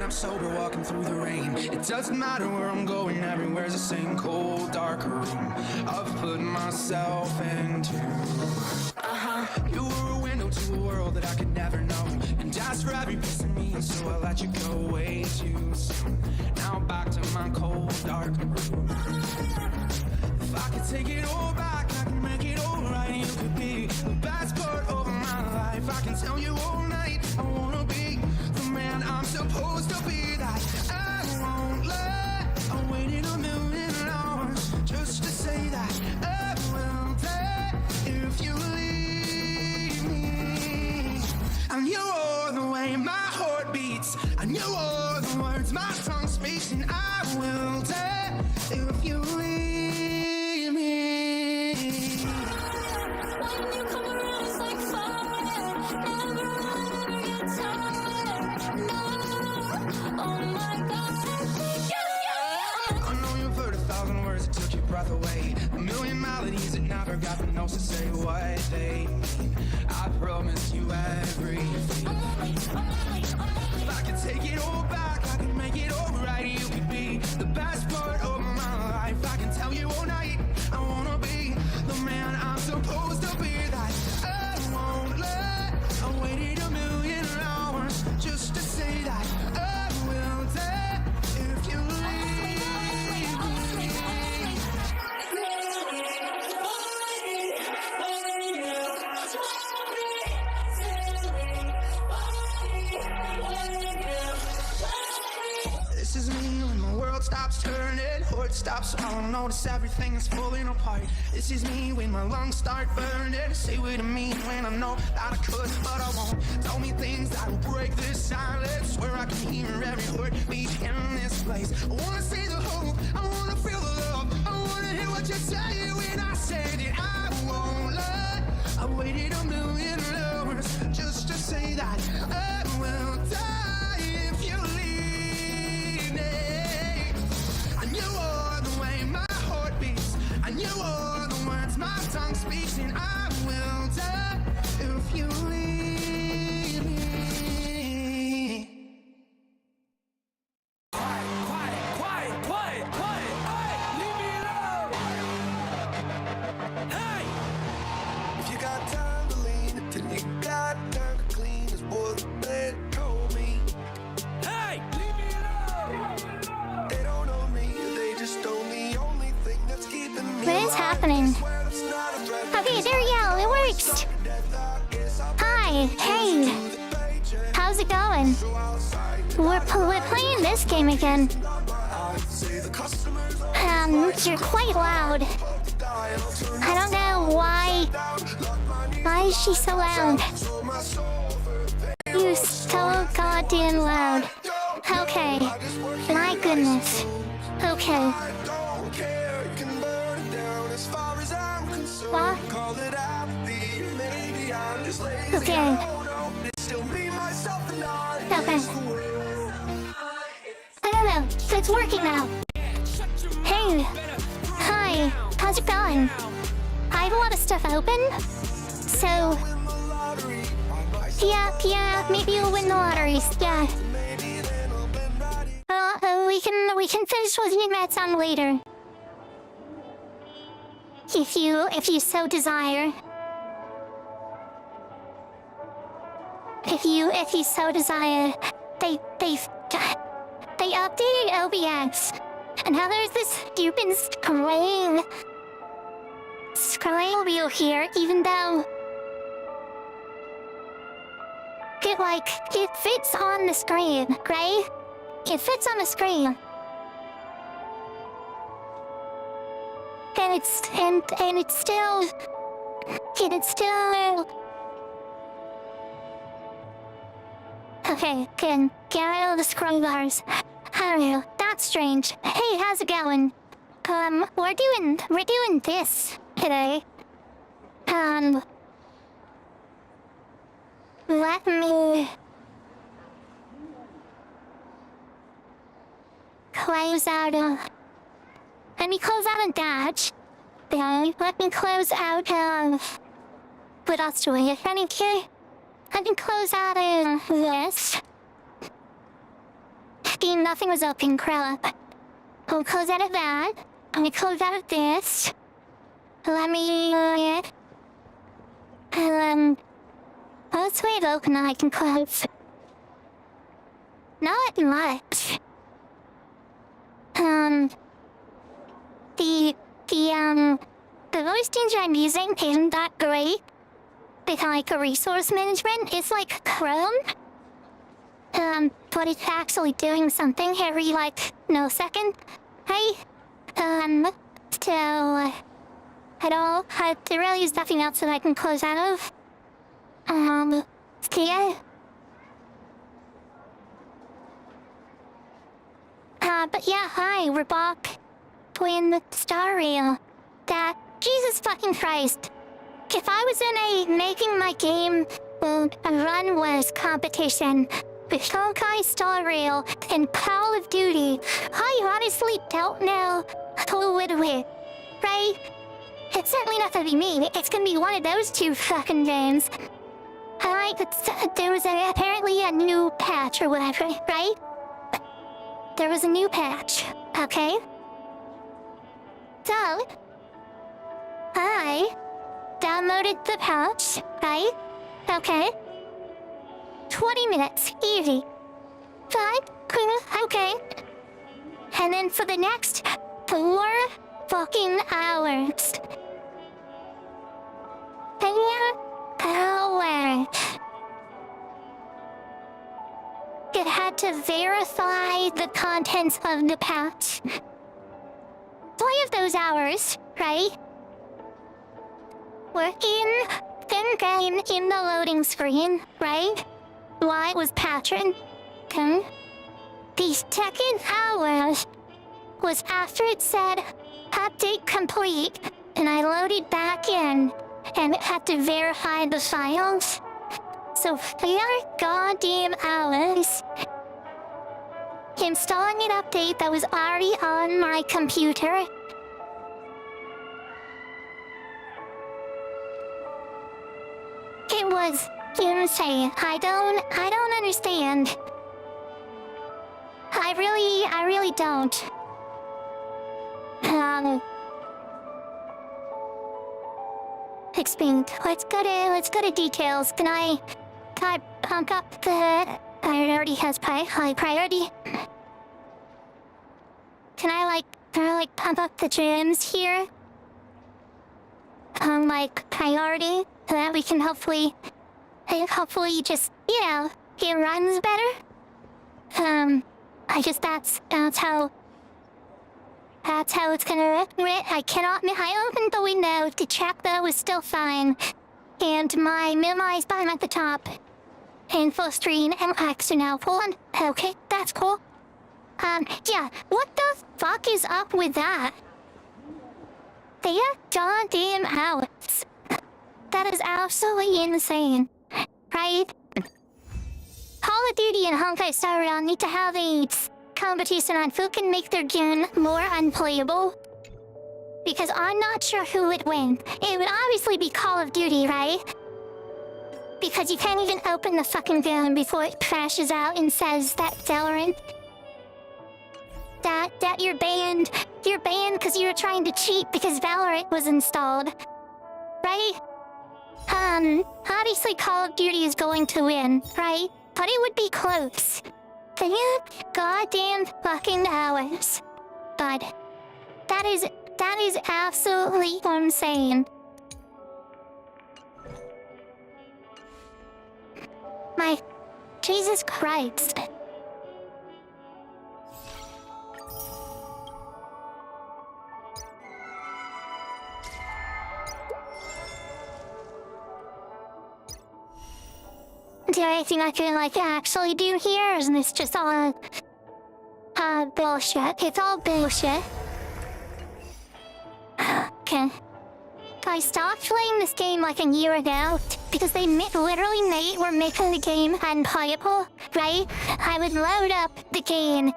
I'm sober, walking through the rain. It doesn't matter where I'm going, everywhere's the same cold, dark room I've put myself into. You were a window to a world that I could never know, and asked for every piece of me, and so I let you go way too soon. Now back to my cold, dark room. If I could take it all back, I can make it all right. You could be the best part of my life. I can tell you all night, I wanna be the man I'm supposed to be. That I won't let. I waited a million hours just to say that I will die if you leave me. And you are the way my heart beats, and you are the words my tongue speaks, and I will die if you leave me. When you come around, it's like fire. Never get tired. No, oh my God. I know you've heard 1,000 words that took your breath away, a million melodies that never got the notes to say what they mean. I promise you everything. If I could take it all back, I could make it all right. You could be the best part of my life. I can tell you all night, I wanna be the man I'm supposed to be. That I won't let. I waited a million hours just to say that I will die if you leave me. This is me when my world stops turning, heart stops, so I don't notice everything is falling apart. This is me when my lungs start burning. Say what to me when I know that I could, but I won't. Tell me things that will break this silence. Swear I can hear every heartbeat in this place. I wanna see the hope, I wanna feel the love, I wanna hear what you say when I say that I won't lie. I waited a million hours just to say that I will die if you leave me. And you are the way my heart beats, and you are the words my tongue speaks, and I will die if you leave me. Quiet! Hey, leave me alone! Hey! If you got time to lean, then you got time to clean. Is what the man told me. Hey, leave me alone! They don't know me, they just own the only thing that's keeping me. What is happening? Swear it's not a threat. Okay, there we go. It works. Hi. Hey. How's it going? We're playing this game again. You're quite loud. I don't know why. Why is she so loud? You're so goddamn loud. Okay. My goodness. Okay. What? Okay. Okay. I don't know. It's working now. Hey. Hi. How's it going? I have a lot of stuff open. So... Yeah, maybe you'll win the lotteries. Yeah. We can finish looking at that later. If you so desire. If you so desire. They updated OBX. And now there's this stupid scroll wheel here, even though it fits on the screen, right? It fits on the screen. And it's still okay, can get out of the scroll bars. I don't know, that's strange. Hey, how's it going? We're doing this today. Let me close out let me close out a dash. Then let me close out what else do I have? I can close out this. fucking nothing was open, crap. I'll close out of that. I'm gonna close out of this. Let me, let's wait open and I can close. Not much. The voice changer I'm using isn't that great. With like a resource management, it's like Chrome. But it's actually doing something every like millisecond. Hey, so there really is nothing else that I can close out of. Yeah. But yeah, hi, we're back playing the Star Rail. Jesus fucking Christ. If I was in a making my game a run was competition with Honkai Star Rail and Call of Duty, I honestly don't know who would win, right? It's certainly not gonna be me. It's gonna be one of those two fucking games. There was apparently a new patch or whatever, right? There was a new patch, okay? So, I downloaded the patch, right? Okay. 20 minutes, easy. Fine, cool, okay. And then for the next 4 fucking hours. 4 hours. It had to verify the contents of the patch. 3 of those hours, right? We're in the loading screen, right? Why was patron? Okay. The second hour was after it said update complete, and I loaded back in and had to verify the files. So 4 goddamn hours installing an update that was already on my computer. It was insane. I don't understand. I really don't. Explain. Let's go to details. Can I pump up the priority has high priority? Can I pump up the gems here? Like priority, so that we can hopefully just, you know, it runs better. That's how it's gonna run. I opened the window to check that it was still fine. And my minimize button at the top. And full screen and extra now. Hold on. Okay, that's cool. Yeah, what the fuck is up with that? They are goddamn hours. That is absolutely insane. Right? Call of Duty and Honkai Star Rail need to have a competition on who can make their game more unplayable. Because I'm not sure who would win. It would obviously be Call of Duty, right? Because you can't even open the fucking game before it crashes out and says that Valorant. That you're banned. You're banned because you were trying to cheat because Valorant was installed. Right? Obviously Call of Duty is going to win, right? But it would be close. 3 goddamn fucking hours. But that is absolutely insane. My Jesus Christ. Is there anything I can actually do here, or isn't this just all bullshit? It's all bullshit. Okay. I stopped playing this game like a year ago because they literally were making the game unplayable, right? I would load up the game,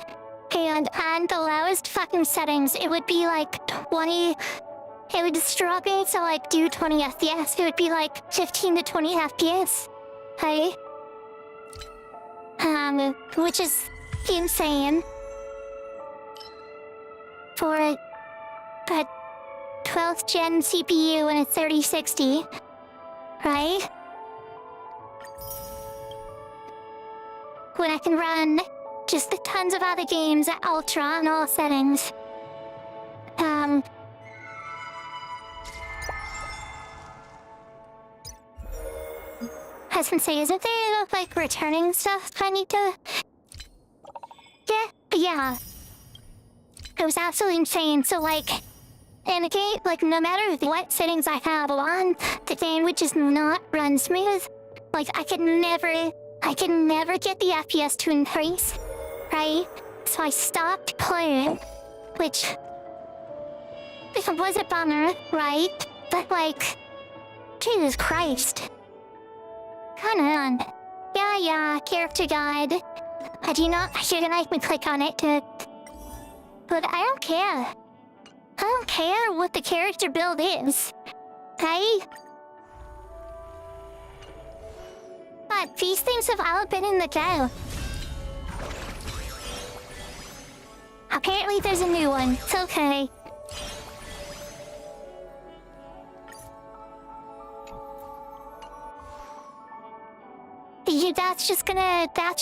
and on the lowest fucking settings, it would be like 20. It would struggle to do 20 FPS. It would be like 15 to 20 FPS. Right? Which is insane. For a 12th gen CPU and a 3060, right? When I can run just tons of other games at ultra on all settings. I was gonna say, isn't there like returning stuff I need to? Yeah. It was absolutely insane. So like, in a game, like no matter what settings I have on, the game would just not run smooth. Like I could never get the FPS to increase, right? So I stopped playing, which was a bummer, right? But like, Jesus Christ. Come on. Yeah, character guide. You're gonna make me click on it but I don't care. I don't care what the character build is. Hey? But these things have all been in the go. Apparently there's a new one. It's okay. That's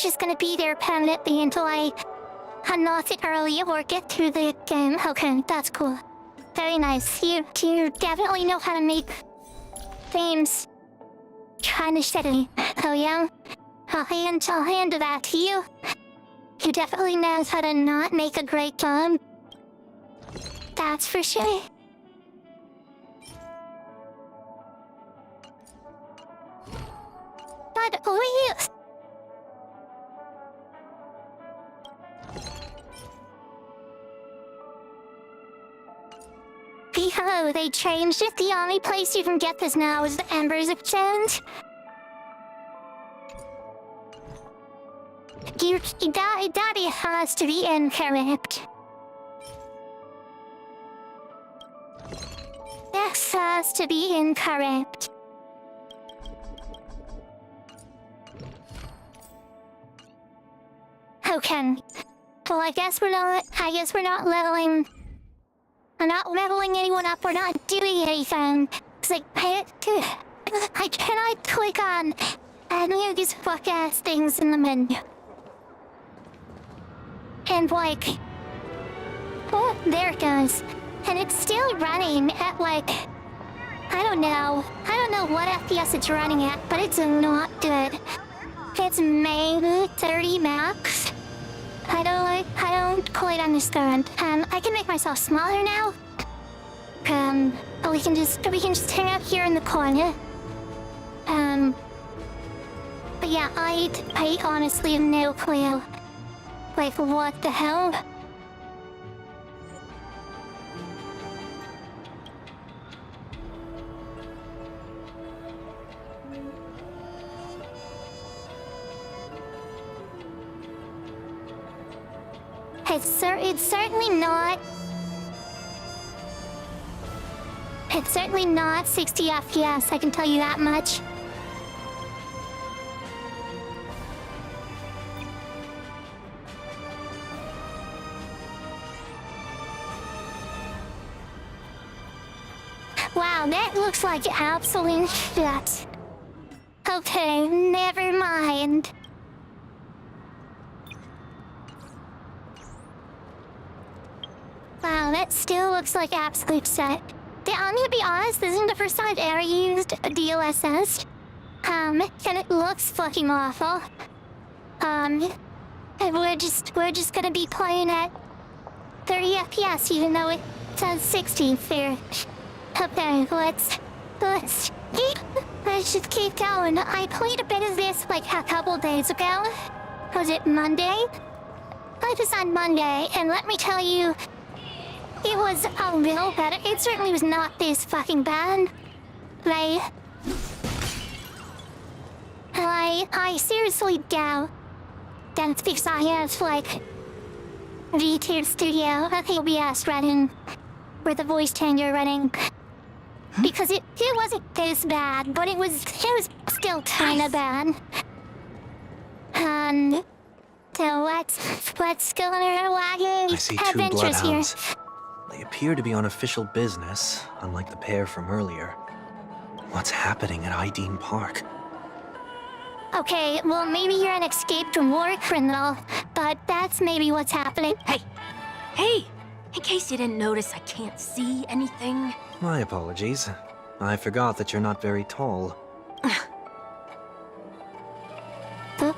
just gonna be there permanently until I unlock it early or get through the game. Okay, that's cool. Very nice. You definitely know how to make games kinda steady. Oh yeah? I'll hand that to you. You definitely know how to not make a great game. That's for sure. But wait. Oh, they changed it. The only place you can get this now is the Embers Exchange. That has to be incorrect. This has to be incorrect. Okay. Well, I guess we're not leveling. We're not leveling anyone up. We're not doing anything. It's like I cannot click on any of these fuck-ass things in the menu. And like, oh, there it goes. And it's still running at like, I don't know what FPS it's running at, but it's not good. It's maybe 30 max. I don't quite understand. I can make myself smaller now. But we can just hang out here in the corner. But yeah, I honestly have no clue. Like, what the hell? It's certainly not 60 FPS, I can tell you that much. Wow, that looks like absolute shit. Okay, never mind. Wow, that still looks like absolute shit. I'm gonna be honest, this isn't the first time I've ever used a DLSS. And it looks fucking awful. And we're just gonna be playing at 30 FPS, even though it says 60 there. Okay, let's just keep going. I played a bit of this like a couple days ago. Was it Monday? I was on Monday, and let me tell you, it was a little better. It certainly was not this fucking bad. Right? I seriously doubt that it's because I have, like, V2 Studio, OBS running, with the voice changer running. Because it wasn't this bad, but it was still kinda bad. And So let's go on our wagon I see two adventures here. bloodhounds. They appear to be on official business, unlike the pair from earlier. What's happening at Ideen Park? Okay, well maybe you're an escaped war criminal, but that's maybe what's happening. Hey! In case you didn't notice, I can't see anything. My apologies. I forgot that you're not very tall.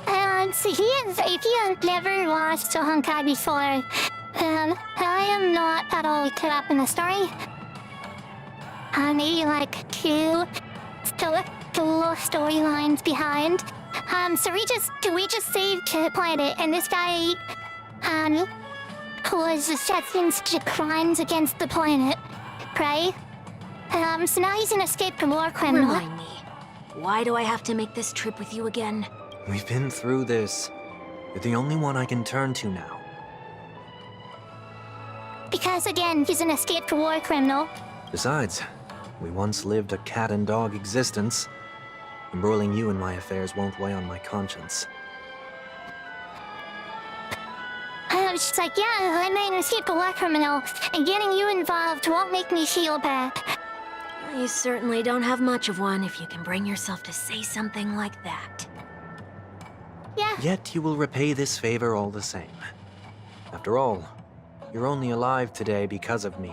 And so if you have never watched a Honkai before, I am not at all caught up in the story. Maybe like two storylines behind. So we just saved the planet, and this guy, who was sentenced to crimes against the planet, right? So now he's an escaped war criminal. Remind me, why do I have to make this trip with you again? We've been through this. You're the only one I can turn to now. Because again, he's an escaped war criminal. Besides, we once lived a cat-and-dog existence. Embroiling you in my affairs won't weigh on my conscience. She's like, yeah, I'm an escaped war criminal, and getting you involved won't make me feel bad. You certainly don't have much of one if you can bring yourself to say something like that. Yeah. Yet you will repay this favor all the same. After all, you're only alive today because of me.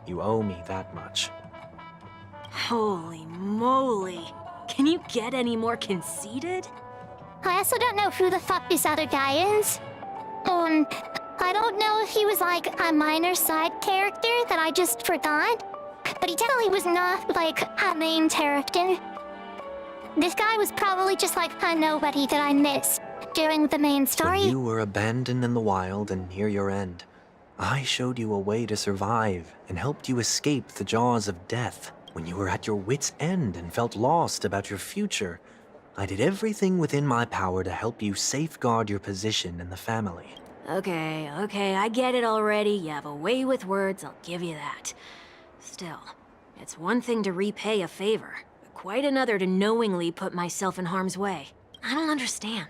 You owe me that much. Holy moly. Can you get any more conceited? I also don't know who the fuck this other guy is. I don't know if he was like a minor side character that I just forgot, but he definitely was not like a main character. This guy was probably just like a nobody that I missed during the main story. When you were abandoned in the wild and near your end, I showed you a way to survive and helped you escape the jaws of death. When you were at your wit's end and felt lost about your future, I did everything within my power to help you safeguard your position in the family. Okay, I get it already. You have a way with words, I'll give you that. Still, it's one thing to repay a favor, but quite another to knowingly put myself in harm's way. I don't understand.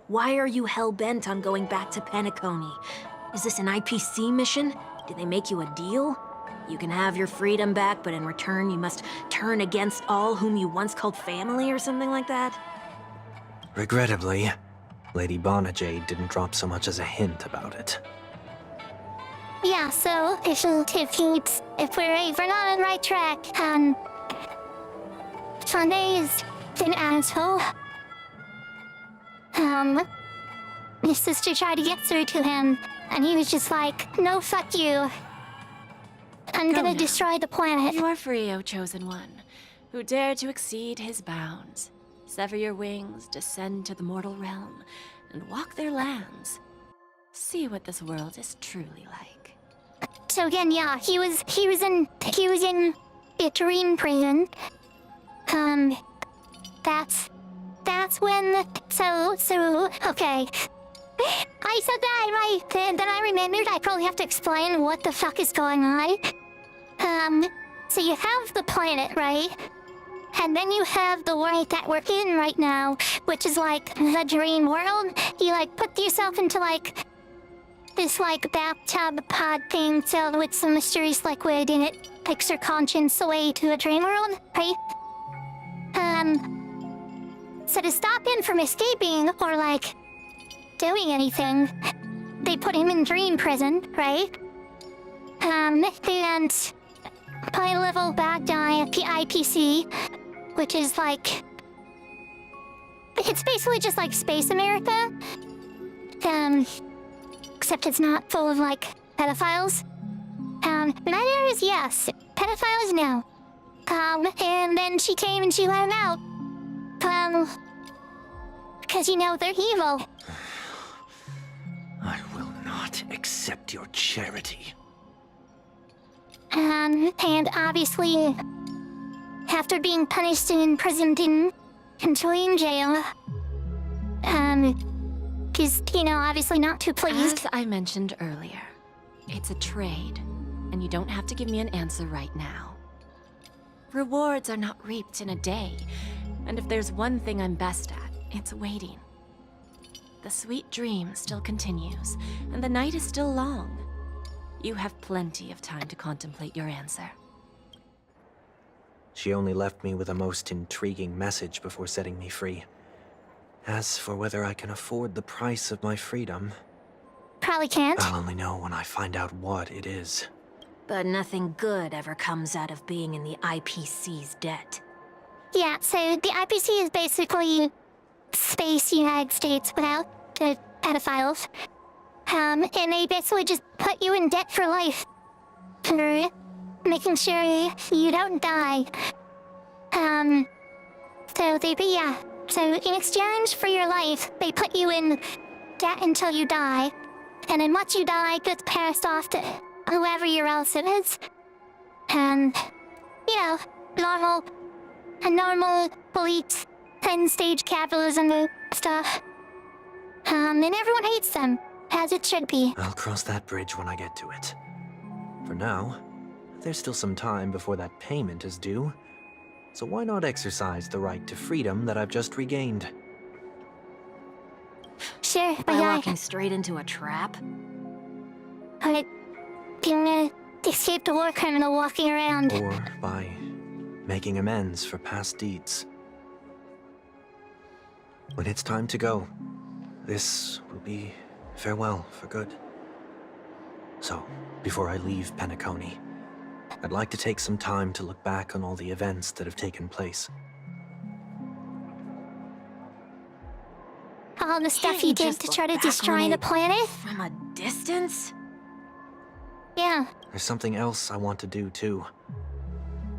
Why are you hell-bent on going back to Penacony? Is this an IPC mission? Did they make you a deal? You can have your freedom back, but in return you must turn against all whom you once called family or something like that? Regrettably, Lady Bonajade didn't drop so much as a hint about it. Yeah, so if we're not on the right track, Sunday is an asshole. His sister tried to get through to him, and he was just like, no, fuck you. I'm gonna destroy the planet. You are free, O Chosen One, who dare to exceed his bounds. Sever your wings, descend to the mortal realm, and walk their lands. See what this world is truly like. So again, yeah, he was in a dream prison. That's when okay. I said that right, then I remembered I probably have to explain what the fuck is going on. So you have the planet, right? And then you have the world that we're in right now, which is like the dream world. You like put yourself into like this like bathtub pod thing filled with some mysterious liquid, and it takes your conscience away to a dream world, right? So to stop him from escaping or like doing anything, they put him in dream prison, right? And play a little bad guy at the IPC, which is like, it's basically just like Space America, except it's not full of like pedophiles. Matter is yes, pedophiles no. And then she came and she let him out. Because you know they're evil. I will not accept your charity. And obviously, after being punished and imprisoned in Korean jail, he's, obviously not too pleased. As I mentioned earlier, it's a trade, and you don't have to give me an answer right now. Rewards are not reaped in a day, and if there's one thing I'm best at, it's waiting. the sweet dream still continues, and the night is still long. You have plenty of time to contemplate your answer. She only left me with a most intriguing message before setting me free. As for whether I can afford the price of my freedom, Probably can't. I'll only know when I find out what it is. But nothing good ever comes out of being in the IPC's debt. Yeah, so the IPC is basically space United States without the pedophiles. And they basically just put you in debt for life. For making sure you don't die. So in exchange for your life, they put you in debt until you die. And then once you die, it gets passed off to whoever your relative is. And, you know, normal elite 10-stage capitalism stuff. And everyone hates them, as it should be. I'll cross that bridge when I get to it. For now, there's still some time before that payment is due. So why not exercise the right to freedom that I've just regained? Sure, By but walking straight into a trap? being an escaped war criminal walking around. Or by making amends for past deeds. When it's time to go, this will be farewell for good. So, before I leave Penacony, I'd like to take some time to look back on all the events that have taken place. All the stuff Can't you did just to look try to back destroy on the it planet? From a distance? Yeah. There's something else I want to do, too.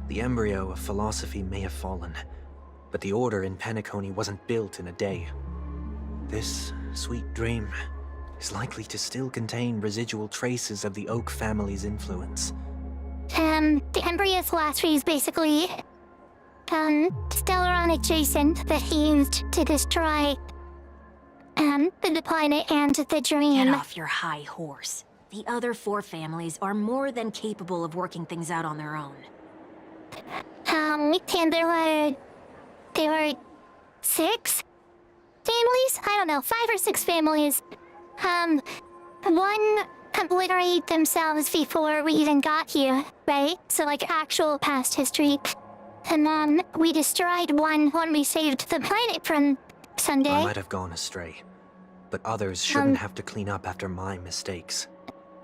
The embryo of philosophy may have fallen, but the order in Penacony wasn't built in a day. This sweet dream is likely to still contain residual traces of the Oak family's influence. The embryo philosophy is basically, Stellaron adjacent that he used to destroy, the planet and the dream. Get off your high horse. The other 4 families are more than capable of working things out on their own. And there were 6 families? I don't know, 5 or 6 families. One obliterated themselves before we even got here, right? So like actual past history. And then we destroyed one when we saved the planet from Sunday. I might have gone astray, but others shouldn't have to clean up after my mistakes.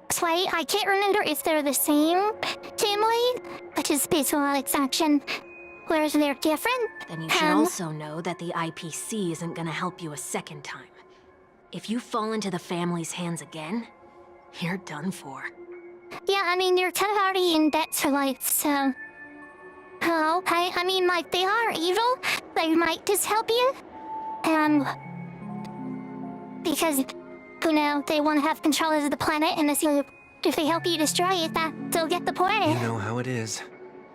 So I can't remember if they're the same family, which is Abysmal Alex action, whereas they're different. Then you should also know that the IPC isn't gonna help you a second time. If you fall into the family's hands again, you're done for. Yeah, I mean, you're kind of already in debt for life, so... Oh, I mean, like, they are evil. They might just help you. Because, you know, they want to have control of the planet, and if they help you destroy it, they'll get the point. You know how it is.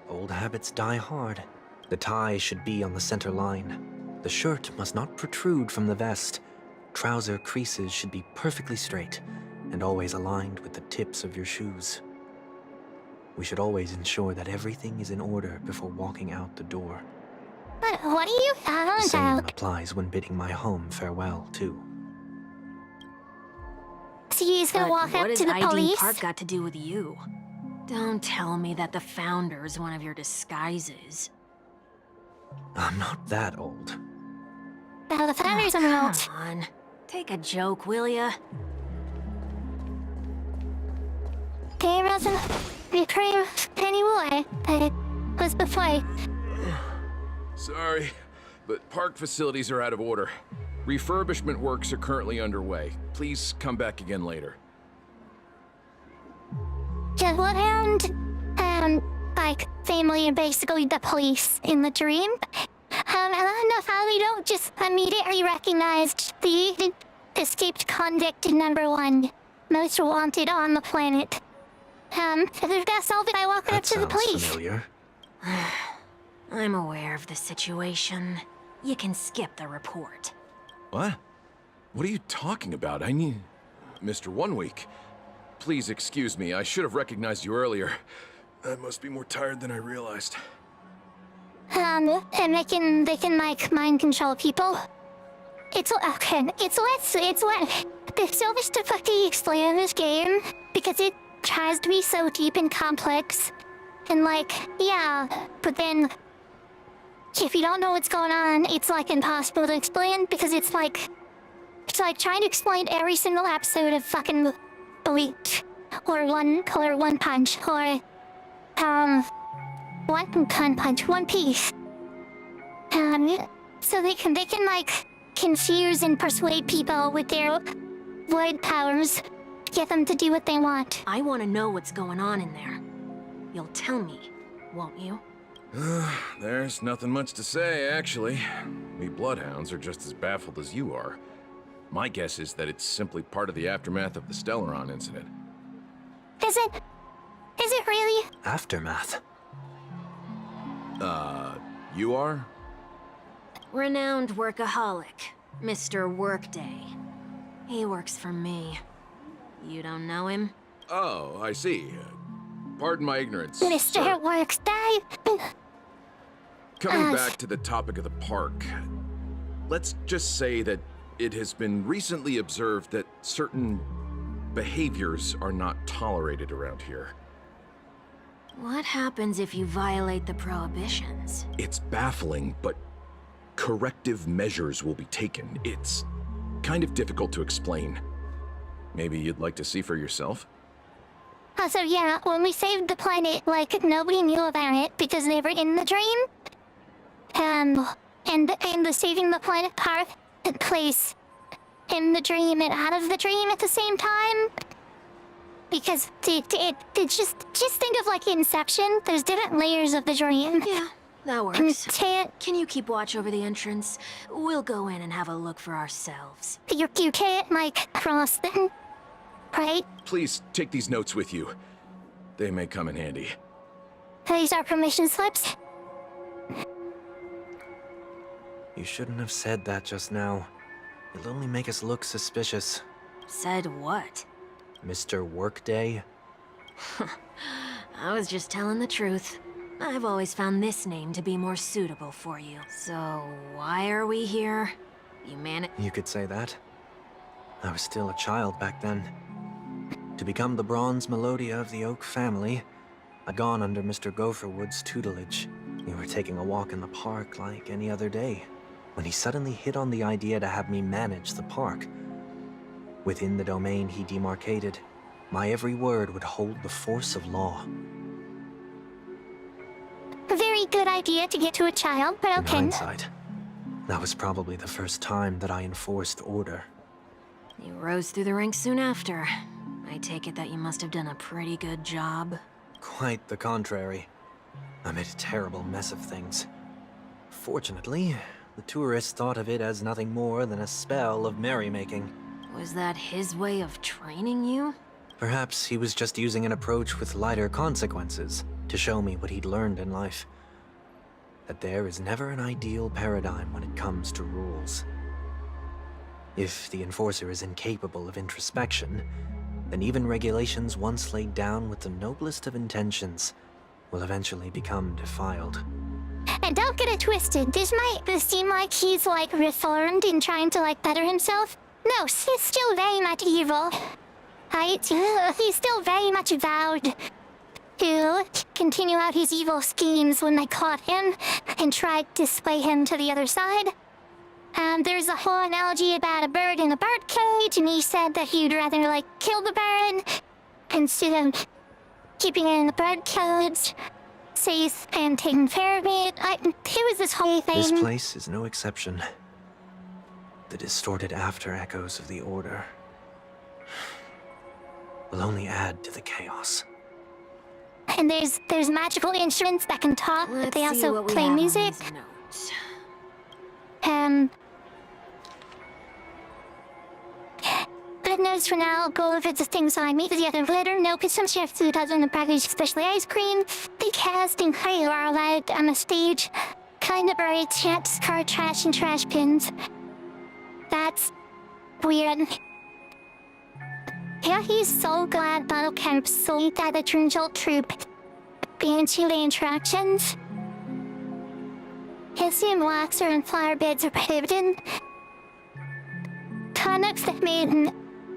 Old habits die hard. The tie should be on the center line. The shirt must not protrude from the vest. Trouser creases should be perfectly straight, and always aligned with the tips of your shoes. We should always ensure that everything is in order before walking out the door. What are you on The same about? applies when bidding my home farewell, too. So you're just gonna But walk what up has to the ID police? Park got to do with you? Don't tell me that the Founder's one of your disguises. I'm not that old. Well, the founders are Come out. on. Take a joke, will ya? There wasn't anymore, but it was before. Sorry, but park facilities are out of order. Refurbishment works are currently underway. Please come back again later. Just what happened? Like, family and basically the police in the dream. I don't know how they don't just immediately recognize the escaped convict #1, most wanted on the planet. They're gonna solve it by walking That up to the sounds police. familiar. I'm aware of the situation. You can skip the report. What? What are you talking about? I need... Mr. 1 Week. Please excuse me, I should have recognized you earlier. I must be more tired than I realized. And they can like mind control people. it's okay. It's what there's so much to fucking explain in this game because it tries to be so deep and complex. And like, yeah, but then if you don't know what's going on, it's like impossible to explain because it's like trying to explain every single episode of fucking Bleach or One Punch or One Piece. So they can like confuse and persuade people with their word powers, get them to do what they want. I want to know what's going on in there. You'll tell me, won't you? There's nothing much to say, actually. We bloodhounds are just as baffled as you are. My guess is that it's simply part of the aftermath of the Stellaron incident. Is it really? Aftermath? You are? Renowned workaholic, Mr. Workday. He works for me. You don't know him? Oh, I see. Pardon my ignorance. Mr. sir. Workday? Coming back to the topic of the park, let's just say that it has been recently observed that certain behaviors are not tolerated around here. What happens if you violate the prohibitions? It's baffling, but corrective measures will be taken. It's kind of difficult to explain. Maybe you'd like to see for yourself? Also, yeah, when we saved the planet, like, nobody knew about it because they were in the dream. And the saving the planet part took place in the dream and out of the dream at the same time. Because it just think of like Inception. There's different layers of the dream. Yeah, that And works. can't, Can you keep watch over the entrance? We'll go in and have a look for ourselves. you can't, like, cross them, right? Please take these notes with you. They may come in handy. These are permission slips. You shouldn't have said that just now. It'll only make us look suspicious. Said what? Mr. Workday? I was just telling the truth. I've always found this name to be more suitable for you. So, why are we here? You could say that. I was still a child back then. To become the bronze Melodia of the Oak family, I'd gone under Mr. Gopherwood's tutelage. We were taking a walk in the park like any other day, when he suddenly hit on the idea to have me manage the park. Within the domain he demarcated, my every word would hold the force of law. A very good idea to get to a child, but In okay. hindsight, that was probably the first time that I enforced order. You rose through the ranks soon after. I take it that you must have done a pretty good job. Quite the contrary. I made a terrible mess of things. Fortunately, the tourists thought of it as nothing more than a spell of merrymaking. Was that his way of training you? Perhaps he was just using an approach with lighter consequences to show me what he'd learned in life. That there is never an ideal paradigm when it comes to rules. If the enforcer is incapable of introspection, then even regulations once laid down with the noblest of intentions will eventually become defiled. And don't get it twisted. This seem like he's like reformed in trying to like better himself. No, he's still very much evil. Right? He's still very much vowed to continue out his evil schemes when they caught him and tried to sway him to the other side. There's a whole analogy about a bird in a bird cage, and he said that he'd rather like kill the bird instead of keeping it in the bird cage, safe and taking care of it. It was this whole thing. This place is no exception. The distorted after echoes of the Order will only add to the chaos. And there's magical instruments that can talk, but Let's they see also what we play have on music. these notes. Good news for now. I'll go over the things I meet the other later. No consumption of food other than packaged, especially ice cream. The casting you are allowed on the stage. Kind of bright chats, car trash, and trash bins. That's weird. Yeah, he's so glad Battle Camp's so that the Trinjal troop being Chile interactions. Helium waxer and flower beds are prohibited. products that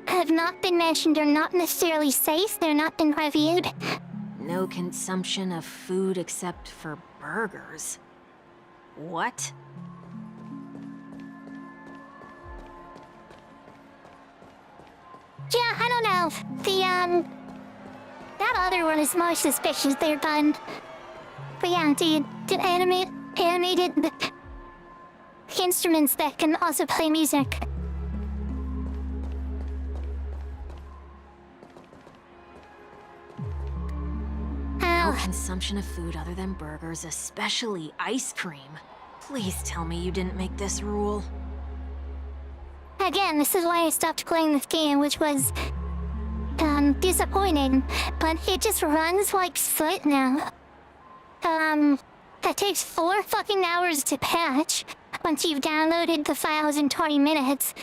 have not been mentioned are not necessarily safe. They're not been reviewed. No consumption of food except for burgers. What? Yeah, I don't know. That other one is more suspicious there, bud. But yeah, the animated instruments that can also play music. No consumption of food other than burgers, especially ice cream. Please tell me you didn't make this rule. Again, this is why I stopped playing this game, which was disappointing. But it just runs like foot now. That takes 4 fucking hours to patch once you've downloaded the files in 20 minutes.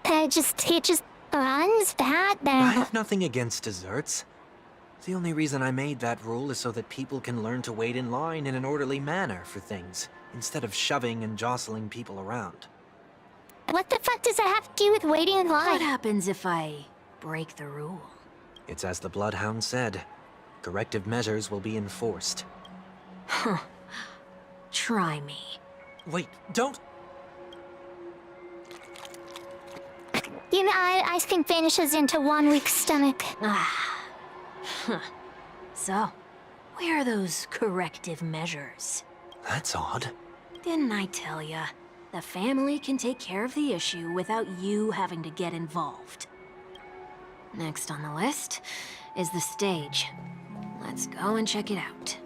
It just runs bad now. I have nothing against desserts. The only reason I made that rule is so that people can learn to wait in line in an orderly manner for things, instead of shoving and jostling people around. What the fuck does that have to do with waiting in line? What happens if I break the rule? It's as the Bloodhound said. Corrective measures will be enforced. Huh. Try me. Wait, don't... You know, ice cream vanishes into 1 week's stomach. So, where are those corrective measures? That's odd. Didn't I tell ya? The family can take care of the issue without you having to get involved. Next on the list is the stage. Let's go and check it out.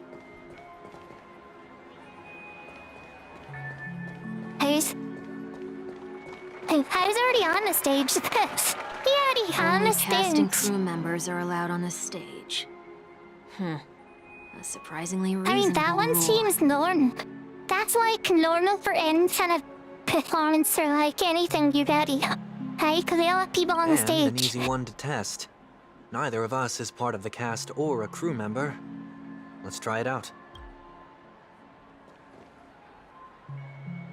I was already on the stage. He already on Only the cast and stage. crew members are allowed on the stage. A surprisingly I reasonable mean, that one rule. seems normal. That's like normal for any kind of performance or like anything you ready. Hey, because they all have people on the And an stage. easy one to test. Neither of us is part of the cast or a crew member. Let's try it out.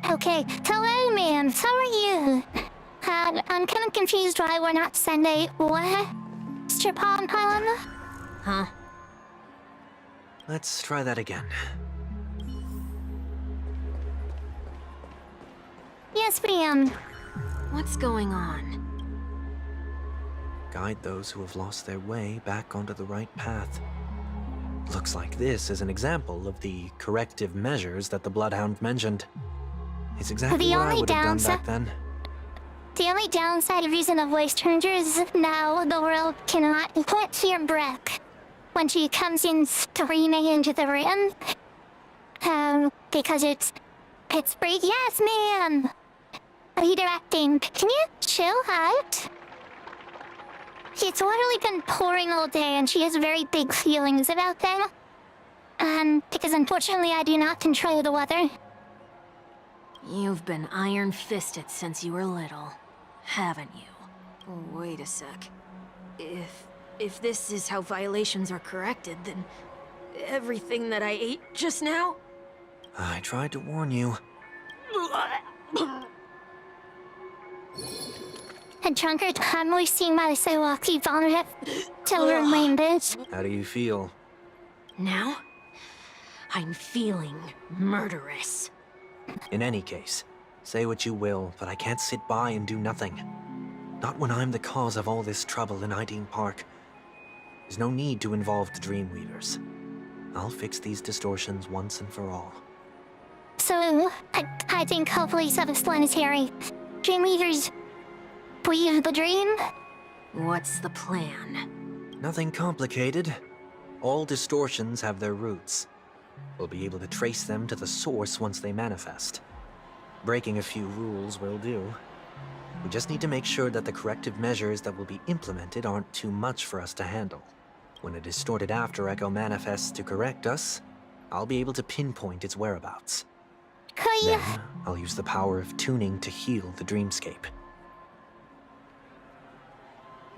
Okay, hello, ma'am. How are you? I'm kind of confused why we're not Sunday. What? Mr. Pom Pom? Huh? Let's try that again. Yes, ma'am. What's going on? Guide those who have lost their way back onto the right path. Looks like this is an example of the corrective measures that the Bloodhound mentioned. It's exactly The what I only would have done downside- back then. The only downside of using a voice changer is now the world cannot put your breath when she comes in screaming into the room. Because it's break. Yes, ma'am. Redirecting. Can you chill out? It's literally been pouring all day, and she has very big feelings about them. Because unfortunately, I do not control the weather. You've been iron-fisted since you were little, haven't you? Wait a sec. If this is how violations are corrected, then everything that I ate just now? I tried to warn you. A drunkard calmly seen by the sidewalk, he vomited till her main bitch. How do you feel? Now? I'm feeling murderous. In any case, say what you will, but I can't sit by and do nothing. Not when I'm the cause of all this trouble in Ideen Park. There's no need to involve the Dreamweavers. I'll fix these distortions once and for all. So, I think hopefully self-explanatory. Dreamweavers weave the dream? What's the plan? Nothing complicated. All distortions have their roots. We'll be able to trace them to the source once they manifest. Breaking a few rules will do. We just need to make sure that the corrective measures that will be implemented aren't too much for us to handle. When a distorted after echo manifests to correct us, I'll be able to pinpoint its whereabouts. Then, I'll use the power of tuning to heal the dreamscape.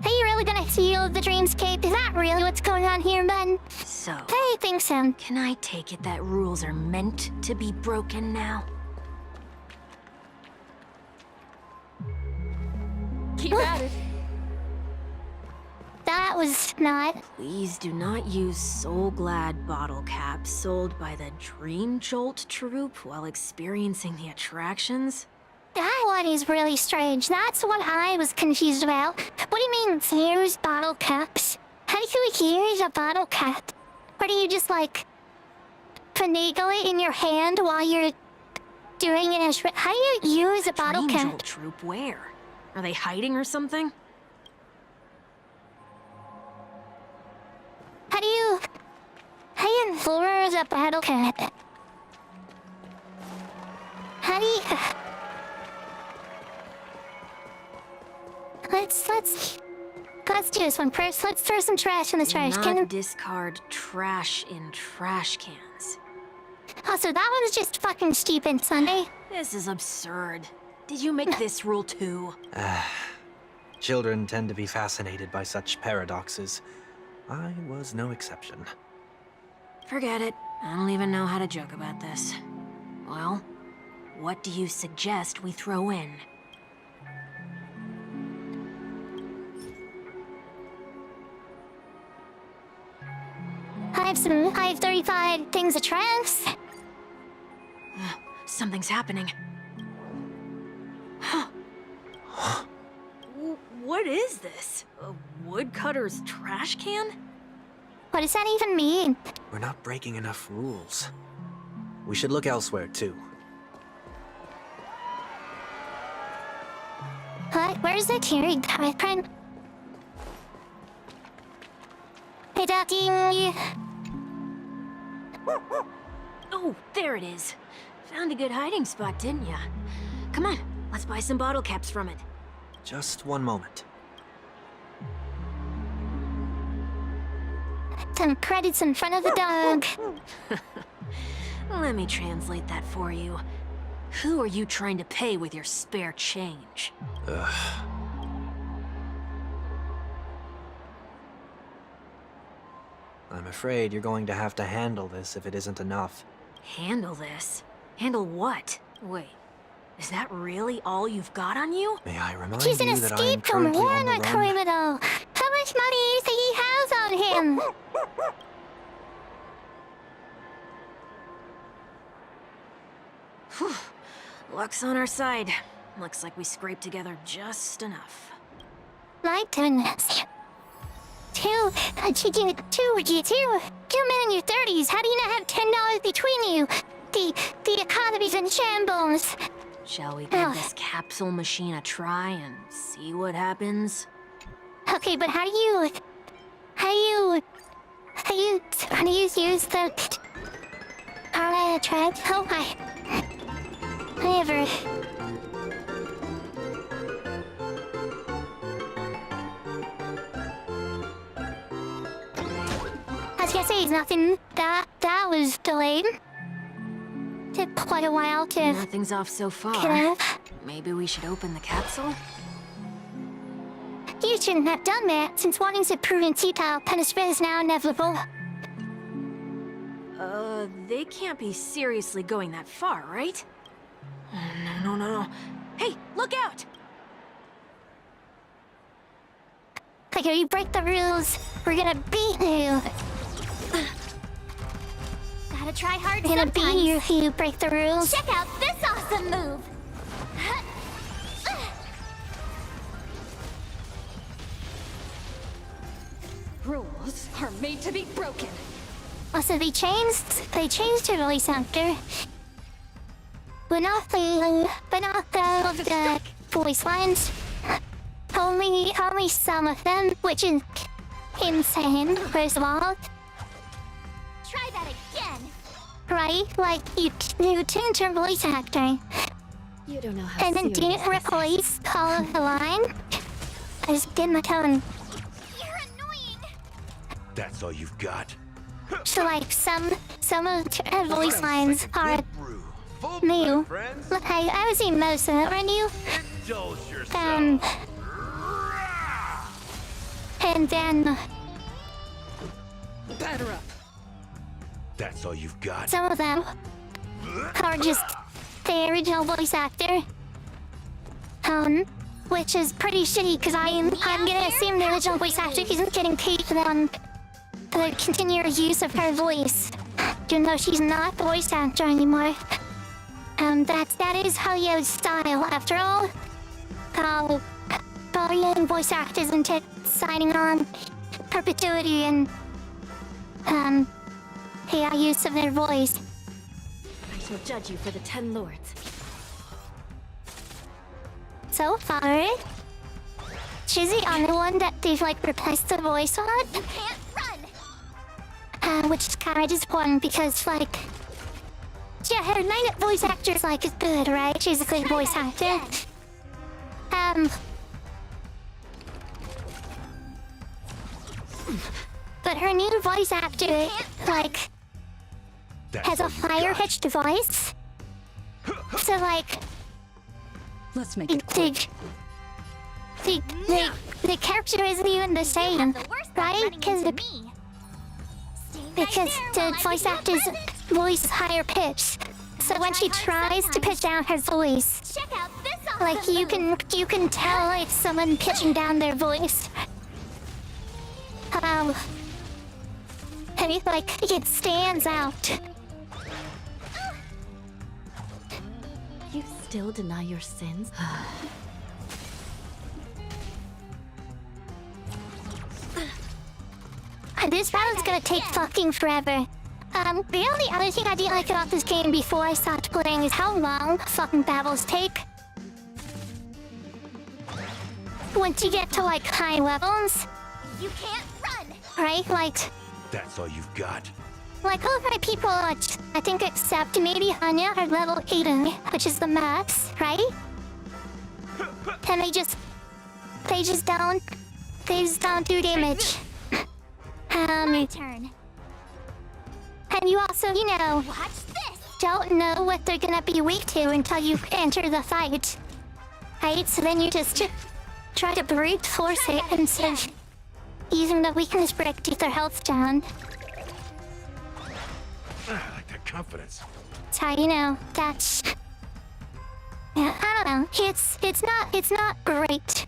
Are you really gonna heal the dreamscape? Is that really what's going on here, bud? So, I think so. can I take it that rules are meant to be broken now? batted. That was not. Please do not use Soul Glad bottle caps sold by the Dream Jolt troupe while experiencing the attractions. That one is really strange. That's what I was confused about. What do you mean, use bottle caps? How do you use a bottle cap? Or do you just, like, finagle it in your hand while you're doing it as... How do you use a bottle Dream cap? Jolt troupe where? Are they hiding or something? How do you use a bottle cap? How do you... Let's do this one first. Let's throw some trash in the trash Do can. not discard trash in trash cans. Also, that one's just fucking stupid, Sunday. This is absurd. Did you make this rule too? Children tend to be fascinated by such paradoxes. I was no exception. Forget it. I don't even know how to joke about this. Well, what do you suggest we throw in? I have 35 things of trash. Something's happening. What is this? A woodcutter's trash can? What does that even mean? We're not breaking enough rules. We should look elsewhere, too. What? Where's the carrying friend? Hey, Ducky. Oh, there it is. Found a good hiding spot, didn't ya? Come on, let's buy some bottle caps from it. Just one moment. Some credits in front of the dog. Let me translate that for you. Who are you trying to pay with your spare change? I'm afraid you're going to have to handle this if it isn't enough. Handle this? Handle what? Wait, is that really all you've got on you? May I remind He's an you that I am escaped currently on war the run? criminal. How much money do you think he has on him? Whew. Luck's on our side. Looks like we scraped together just enough. My goodness. Two men in your 30s. How do you not have $10 between you? The economy's in shambles. Shall we give this capsule machine a try and see what happens? Okay, but how do you use the track? Oh my. Whatever. I was gonna say nothing. That was delayed. Took quite a while to Nothing's off so far. get up. Maybe we should open the capsule? You shouldn't have done that, since wanting to prove futile punishment is now inevitable. They can't be seriously going that far, right? No. Hey, look out! Like, if you break the rules, we're gonna beat you. Gotta try hard We're gonna sometimes. beat you if you break the rules. Check out this awesome move! Rules are made to be broken. Also, they changed the voice actor. But not the voice lines. Only some of them, which is insane, first of all. Try that again. Right? Like, you changed your voice actor. You don't know how And then didn't replace all of the line. I just did my tone. You're annoying. That's all you've got. So, like, some of the voice lines are new. Look, I was in most of it, weren't you? Indulge yourself. And then Batter up. That's all you've got. some of them are just the original voice actor. which is pretty shitty because I'm gonna assume the original voice actor isn't getting paid for the continued use of her voice, even though she's not the voice actor anymore. That is Hollywood's style, after all. Young voice actors into signing on perpetuity and use of their voice. I shall judge you for the 10 lords. So far, she's the only one that they've replaced the voice on. You can't run! Which is kind of disappointing because yeah, her main voice actor is is good, right? She's a good voice actor. But her new voice actor, has a higher pitched voice. So Let's make it quick. the character isn't even the same, right? Because the voice actor's voice is higher pitched. So when she tries to pitch down her voice, Check out this awesome you can tell it's someone pitching down their voice. And it stands out. You still deny your sins? This battle's gonna take fucking forever. The only other thing I didn't like about this game before I started playing is how long fucking battles take. Once you get to high levels, You can't run! right? That's all you've got. All my people, I think except maybe Anya, are level 80, which is the max, right? And they just don't do damage. My turn. And you also, Watch this! don't know what they're gonna be weak to until you enter the fight. Right? So then you just try to brute force it instead of using the weakness brick to get their health down. I like that confidence. That's how that's... Yeah, I don't know. It's not great.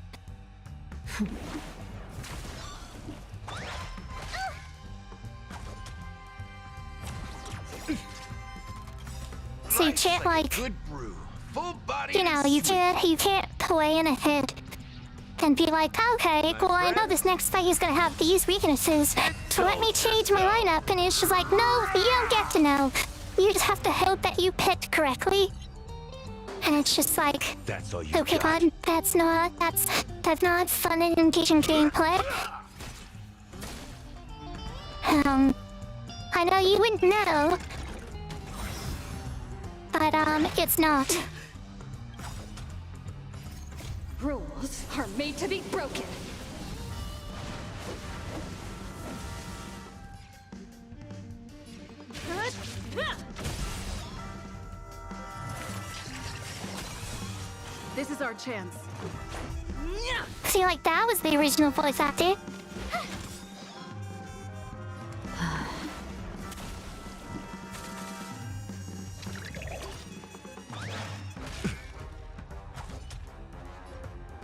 So chat Good brew. Full body. you can't play in a head and be okay, cool, I know this next fight is gonna have these weaknesses, so let me change my lineup. And it's just no, you don't get to know. You just have to hope that you picked correctly. And it's just That's all you okay, got. bud, that's not fun and engaging gameplay. I know you wouldn't know, but it's not. Rules are made to be broken. This is our chance. See, that was the original voice actor.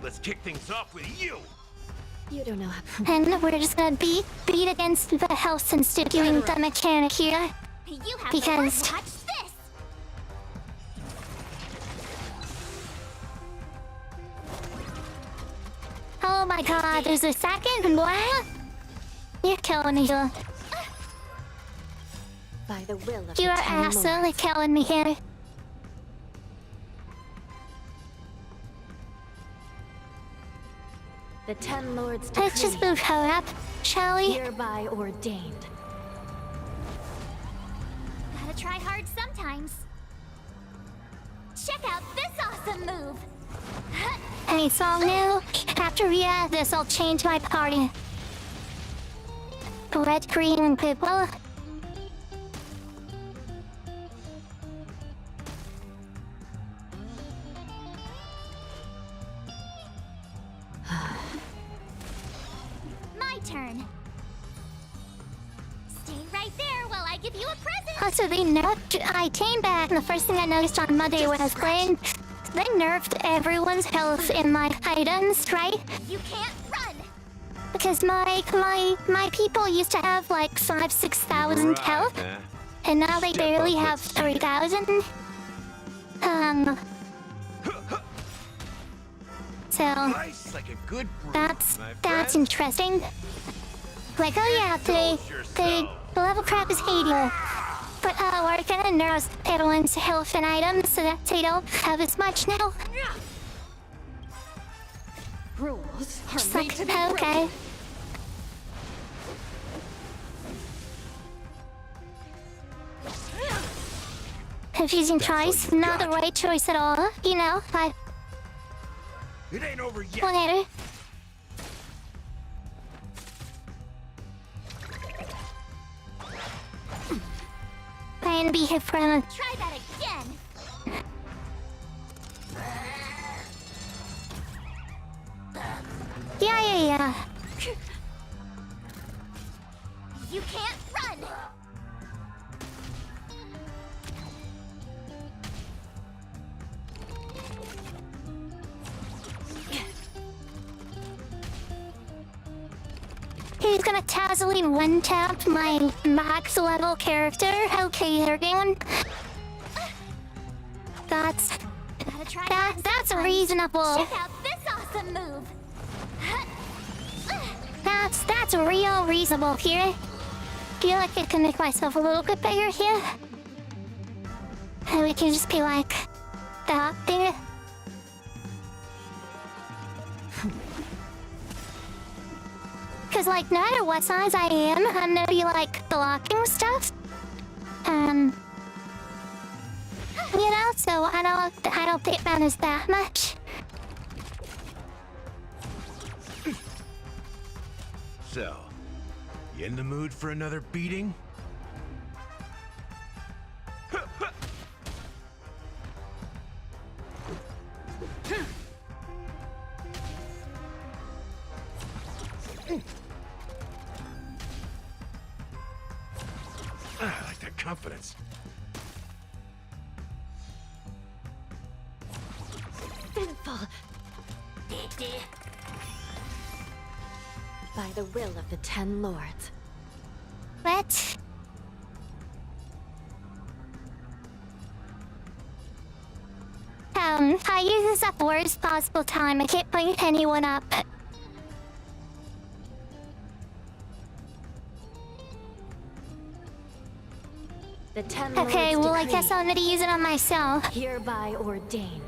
Let's kick things off with you. You don't know how. And we're just gonna beat against the health instead of doing the mechanic here. You have Because- the word. Watch this! Oh my god, there's a second one? You're killing me here. By the will of You're the 10 absolutely lords. killing me here. The 10 lords Let's just decree, move her up, shall we? hereby ordained. Gotta try hard sometimes. Check out this awesome move! Any song new? After we add this, I'll change my party. Red, green, and purple. My turn. Stay right there while I give you a present. Also, they know I came back, and the first thing I noticed on Monday when I was playing they nerfed everyone's health in my items, right? You can't run! Because my people used to have like 6,000 health, and now they barely have 3,000. So Nice like a good brew, that's my friend. interesting. Like, oh yeah, the level cap is 80. But we're gonna nerf everyone's health and items so that they don't have as much now. Rules are Just made like, to be okay. Confusing choice, not the right choice at all, you know, but It ain't over yet. whatever. Trying to be here for a Try that again! yeah. You can't run! He's gonna casually one-tap my max level character. Okay, everyone. That's Gotta try that's reasonable. Check out this awesome move! That's real reasonable here. Feel like I can make myself a little bit bigger here. And we can just be like that there. Cause like no matter what size I am, I'm gonna be like blocking stuff. You know, so I don't think it matters that much. So, you in the mood for another beating? I like that confidence. sinful. By the will of the 10 lords. What? I use this at the worst possible time. I can't bring anyone up. The 10 Okay, lords well, I decree, guess I'm gonna use it on myself. hereby ordained.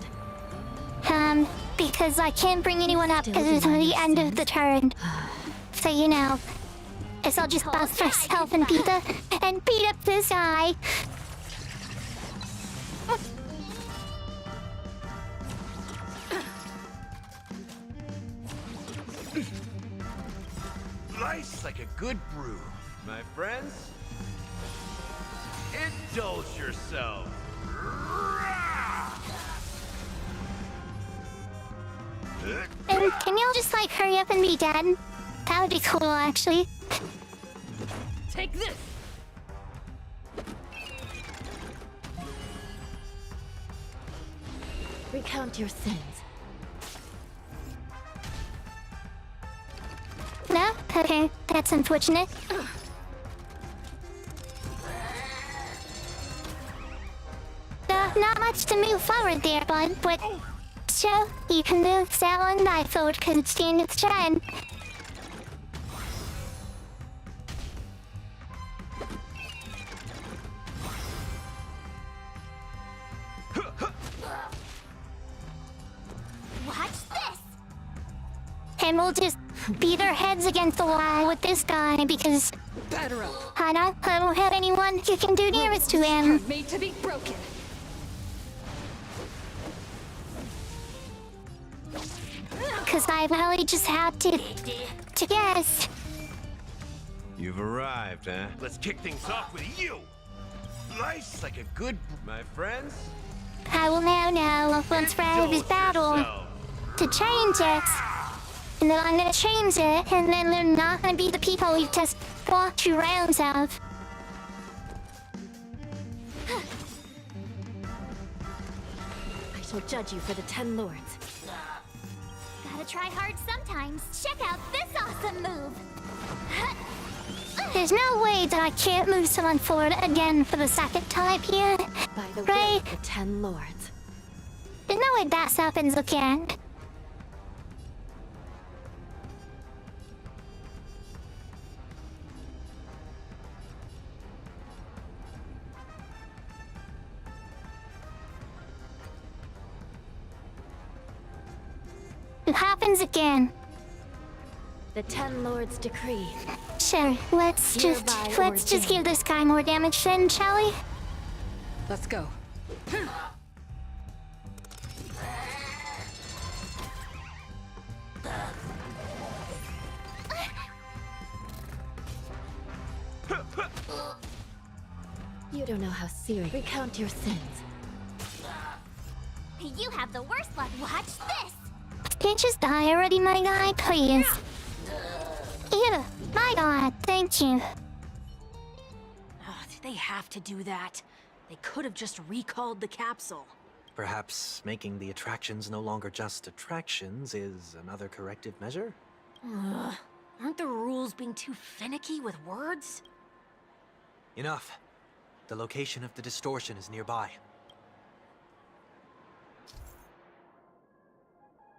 Because I can't bring anyone up because it's the end of the turn. So, you know. Guess I'll just bust myself and beat up this guy. Nice like a good brew, my friends. Indulge yourself. And can y'all just, like, hurry up and be dead? That would be cool, actually. Take this! Recount your sins. No? Okay, that's unfortunate. Not much to move forward there, bud, but... So, you can move Sal and I forward because it's the end of the turn. Watch this! And we'll just beat our heads against the wall with this guy because I don't have anyone who can do nearest to him. Made to be broken. Because I really just had to guess. You've arrived, huh? Let's kick things off with you. Nice like a good, my friends. I will now know once we're out of his battle Yourself. to change it. And then I'm gonna change it, and then they're not gonna be the people we've just walked 2 rounds of. I shall will judge you for the 10 lords. Gotta try hard sometimes. Check out this awesome move. There's no way that I can't move someone forward again for the second time here. By the Right. will of the 10 lords. There's no way that happens again. It happens again. The 10 lords decree. Sure, let's just give this guy more damage then, shall we? Let's go. You don't know how serious. Recount your sins. You have the worst luck. Watch this. Can't you just die already, my guy, please? Ew, my god, thank you. Oh, did they have to do that? They could have just recalled the capsule. Perhaps making the attractions no longer just attractions is another corrective measure? Ugh. Aren't the rules being too finicky with words? Enough. The location of the distortion is nearby.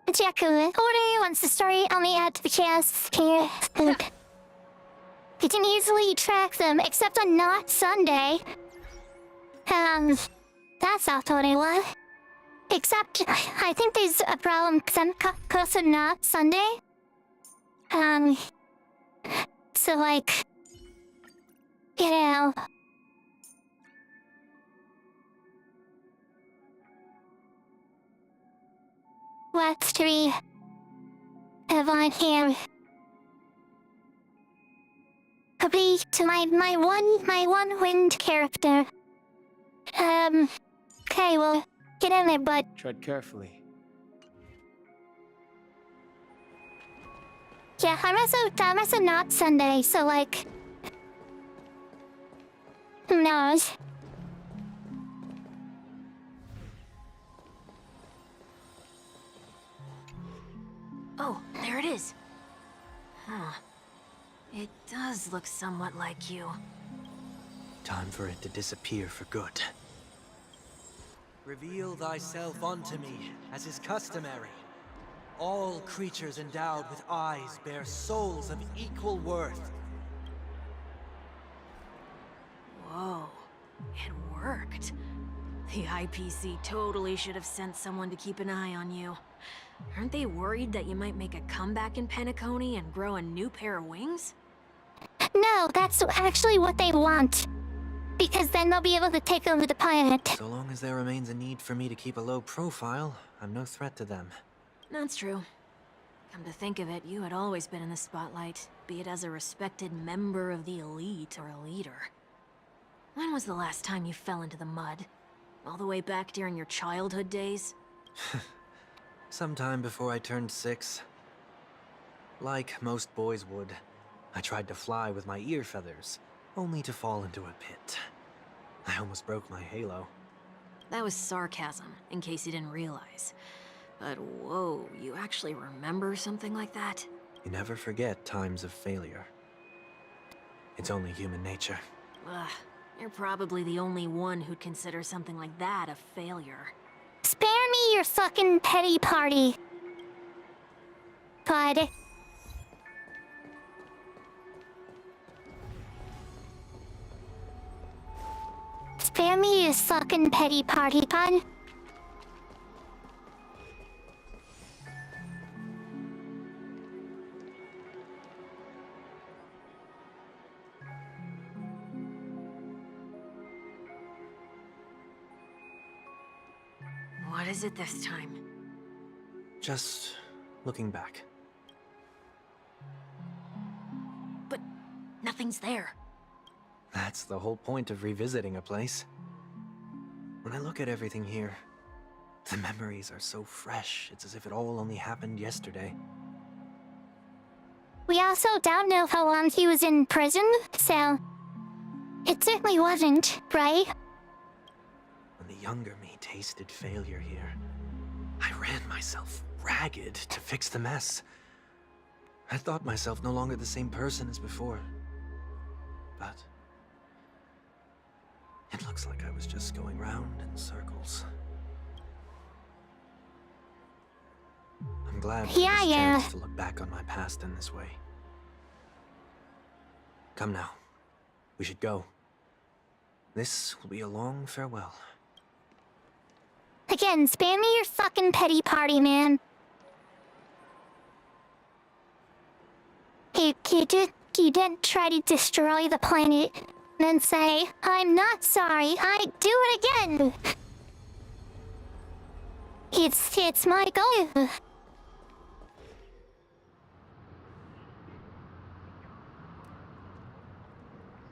Jakku, order wants to start on the ad to the cast here. You can easily track them, except on not Sunday. That's not what I want. Except, I think there's a problem because I'm close to not Sunday. So like, you know. Let's three. Evan here. Copy to my one wind character. Okay, well, get in there, bud. Tread carefully. Yeah, I'm also not Sunday, so like, who knows? Oh, there it is. Huh. It does look somewhat like you. Time for it to disappear for good. Reveal thyself unto me, as is customary. All creatures endowed with eyes bear souls of equal worth. Whoa. It worked. The IPC totally should have sent someone to keep an eye on you. Aren't they worried that you might make a comeback in Penacony and grow a new pair of wings? No, that's actually what they want. Because then they'll be able to take over the planet. So long as there remains a need for me to keep a low profile, I'm no threat to them. That's true. Come to think of it, you had always been in the spotlight, be it as a respected member of the elite or a leader. When was the last time you fell into the mud? All the way back during your childhood days? Sometime before I turned 6. Like most boys would, I tried to fly with my ear feathers, only to fall into a pit. I almost broke my halo. That was sarcasm, in case you didn't realize. But whoa, you actually remember something like that? You never forget times of failure. It's only human nature. Ugh, you're probably the only one who'd consider something like that a failure. Spare me your fucking petty party. Bud. Spare me your fucking petty party, bud. What is it this time? Just looking back. But nothing's there. That's the whole point of revisiting a place. When I look at everything here, the memories are so fresh, it's as if it all only happened yesterday. We also don't know how long he was in prison, so... It certainly wasn't, right? When the younger me tasted failure here, I ran myself ragged to fix the mess. I thought myself no longer the same person as before. But it looks like I was just going round in circles. I'm glad for this chance to look back on my past in this way. Come now. We should go. This will be a long farewell. Again, spare me your fucking petty party, man. You didn't try to destroy the planet and then say, I'm not sorry, I do it again. It's my goal.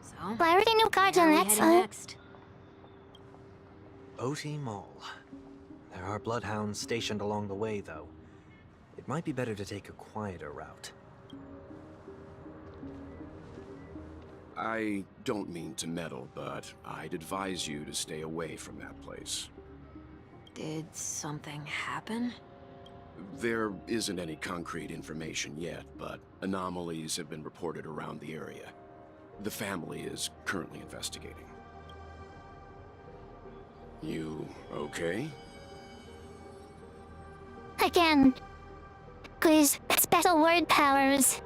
So, Well, I already know cards on that side. Next? Abysmal. There are bloodhounds stationed along the way, though. It might be better to take a quieter route. I don't mean to meddle, but I'd advise you to stay away from that place. Did something happen? There isn't any concrete information yet, but anomalies have been reported around the area. The family is currently investigating. You okay? Again, with special word powers.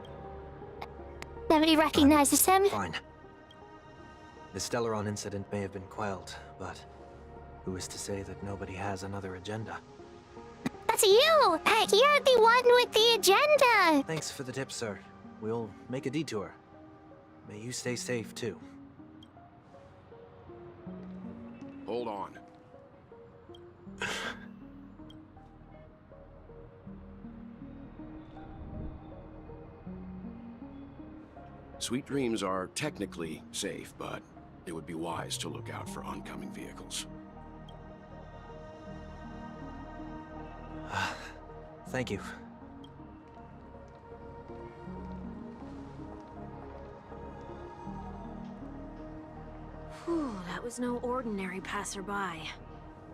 Nobody recognizes him. Fine. The Stellaron incident may have been quelled, but who is to say that nobody has another agenda? That's you! Hey, you're the one with the agenda! Thanks for the tip, sir. We'll make a detour. May you stay safe, too. Hold on. Sweet Dreams are technically safe, but it would be wise to look out for oncoming vehicles. Thank you. Whew, that was no ordinary passerby.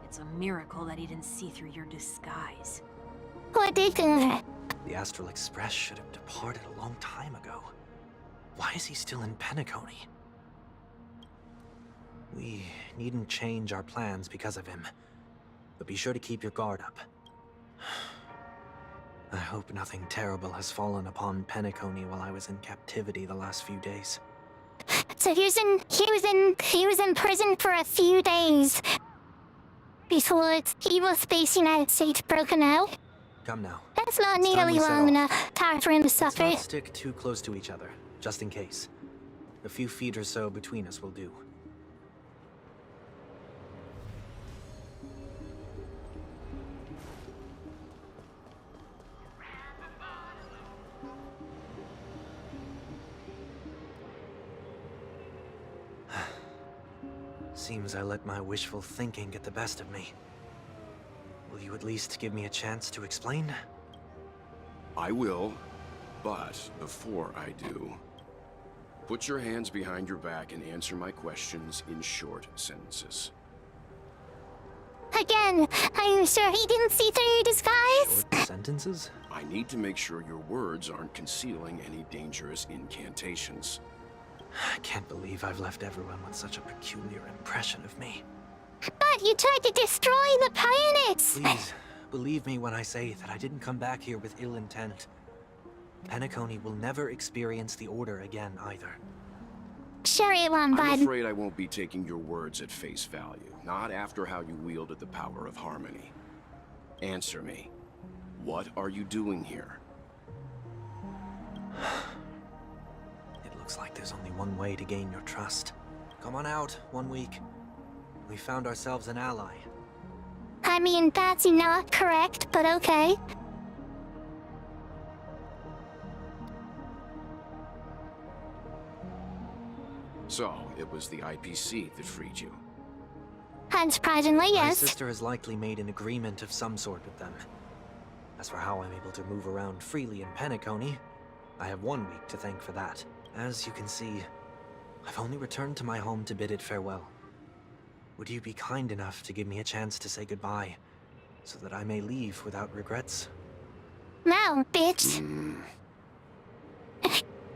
It's a miracle that he didn't see through your disguise. What did you? The Astral Express should have departed a long time ago. Why is he still in Penacony? We needn't change our plans because of him. But be sure to keep your guard up. I hope nothing terrible has fallen upon Penacony while I was in captivity the last few days. So he was in prison for a few days before evil space United States broken out. Come now. That's not It's time nearly we set long off. enough time for him to Let's suffer. not stick too close to each other, just in case. A few feet or so between us will do. Seems I let my wishful thinking get the best of me. Will you at least give me a chance to explain? I will, but before I do, put your hands behind your back and answer my questions in short sentences. Again, are you sure he didn't see through your disguise? Short sentences? I need to make sure your words aren't concealing any dangerous incantations. I can't believe I've left everyone with such a peculiar impression of me. But you tried to destroy the planets! Please, believe me when I say that I didn't come back here with ill intent. Penacony will never experience the Order again, either. Sure it won't, I'm bud. afraid I won't be taking your words at face value, not after how you wielded the power of harmony. Answer me. What are you doing here? It looks like there's only one way to gain your trust. Come on out, 1 week. We found ourselves an ally. I mean, that's not correct, but okay. So, it was the IPC that freed you. Unsurprisingly, My yes. sister has likely made an agreement of some sort with them. As for how I'm able to move around freely in Penacony, I have 1 week to thank for that. As you can see, I've only returned to my home to bid it farewell. Would you be kind enough to give me a chance to say goodbye? so that I may leave without regrets. No, bitch.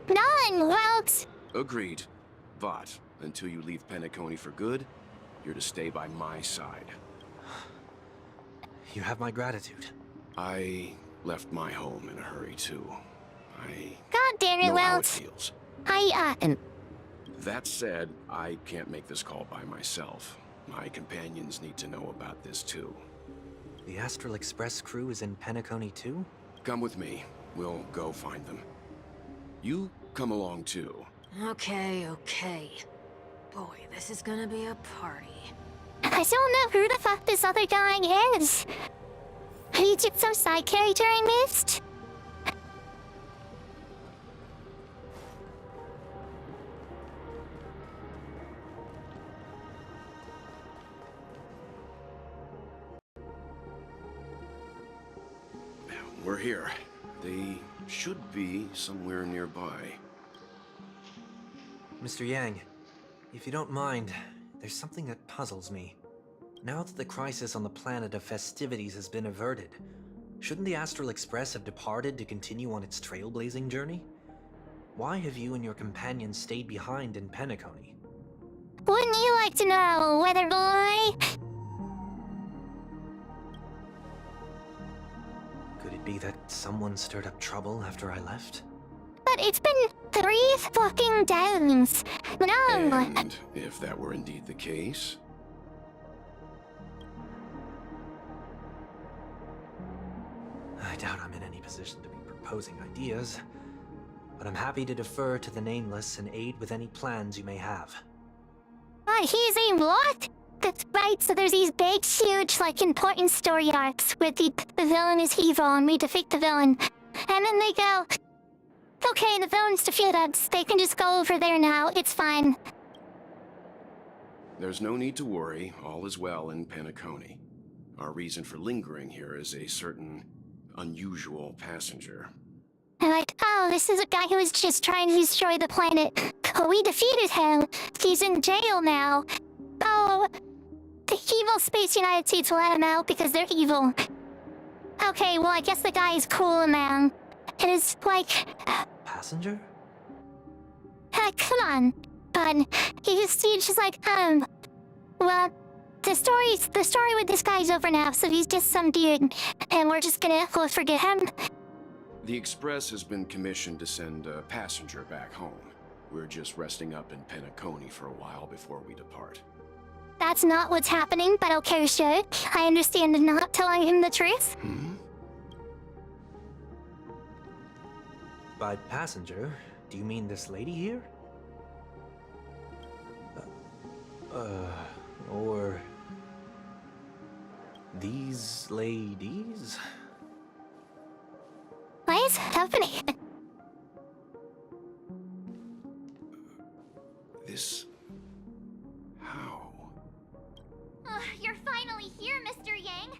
None, Rogues. Agreed. But until you leave Penacony for good, you're to stay by my side. You have my gratitude. I left my home in a hurry, too. God damn it, know how it Wells. feels. That That said, I can't make this call by myself. My companions need to know about this, too. The Astral Express crew is in Penacony too? Come with me. We'll go find them. You come along, too. Okay. Boy, this is gonna be a party. I don't know who the fuck this other guy is. Are you just some side character I missed? We're here. They should be somewhere nearby. Mr. Yang, if you don't mind, there's something that puzzles me. Now that the crisis on the planet of festivities has been averted, shouldn't the Astral Express have departed to continue on its trailblazing journey? Why have you and your companions stayed behind in Penacony? Wouldn't you like to know, Weather Boy? Could it be that someone stirred up trouble after I left? But it's been 3 fucking days. No. And if that were indeed the case, I doubt I'm in any position to be proposing ideas, but I'm happy to defer to the Nameless and aid with any plans you may have. He's a what? That's right, so there's these big, huge, important story arcs where the villain is evil and we defeat the villain. And then they go, okay, the villain's defeated, they can just go over there now, it's fine. there's no need to worry. All is well in Penacony. Our reason for lingering here is a certain unusual passenger. And oh, this is a guy who was just trying to destroy the planet. Oh, we defeated him. He's in jail now. Oh, the evil Space United States will let him out because they're evil. Okay, well, I guess the guy is cool, man. It is Passenger? come on. But he's just well, the story with this guy's over now, so he's just some dude. And we're just gonna forget him. The Express has been commissioned to send a passenger back home. We're just resting up in Penacony for a while before we depart. That's not what's happening, but okay, sure. I understand not telling him the truth. By passenger, do you mean this lady here? Or these ladies? What is happening? This... how? You're finally here, Mr. Yang.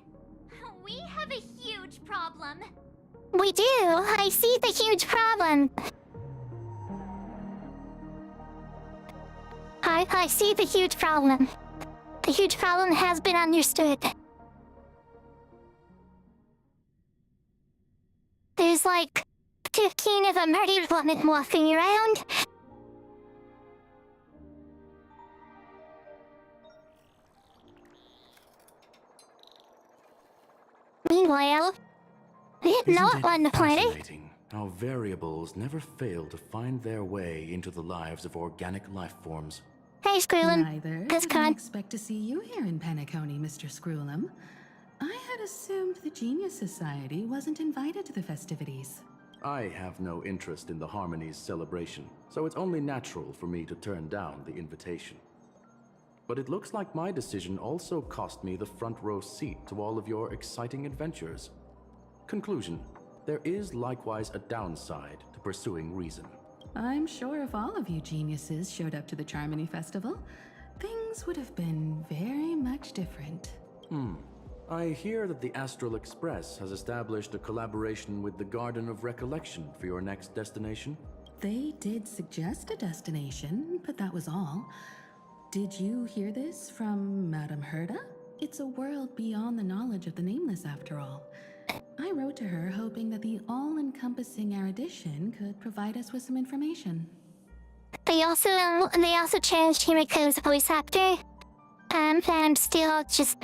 We have a huge problem. We do. I see the huge problem. I see the huge problem. The huge problem has been understood. There's 15 of a murdered woman walking around. Meanwhile, we did not on the planet. Fascinating how variables never fail to find their way into the lives of organic life forms. Hey, Scroolum. Neither That's did I con. expect to see you here in Penacony, Mr. Scroolum. I had assumed the Genius Society wasn't invited to the festivities. I have no interest in the Harmony's celebration, so it's only natural for me to turn down the invitation. But it looks like my decision also cost me the front row seat to all of your exciting adventures. Conclusion: there is likewise a downside to pursuing reason. I'm sure if all of you geniuses showed up to the Charmony Festival, things would have been very much different. I hear that the Astral Express has established a collaboration with the Garden of Recollection for your next destination. They did suggest a destination, but that was all. Did you hear this from Madame Herda? It's a world beyond the knowledge of the Nameless, after all. I wrote to her hoping that the all-encompassing erudition could provide us with some information. They also changed Himiko's voice actor. And still just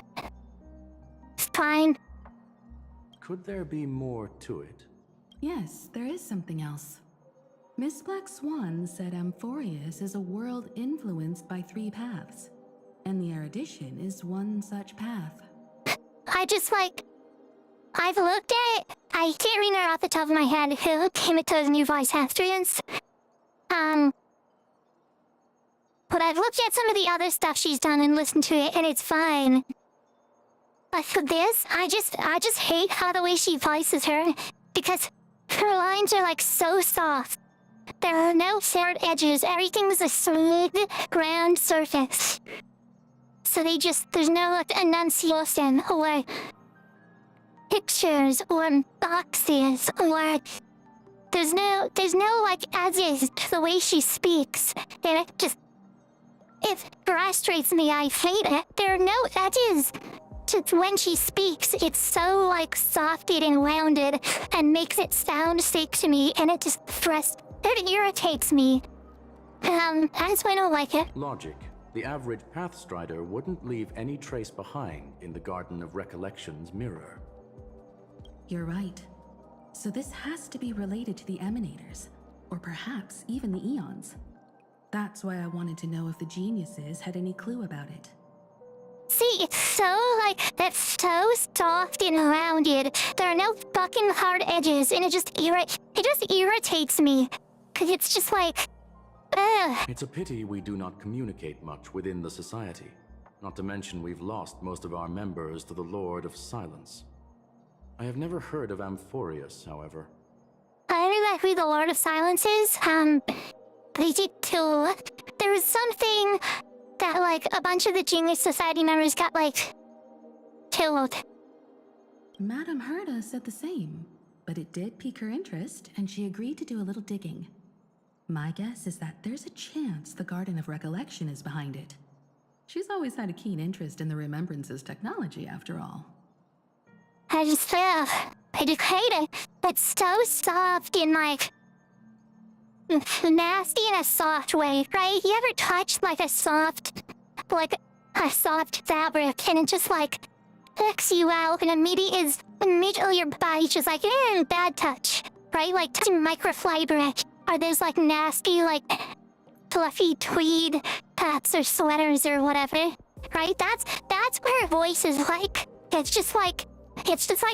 fine. Could there be more to it? Yes, there is something else. Miss Black Swan said Amphorius is a world influenced by 3 paths, and the erudition is one such path. I've looked at it. I can't remember off the top of my head who Himiko's new voice actor is. But I've looked at some of the other stuff she's done and listened to it, and it's fine. But for this, I just hate how the way she voices her, because her lines are like so soft. There are no sharp edges. Everything's a smooth, ground surface. So there's no like enunciation or pictures or boxes or there's no like edges to the way she speaks, and it frustrates me. I hate it. There are no edges to when she speaks. It's so like softed and rounded and makes it sound fake to me, and it irritates me. That's why I don't like it. Logic. The average Pathstrider wouldn't leave any trace behind in the Garden of Recollection's mirror. You're right. So this has to be related to the Emanators, or perhaps even the Eons. That's why I wanted to know if the geniuses had any clue about it. See, it's so soft and rounded. There are no fucking hard edges, and it just irritates me. Cause it's just like, ugh. It's a pity we do not communicate much within the society. Not to mention we've lost most of our members to the Lord of Silence. I have never heard of Amphorius, however. I don't know who the Lord of Silence is. They did too. There was something that like a bunch of the Genius Society members got like killed. Madame Herda said the same, but it did pique her interest, and she agreed to do a little digging. My guess is that there's a chance the Garden of Recollection is behind it. She's always had a keen interest in the Remembrance's technology, after all. I just hate it. It's so soft and like nasty in a soft way, right? You ever touch like a soft fabric, and it just like hooks you out, and immediately your body's just like, bad touch, right? Like touching microfiber, or there's like nasty like fluffy tweed tops or sweaters or whatever, right? That's what her voice is like. It's just like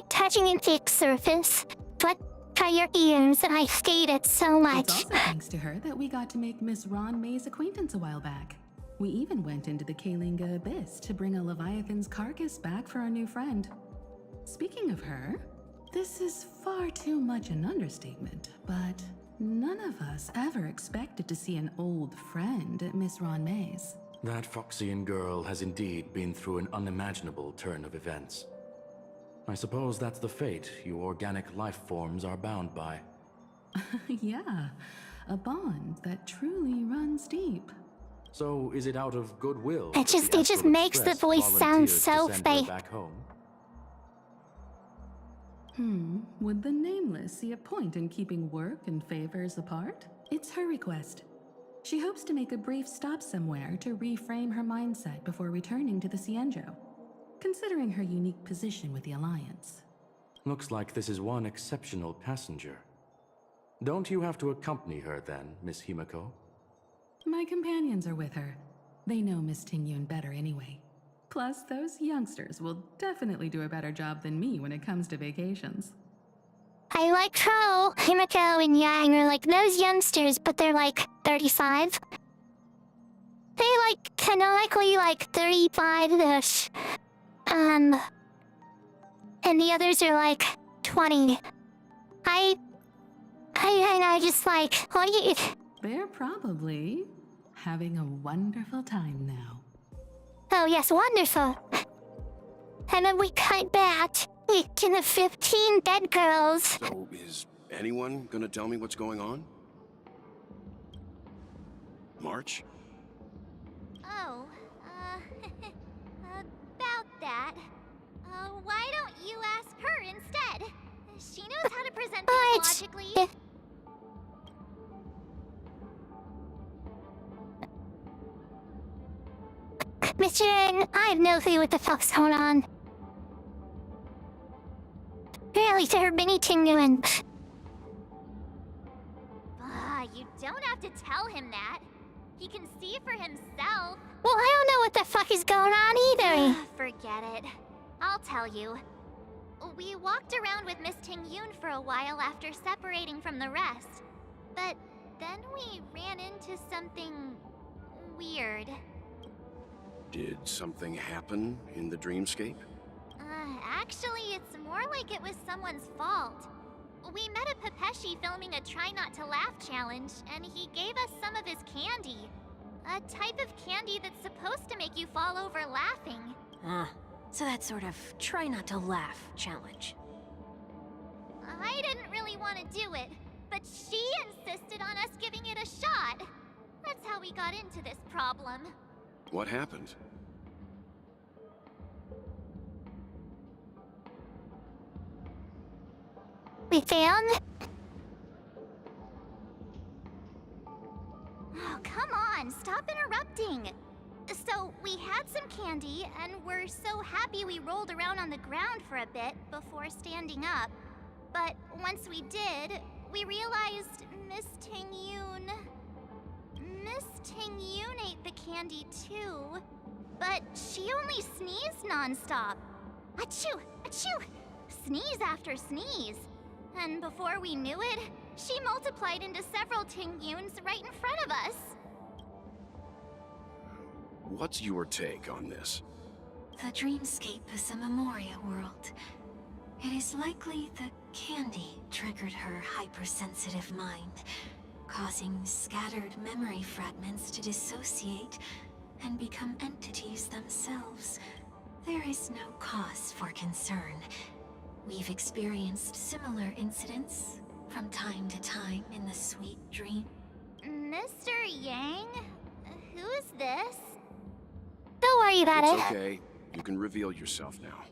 touching an thick surface, but by your ears, and I hate it so much. It's also thanks to her that we got to make Miss Ron May's acquaintance a while back. We even went into the Kalinga Abyss to bring a Leviathan's carcass back for our new friend. Speaking of her, this is far too much an understatement, but none of us ever expected to see an old friend at Miss Ron May's. That Foxian girl has indeed been through an unimaginable turn of events. I suppose that's the fate you organic life forms are bound by. Yeah, a bond that truly runs deep. So is it out of goodwill? It just makes the voice sound so fake. Back home? Would the Nameless see a point in keeping work and favors apart? It's her request. She hopes to make a brief stop somewhere to reframe her mindset before returning to the Cienjo, considering her unique position with the Alliance. Looks like this is one exceptional passenger. Don't you have to accompany her then, Miss Himiko? My companions are with her. They know Miss Tingyun better anyway. Plus, those youngsters will definitely do a better job than me when it comes to vacations. I like how Himiko and Yang are like those youngsters, but they're like 35. They like canonically like 35-ish. And the others are like 20. I just like, what do you... They're probably having a wonderful time now. Oh yes, wonderful. And then we cut back to the 15 dead girls. So, is anyone gonna tell me what's going on? March? Oh, about that. Why don't you ask her instead? She knows how to present But- things logically. Mr. Yang, I have no clue what the fuck's going on. Really, there are many Tingyun. You don't have to tell him that. He can see for himself. Well, I don't know what the fuck is going on either. Forget it. I'll tell you. We walked around with Miss Tingyun for a while after separating from the rest. But then we ran into something weird. Did something happen in the dreamscape? Actually, it's more like it was someone's fault. We met a Pepeshi filming a Try Not to Laugh challenge, and he gave us some of his candy. A type of candy that's supposed to make you fall over laughing. So that sort of try not to laugh challenge. I didn't really want to do it, but she insisted on us giving it a shot. That's how we got into this problem. What happened? We found? Oh, come on, stop interrupting. So, we had some candy, and we're so happy we rolled around on the ground for a bit before standing up. But once we did, we realized Miss Tingyun ate the candy too. But she only sneezed nonstop. Achoo! Achoo! Sneeze after sneeze. And before we knew it, she multiplied into several Tingyuns right in front of us. What's your take on this? The dreamscape is a memoria world. It is likely the candy triggered her hypersensitive mind, causing scattered memory fragments to dissociate and become entities themselves. There is no cause for concern. We've experienced similar incidents from time to time in the sweet dream. Mr. Yang? Who's this? Don't worry about It's it. okay. You can reveal yourself now.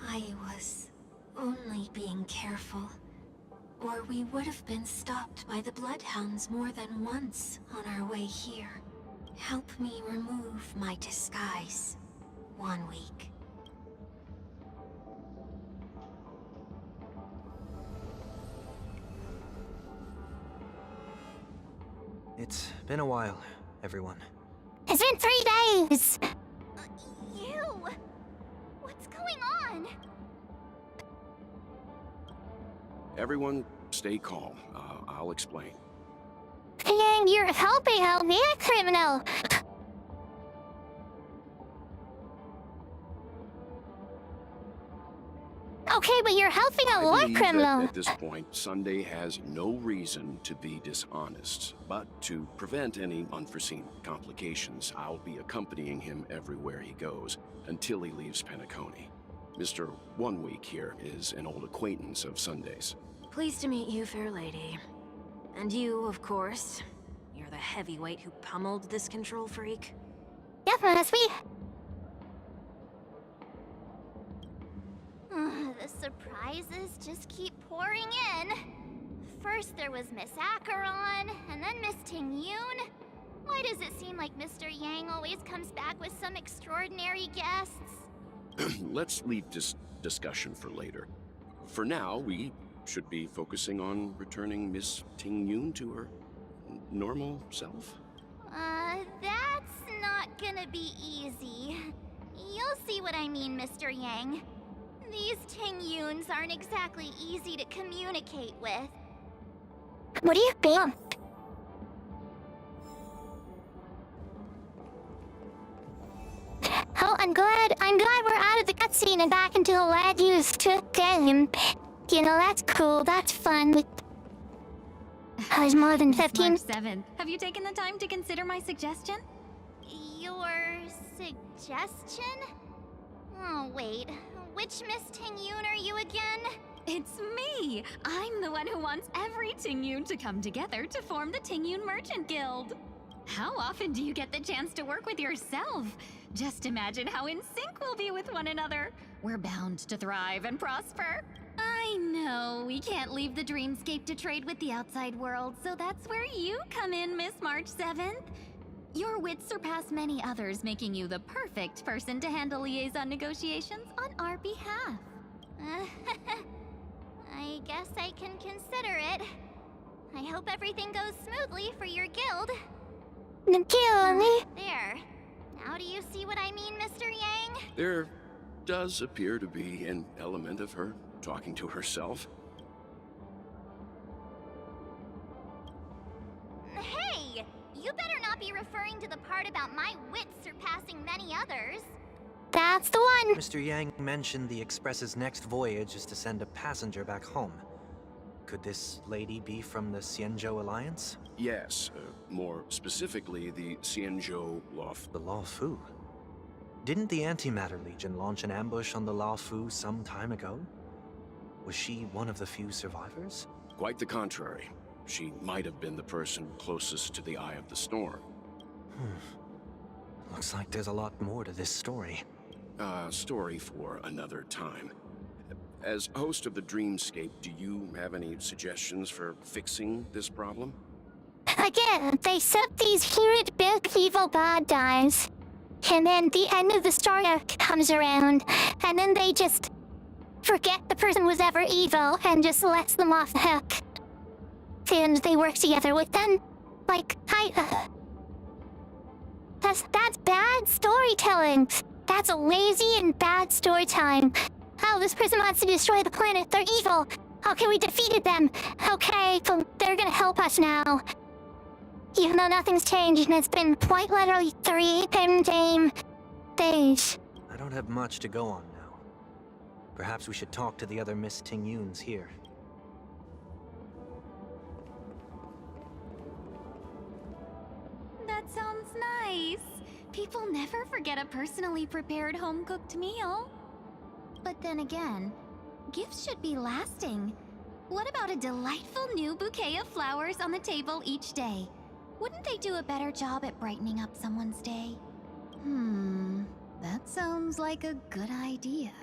I was only being careful, or we would have been stopped by the Bloodhounds more than once on our way here. Help me remove my disguise. 1 week. It's been a while, everyone. It's been 3 days. You! What's going on? Everyone, stay calm. I'll explain. Yang, you're helping out me, a criminal. Okay, but you're helping a I war believe criminal. that at this point, Sunday has no reason to be dishonest. But to prevent any unforeseen complications, I'll be accompanying him everywhere he goes until he leaves Penacony. Mr. 1 Week here is an old acquaintance of Sunday's. Pleased to meet you, fair lady. And you, of course. You're the heavyweight who pummeled this control freak. Yep, must be. The surprises just keep pouring in. First there was Miss Acheron, and then Miss Tingyun. Why does it seem like Mr. Yang always comes back with some extraordinary guests? Let's leave this discussion for later. For now, we should be focusing on returning Miss Tingyun to her normal self. That's not gonna be easy. You'll see what I mean, Mr. Yang. These Tingyuns aren't exactly easy to communicate with. What do you think? Oh, I'm glad we're out of the cutscene and back into the lad used to game. You know, that's cool, that's fun. I was more than 15. March 7th. Have you taken the time to consider my suggestion? Your suggestion? Oh, wait. Which Miss Tingyun are you again? It's me! I'm the one who wants every Tingyun to come together to form the Tingyun Merchant Guild. How often do you get the chance to work with yourself? Just imagine how in sync we'll be with one another. We're bound to thrive and prosper. I know we can't leave the dreamscape to trade with the outside world, so that's where you come in, Miss March 7th. Your wits surpass many others, making you the perfect person to handle liaison negotiations on our behalf. I guess I can consider it. I hope everything goes smoothly for your guild. The guild? There. Now do you see what I mean, Mr. Yang? There does appear to be an element of her talking to herself. Hey! You better not be referring to the part about my wits surpassing many others. That's the one! Mr. Yang mentioned the Express's next voyage is to send a passenger back home. Could this lady be from the Xianzhou Alliance? Yes, more specifically, the Xianzhou Law. The Law Fu? Didn't the Antimatter Legion launch an ambush on the Law Fu some time ago? Was she one of the few survivors? Quite the contrary. She might have been the person closest to the eye of the storm. Looks like there's a lot more to this story. Story for another time. As host of the Dreamscape, do you have any suggestions for fixing this problem? Again, they set these huge, big, evil bad guys. And then the end of the story comes around, and then they just forget the person was ever evil and just lets them off the hook. And they work together with them. Like, that's bad storytelling. That's a lazy and bad story time. Oh, this person wants to destroy the planet. They're evil. Okay, we defeated them. Okay, so they're gonna help us now. Even though nothing's changed, and it's been quite literally 3 days. I don't have much to go on now. Perhaps we should talk to the other Miss Tingyuns here. That sounds nice. People never forget a personally prepared home-cooked meal. But then again, gifts should be lasting. What about a delightful new bouquet of flowers on the table each day? Wouldn't they do a better job at brightening up someone's day? That sounds like a good idea.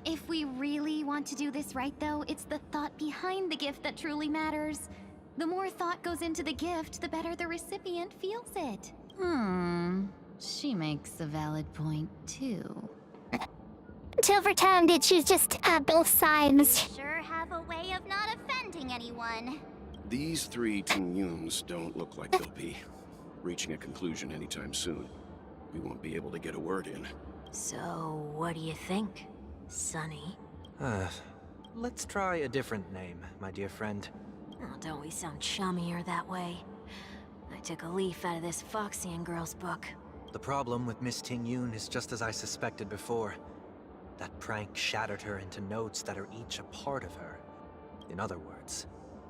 If we really want to do this right though, it's the thought behind the gift that truly matters. The more thought goes into the gift, the better the recipient feels it. She makes a valid point too. Silvertown did choose just both sides. Sure have a way of not offending anyone. These 3 Tingyuns don't look like they'll be reaching a conclusion anytime soon. We won't be able to get a word in. So, what do you think, Sonny? Let's try a different name, my dear friend. Oh, don't we sound chummier that way? I took a leaf out of this Foxian girl's book. The problem with Miss Tingyun is just as I suspected before. That prank shattered her into notes that are each a part of her. In other words,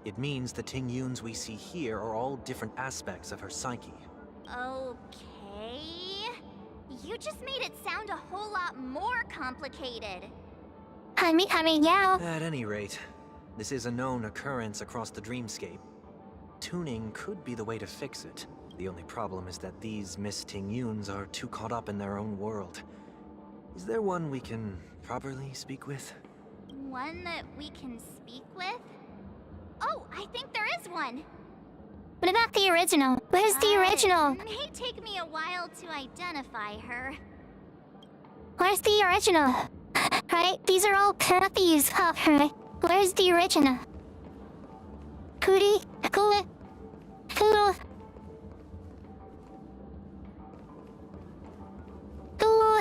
it means the Tingyuns we see here are all different aspects of her psyche. Okay. You just made it sound a whole lot more complicated. I mean, yeah. At any rate, this is a known occurrence across the dreamscape. Tuning could be the way to fix it. The only problem is that these Miss Tingyuns are too caught up in their own world. Is there one we can properly speak with? One that we can speak with? Oh, I think there is one. What about the original? Where's the original? It may take me a while to identify her. Where's the original? Right? These are all copies of her. Where's the original? Cootie? Cool. Cool. Cool.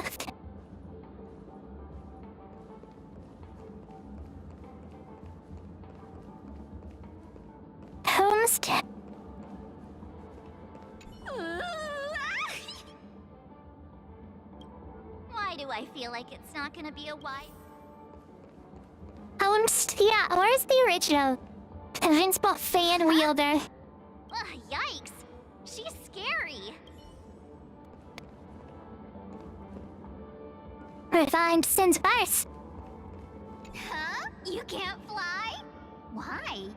Homestead. Why do I feel like it's not gonna be a wise? Yeah, where's the original? Invincible fan wielder. Ugh, yikes! She's scary. Refined since birth. Huh? You can't fly? Why?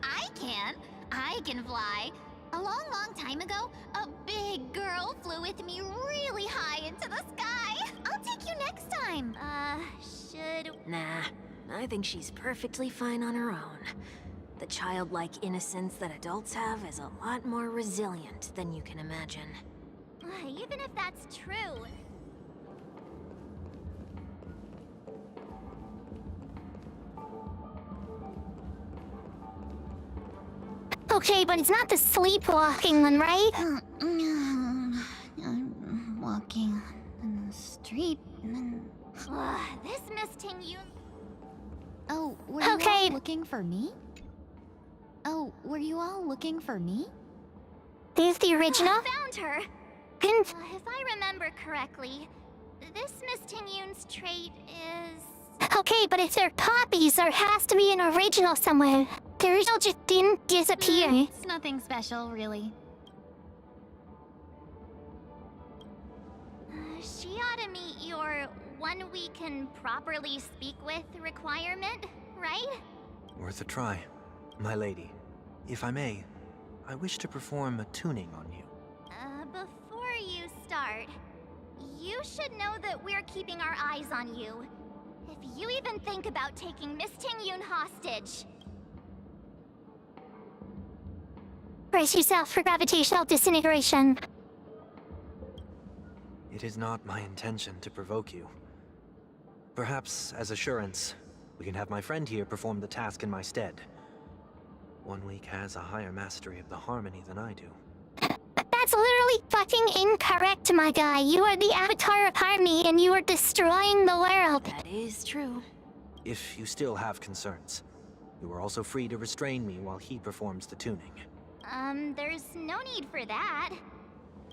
I can. I can fly. A long, long time ago, a big girl flew with me really high into the sky. I'll take you next time. Should... Nah, I think she's perfectly fine on her own. The childlike innocence that adults have is a lot more resilient than you can imagine. Even if that's true... Okay, but it's not the sleepwalking one, right? Walking in the street. This Miss Ting-Yun... Oh, were you Okay. all looking for me? Oh, were you all looking for me? There's the original. Found her! Hmm. If I remember correctly, this Miss Ting-Yun's trait is... Okay, but if they're copies, there has to be an original somewhere. The original just didn't disappear. It's nothing special, really. She ought to meet your one we can properly speak with requirement, right? Worth a try. My lady, if I may, I wish to perform a tuning on you. Before you start, you should know that we're keeping our eyes on you. If you even think about taking Miss Ting-Yun hostage... Brace yourself for gravitational disintegration. It is not my intention to provoke you. Perhaps, as assurance, we can have my friend here perform the task in my stead. 1 week has a higher mastery of the harmony than I do. That's literally fucking incorrect, my guy. You are the avatar of harmony and you are destroying the world. That is true. If you still have concerns, you are also free to restrain me while he performs the tuning. There's no need for that.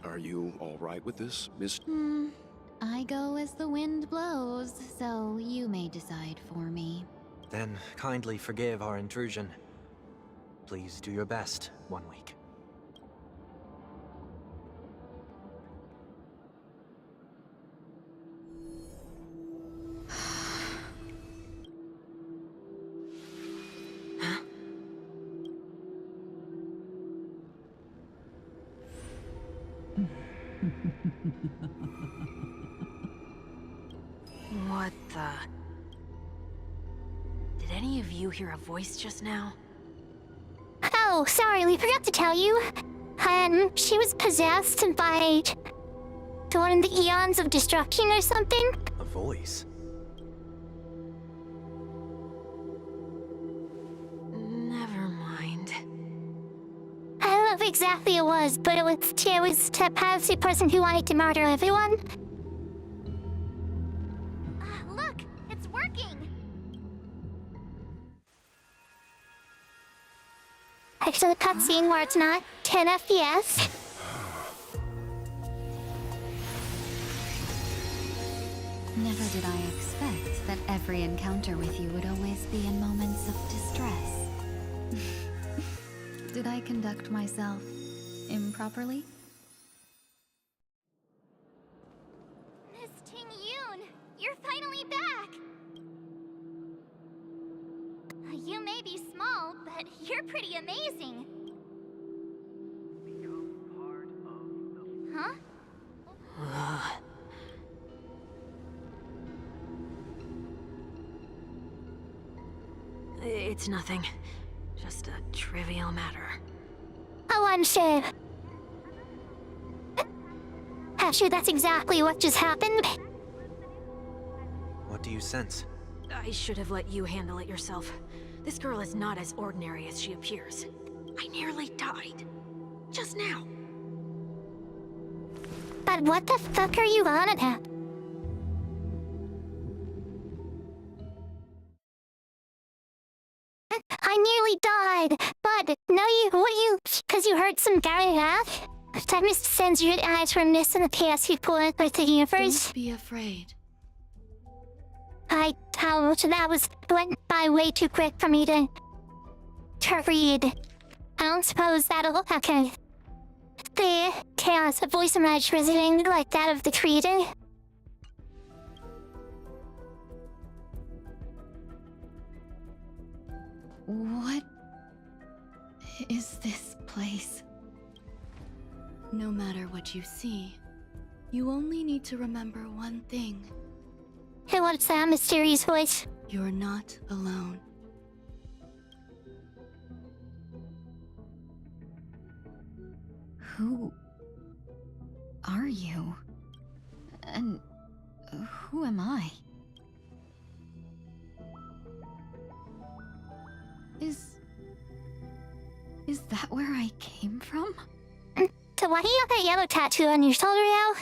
Are you all right with this, Miss... I go as the wind blows, so you may decide for me. Then kindly forgive our intrusion. Please do your best, 1 week. What the... Did any of you hear a voice just now? Oh, sorry, we forgot to tell you. She was possessed by one of the eons of destruction or something. A voice? Never mind. I don't know if exactly it was, but it was the person who wanted to murder everyone. Look, it's working! Actually, the cutscene where it's not 10 FPS. Never did I expect that every encounter with you would always be in moments of distress. Did I conduct myself improperly? Miss Ting-Yun, you're finally back! You may be small, but you're pretty amazing. Huh? It's nothing. Just a trivial matter. Oh, I'm sure. Actually, that's exactly what just happened. What do you sense? I should have let you handle it yourself. This girl is not as ordinary as she appears. I nearly died. Just now. But what the fuck are you on about? I nearly died, but because you heard some Gary laugh? I must send you eyes from this and the chaos you pull into the universe. Don't be afraid. Went by way too quick for me to read. I don't suppose that'll... Okay. The chaos, a voice emerged resonant like that of the creator. What is this place? No matter what you see, you only need to remember one thing. Hey, what's that mysterious voice? You're not alone. Who are you? And who am I? Is that where I came from? So why do you have that yellow tattoo on your shoulder now?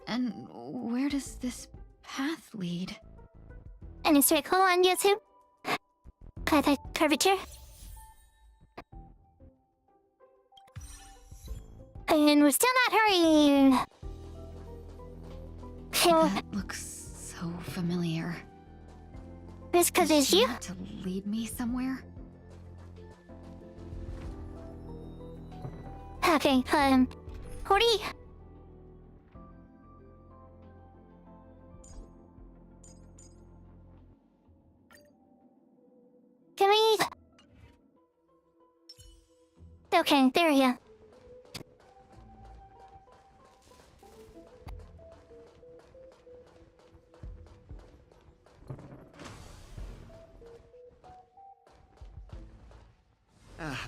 And where does this path lead? And it's circle on YouTube. By the curvature. And we're still not hurrying. That looks so familiar. It's because it's you? To lead me somewhere? Okay, Hori. Can we... Okay, there we go.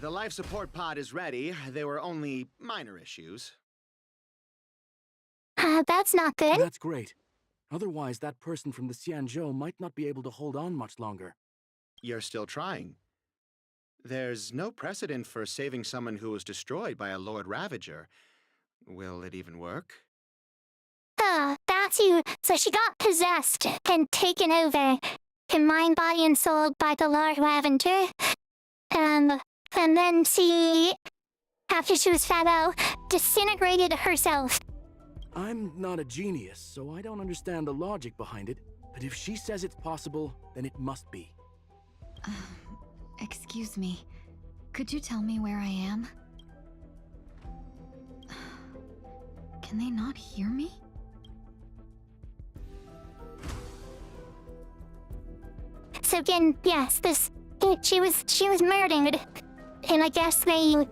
The life support pod is ready. There were only minor issues. That's not good. That's great. Otherwise, that person from the Xianzhou might not be able to hold on much longer. You're still trying. There's no precedent for saving someone who was destroyed by a Lord Ravager. Will it even work? That's you. So she got possessed and taken over in mind, body, and soul by the Lord Ravager. And then she, after she was found out, disintegrated herself. I'm not a genius, so I don't understand the logic behind it. But if she says it's possible, then it must be. Excuse me. Could you tell me where I am? Can they not hear me? So again, yes, she was murdered. And I guess so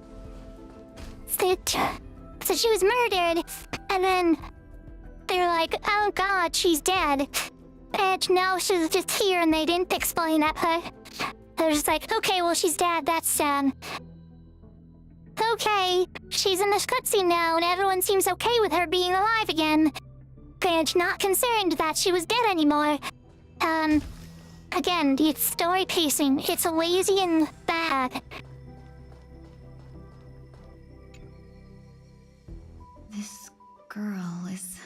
she was murdered, and then they're like, oh god, she's dead. And now she's just here, and they didn't explain that part. They're just like, okay, well, she's dead, that's sad. Okay, she's in this cutscene now, and everyone seems okay with her being alive again. And not concerned that she was dead anymore. Again, the story pacing, it's lazy and bad. This girl is...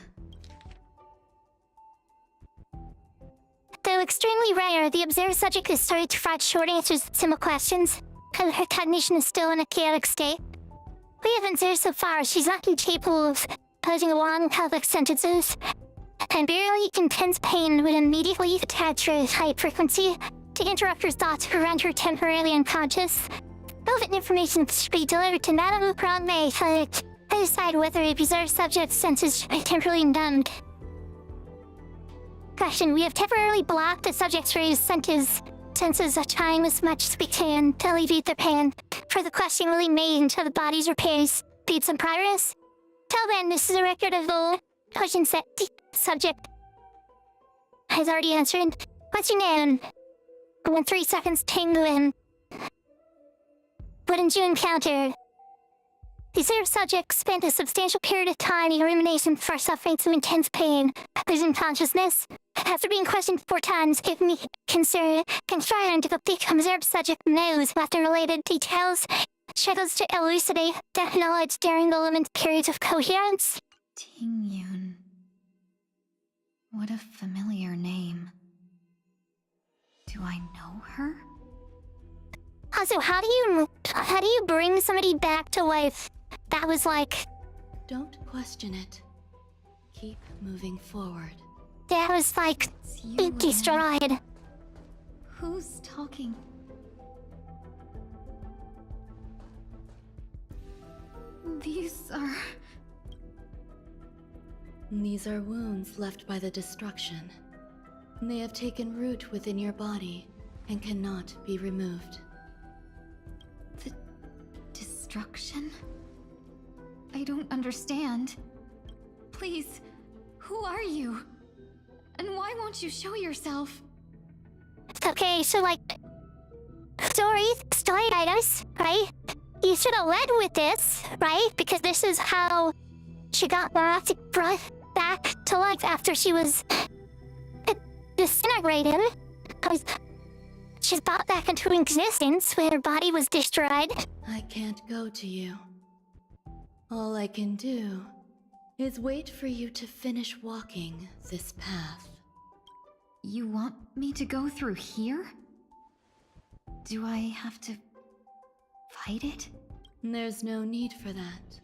Though extremely rare, the observed subject is starting to provide short answers to simple questions, and her cognition is still in a chaotic state. We have observed so far she's not incapable of posing long, complex sentences, and barely intense pain would immediately attach her high frequency to interrupt her thoughts or render her temporarily unconscious. Relevant information should be delivered to Madame Grand May to decide whether a observed subject's senses should be temporarily numbed. Question: we have temporarily blocked the subject's raised senses of time as much as we can to alleviate their pain. For the question will be made until the body's repairs beat some progress. Till then, this is a record of the question set. The subject has already answered. What's your name? When 3 seconds tingle in. What did you encounter? The observed subject spent a substantial period of time in rumination before suffering some intense pain, losing consciousness. After being questioned 4 times, if me concerned, confirmed that the observed subject knows what the related details, struggles to elucidate that knowledge during the limited periods of coherence. Tingyun. What a familiar name. Do I know her? Also, how do you bring somebody back to life? That was like... Don't question it. Keep moving forward. That was like... destroyed. Who's talking? These are wounds left by the destruction. They have taken root within your body and cannot be removed. The Destruction? I don't understand. Please, who are you? And why won't you show yourself? Okay, so like, story-writers, right? You should have led with this, right? Because this is how she got brought back to life after she was disintegrated. Because she's brought back into existence when her body was destroyed. I can't go to you. All I can do is wait for you to finish walking this path. You want me to go through here? Do I have to fight it? There's no need for that.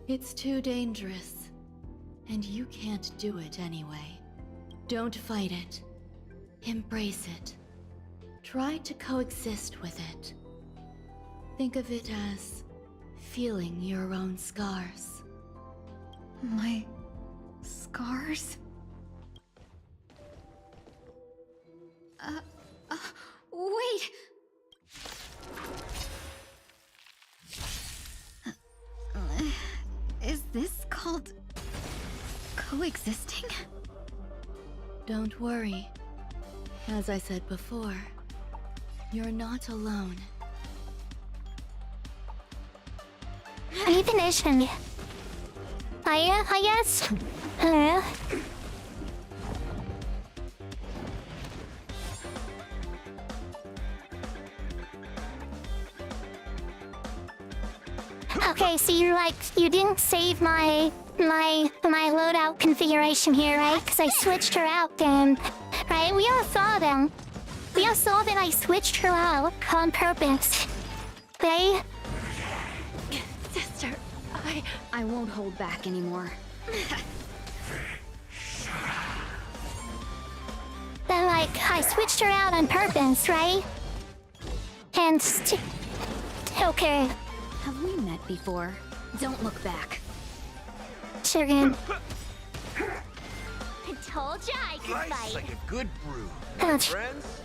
It's too dangerous, and you can't do it anyway. Don't fight it. Embrace it. Try to coexist with it. Think of it as feeling your own scars. My scars? Wait! Is this called coexisting? Don't worry. As I said before, you're not alone. Definition. I guess. Okay, so you didn't save my loadout configuration here, right? Because I switched her out then, right? We all saw them. We all saw that I switched her out on purpose, right? Sister, I won't hold back anymore. Then I switched her out on purpose, right? And okay. Have we met before? Don't look back. Sure can. I told ya I could Life's fight. like a good brew, my Ouch. friends.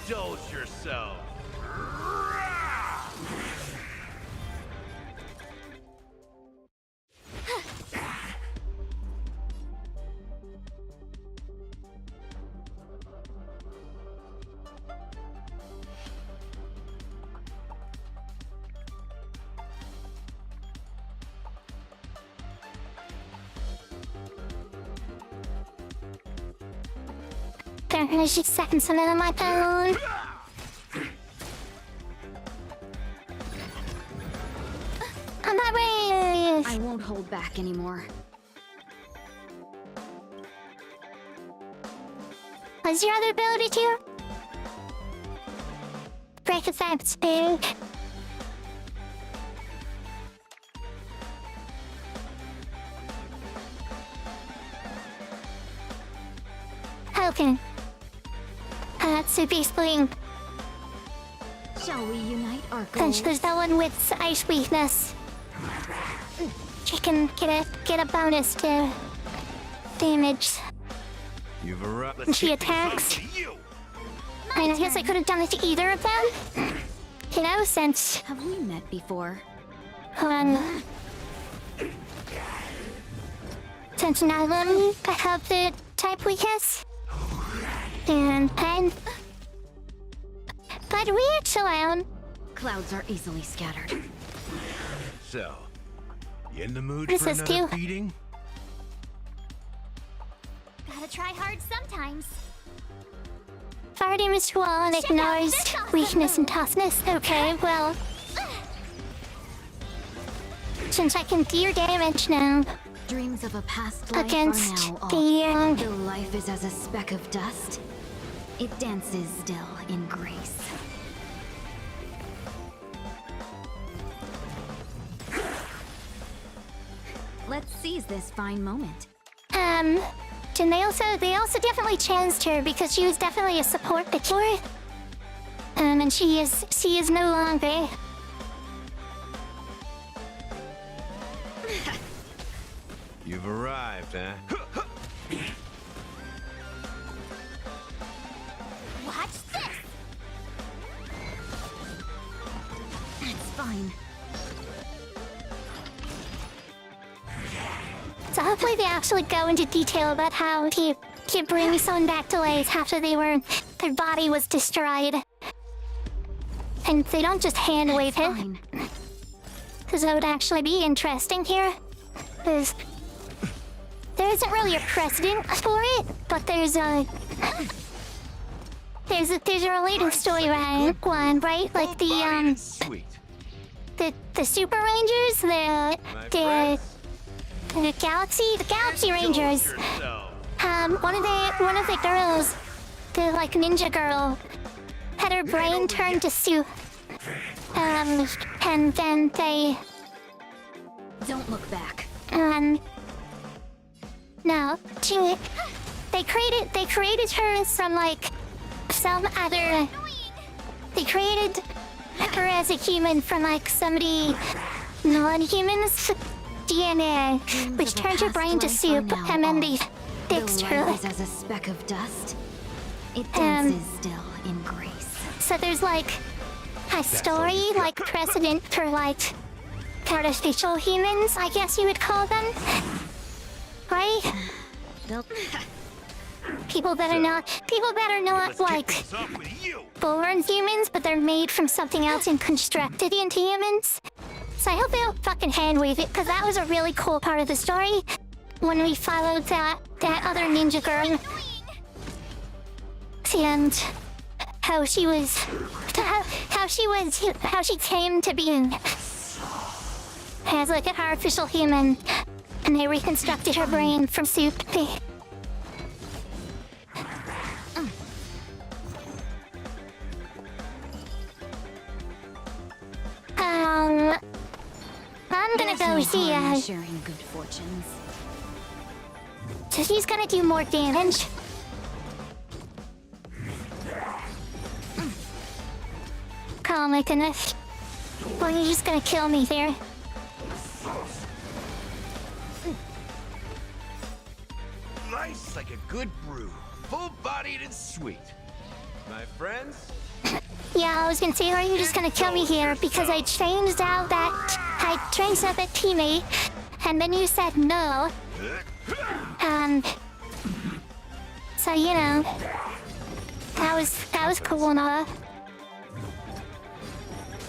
Indulge yourself. There's just seconds on my phone. I'm not ready. I won't hold back anymore. What's your other ability to? Break a spell. Okay. So basically, Shall we unite our since goals? there's no one with ice weakness, she can get a bonus to damage. You've arrived. And she attacks. I mean, I guess I could have done it to either of them. You know, since Have we met before? since none of them have the type weakness. And but weird alone. Clouds are easily scattered. So, you in the mood What for is this another do? beating? Gotta try hard sometimes. Fire damage to all and Check out ignores this awesome weakness and move. toughness. Okay, well, since I can deal damage now Dreams of a past life against are now the all. Though life is as a speck of dust, it dances still in grace. Let's seize this fine moment. and they also definitely changed her because she was definitely a support before. And she is no longer. You've arrived, huh? Watch this. fine. So hopefully they actually go into detail about how he bring someone back to life after their body was destroyed. And they don't just hand wave him. Because that would actually be interesting here. There isn't really a precedent for it, but there's a related story one, right? Like the Super Rangers, the Galaxy Rangers. One of the girls, the like ninja girl, had her brain turned to soup. And then they don't look back. No, they created her from like some other. They created her as a human from like somebody non-human's DNA, which turned her brain to soup, and then they fixed her. As a speck of dust, it dances still in grace. So there's like a story, like precedent for like artificial humans, I guess you would call them, right? People that are not like born humans, but they're made from something else and constructed into humans. So I hope they don't fucking hand wave it, because that was a really cool part of the story when we followed that other ninja girl and how she came to being as like an artificial human, and they reconstructed her brain from soup. I'm gonna go see sharing good fortunes. So she's gonna do more damage. Oh my goodness. Well, you're just gonna kill me there. Nice like a good brew. Full-bodied and sweet. My friends? Yeah, I was gonna say, are you just gonna kill me here? Because I changed out that teammate, and then you said no. So you know, that was cool and all. I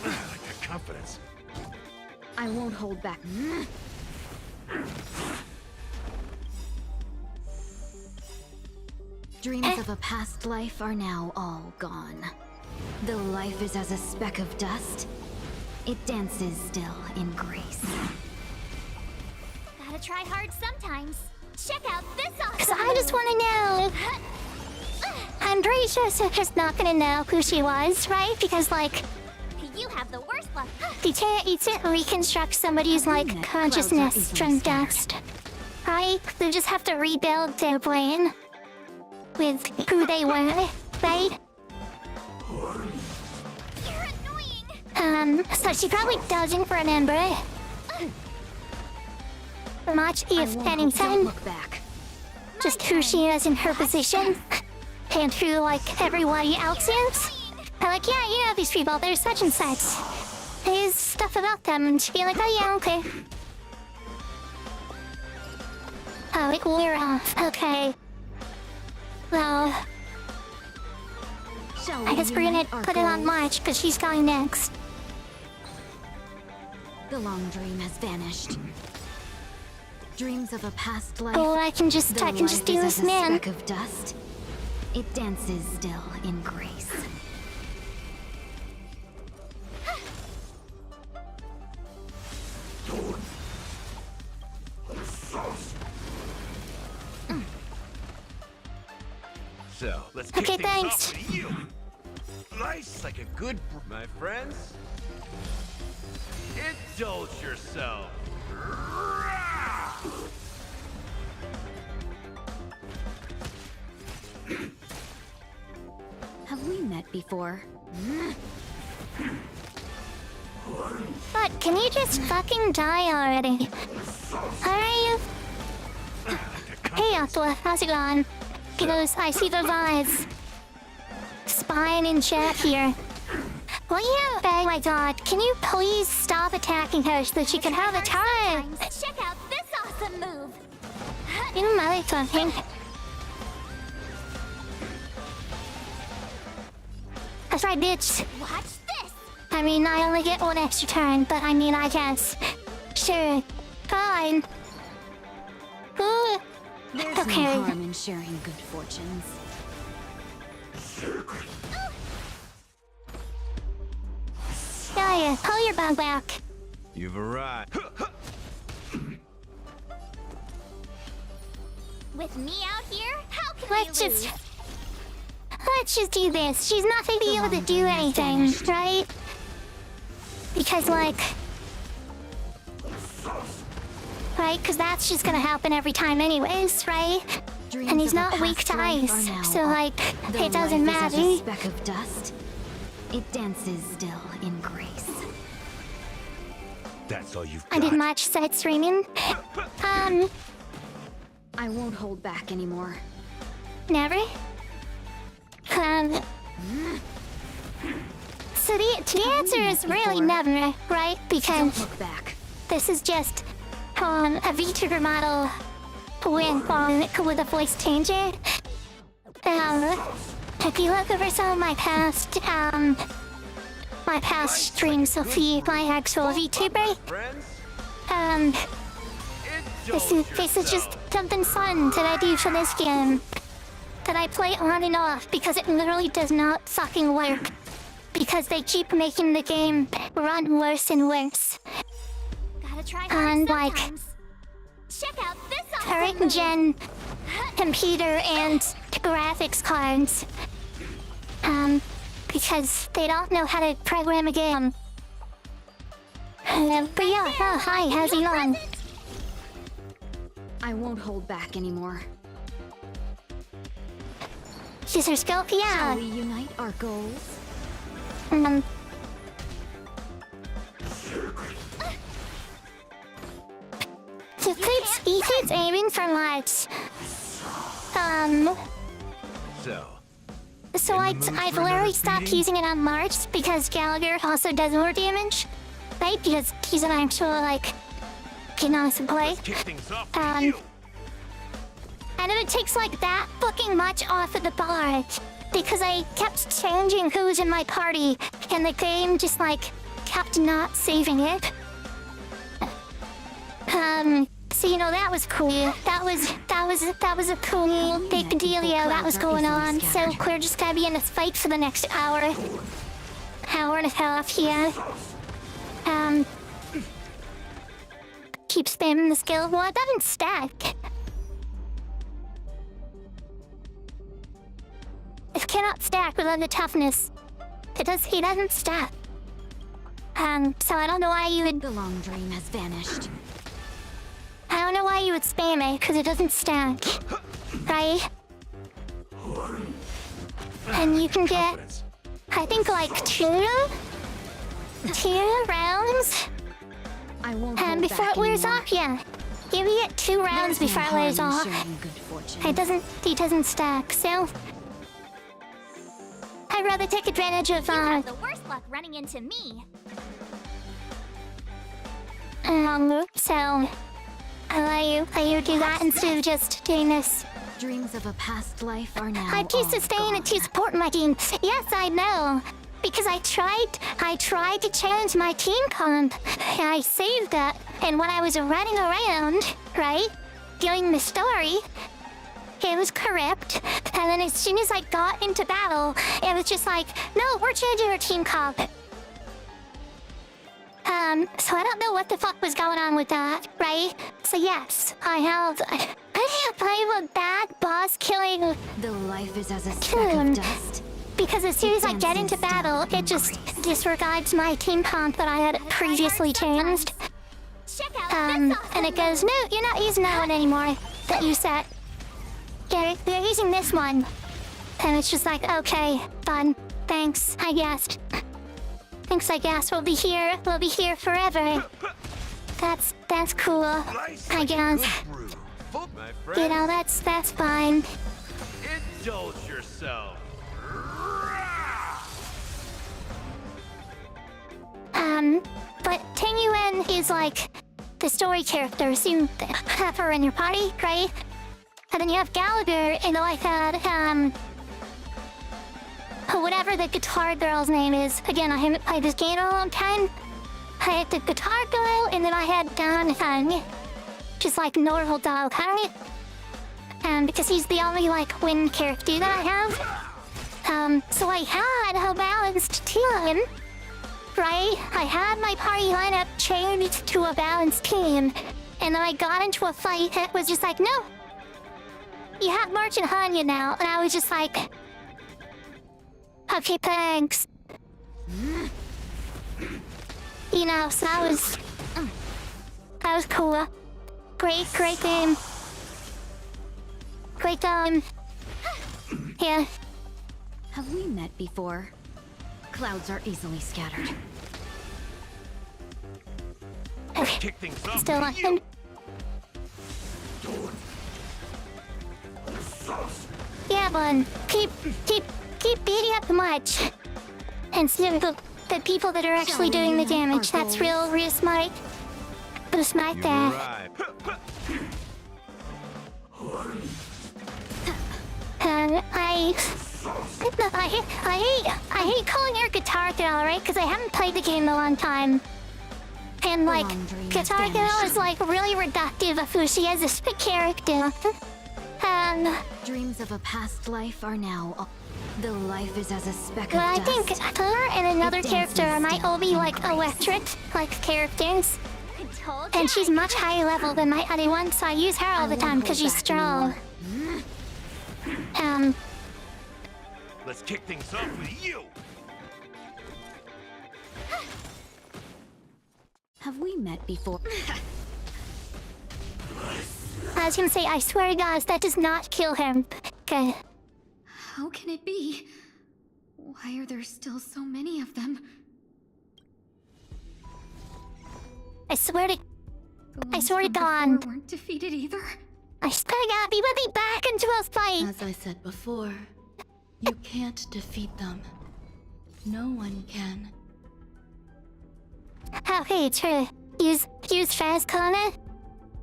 like that confidence. I won't hold back. Dreams of a past life are now all gone. Though life is as a speck of dust, it dances still in grace. Gotta try hard sometimes. Check out this awesome. Cause I just want to know. I'm pretty sure Suka's not gonna know who she was, right? Because like, you have the worst luck. you can't reconstruct somebody's like consciousness from dust, right? They just have to rebuild their brain with who they were, right? You're annoying. So she probably doesn't remember much, if anything. Just who she is in her position, and who like everybody else is. I'm like, yeah, you know these people, they're such and such. There's stuff about them, and she'd be like, oh yeah, okay. Oh, wait, we're off. Okay. Well, I guess we're gonna put it on March, because she's going next. The long dream has vanished. Dreams of a past life. Oh, I can just do this, man. Speck of dust. It dances still in grace. So, let's kick Okay, things thanks. off with you. Nice like a good my friends. Indulge yourself. Have we met before? But can you just fucking die already? Alright. Hey, Aqua, how's it going? He goes, I see the vibes. Spine and chat here. Will you? Oh my god, can you please stop attacking her so that she can have a time? Check out this awesome move. You motherfucking. That's right, bitch. Watch this. I mean, I only get one extra turn, but I mean, I guess. Sure. Fine. Ooh. There's Okay. no harm in sharing good fortunes. Yeah, pull your bug back. You've arrived. With me out here, how can Let's we just... lose? Let's just do this. She's not gonna be able to do anything, right? Because, like... Right? Because that's just gonna happen every time anyways, right? And he's not weak to ice, so, like, it doesn't matter. A speck of dust. It dances still in grace. That's all you've got. I did much side streaming. I won't hold back anymore. Never? So the answer is really never, right? Because Don't look back. this is just a VTuber model with a voice changer. If you look over some of my past streams, Sophie, my actual VTuber, this is just something fun that I do for this game. That I play on and off because it literally does not fucking work. Because they keep making the game run worse and worse. Gotta try And like Check out this awesome current move. gen computer and graphics cards. Because they don't know how to program a game. But yeah, oh, hi, how's it going? I won't hold back anymore. User scope, yeah. Shall we unite our goals? He keeps aiming for lights. So I've literally stopped using it on March because Gallagher also does more damage. Right? Because he's an actual, like, can also play. And it takes, like, that fucking much off of the bar. Because I kept changing who's in my party, and the game just, like, kept not saving it. So, you know, that was cool. That was a cool big dealio that was going on. So we're just gonna be in this fight for the next hour and a half here. Keep spamming the skill. Well, it doesn't stack. It cannot stack without the toughness. He doesn't stack. So I don't know why you would... The long dream has vanished. I don't know why you would spam it, because it doesn't stack. Right? And you can get, I think, like, two rounds? I won't And before it wears off, yeah. You get 2 rounds before it wears off. It doesn't stack, so... I'd rather take advantage of, You have the worst luck running into me. So... I let you do that instead of just doing this. Dreams of a past life are now I'm too sustained and too support my team. Yes, I know. Because I tried to change my team comp. And I saved that. And when I was running around, right, doing the story, it was corrupt. And then as soon as I got into battle, it was just like, no, we're changing our team comp. So I don't know what the fuck was going on with that, right? So yes, I have a bad boss killing... Though life is as a speck of dust. Because as soon as I get into battle, it just disregards my team comp that I had previously changed. And it goes, no, you're not using that one anymore that you set. Yeah, you're using this one. And it's just like, okay, fun. Thanks, I guess. Thanks, I guess. We'll be here forever. That's cool, I guess. You know, that's fine. Indulge yourself. But Ting Yuan is like the story characters you have her in your party, right? And then you have Gallagher, and then I had, whatever the guitar girl's name is. Again, I haven't played this game in a long time. I had the guitar girl, and then I had Dan Han, just like normal dog, right? Because he's the only, like, win character that I have. So I had a balanced team, right? I had my party lineup changed to a balanced team, and then I got into a fight that was just like, no, you have Merchant Hanya now, and I was just like, okay, thanks. You know, so that was cool. Great game. Great time. Yeah. Have we met before? Clouds are easily scattered. Kick things off Still with you. nothing. Yeah, but keep beating up the much. And see the people that are actually doing the damage. That's real smart. Real smart there. And I hate calling her Guitar Girl, right? Because I haven't played the game in a long time. And like, Guitar Girl is like really reductive of who she is as a character. Dreams of a past life are now. The life is as a speck Well, of I dust. think her and another character might all be like electric, like characters. And she's much higher level than my other one, so I use her all the time because she's strong. Let's kick things off with you. Have we met before? I was gonna say, I swear to God, that does not kill him. Okay. How can it be? Why are there still so many of them? I swear to from God. before weren't defeated either. I swear to God, we will be back into a fight. As I said before, you can't defeat them. No one can. Okay, true. Use fast Connor.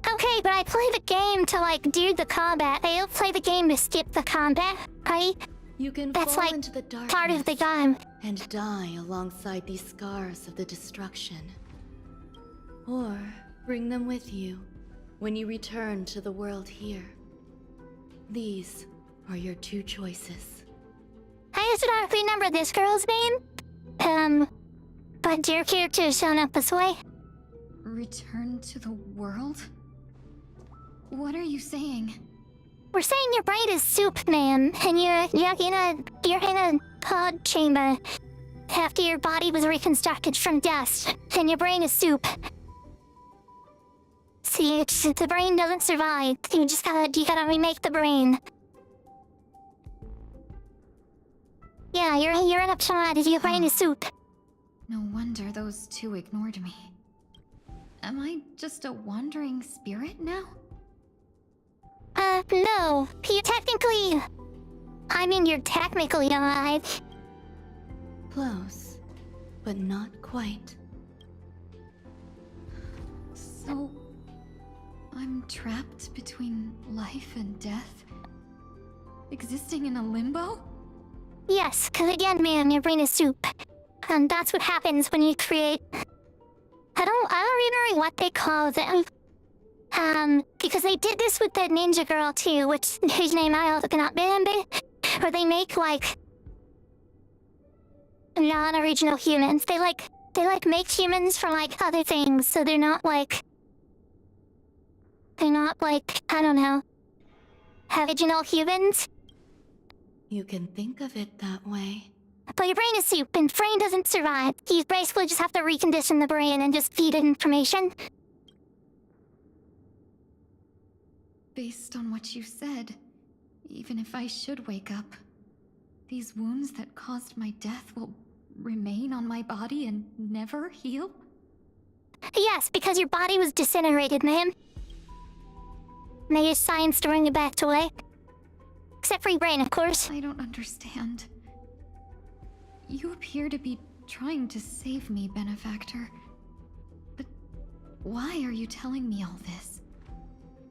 Okay, but I play the game to like do the combat. I don't play the game to skip the combat, right? You can That's fall like into the darkness part of the game. and die alongside these scars of the destruction. Or bring them with you when you return to the world here. These are your two choices. I just don't remember this girl's name. But your character has shown up this way. Return to the world? What are you saying? We're saying your brain is soup, ma'am, and you're in a pod chamber after your body was reconstructed from dust, and your brain is soup. See, the brain doesn't survive. You gotta remake the brain. Yeah, you're in a pod. Your brain is soup. No wonder those two ignored me. Am I just a wandering spirit now? No. You're technically alive. Close, but not quite. So... I'm trapped between life and death? Existing in a limbo? Yes, because again, ma'am, your brain is soup. And that's what happens when you create... I don't remember what they call them. Because they did this with the ninja girl too, whose name I also cannot remember. Where they make, like... non-original humans. They make humans from, like, other things, so they're not, like... I don't know... original humans? You can think of it that way. But your brain is soup, and brain doesn't survive. You basically just have to recondition the brain and just feed it information. Based on what you said, even if I should wake up, these wounds that caused my death will remain on my body and never heal? Yes, because your body was disintegrated, ma'am. And they use science to bring it back to life. Except for your brain, of course. I don't understand. You appear to be trying to save me, Benefactor. Why are you telling me all this?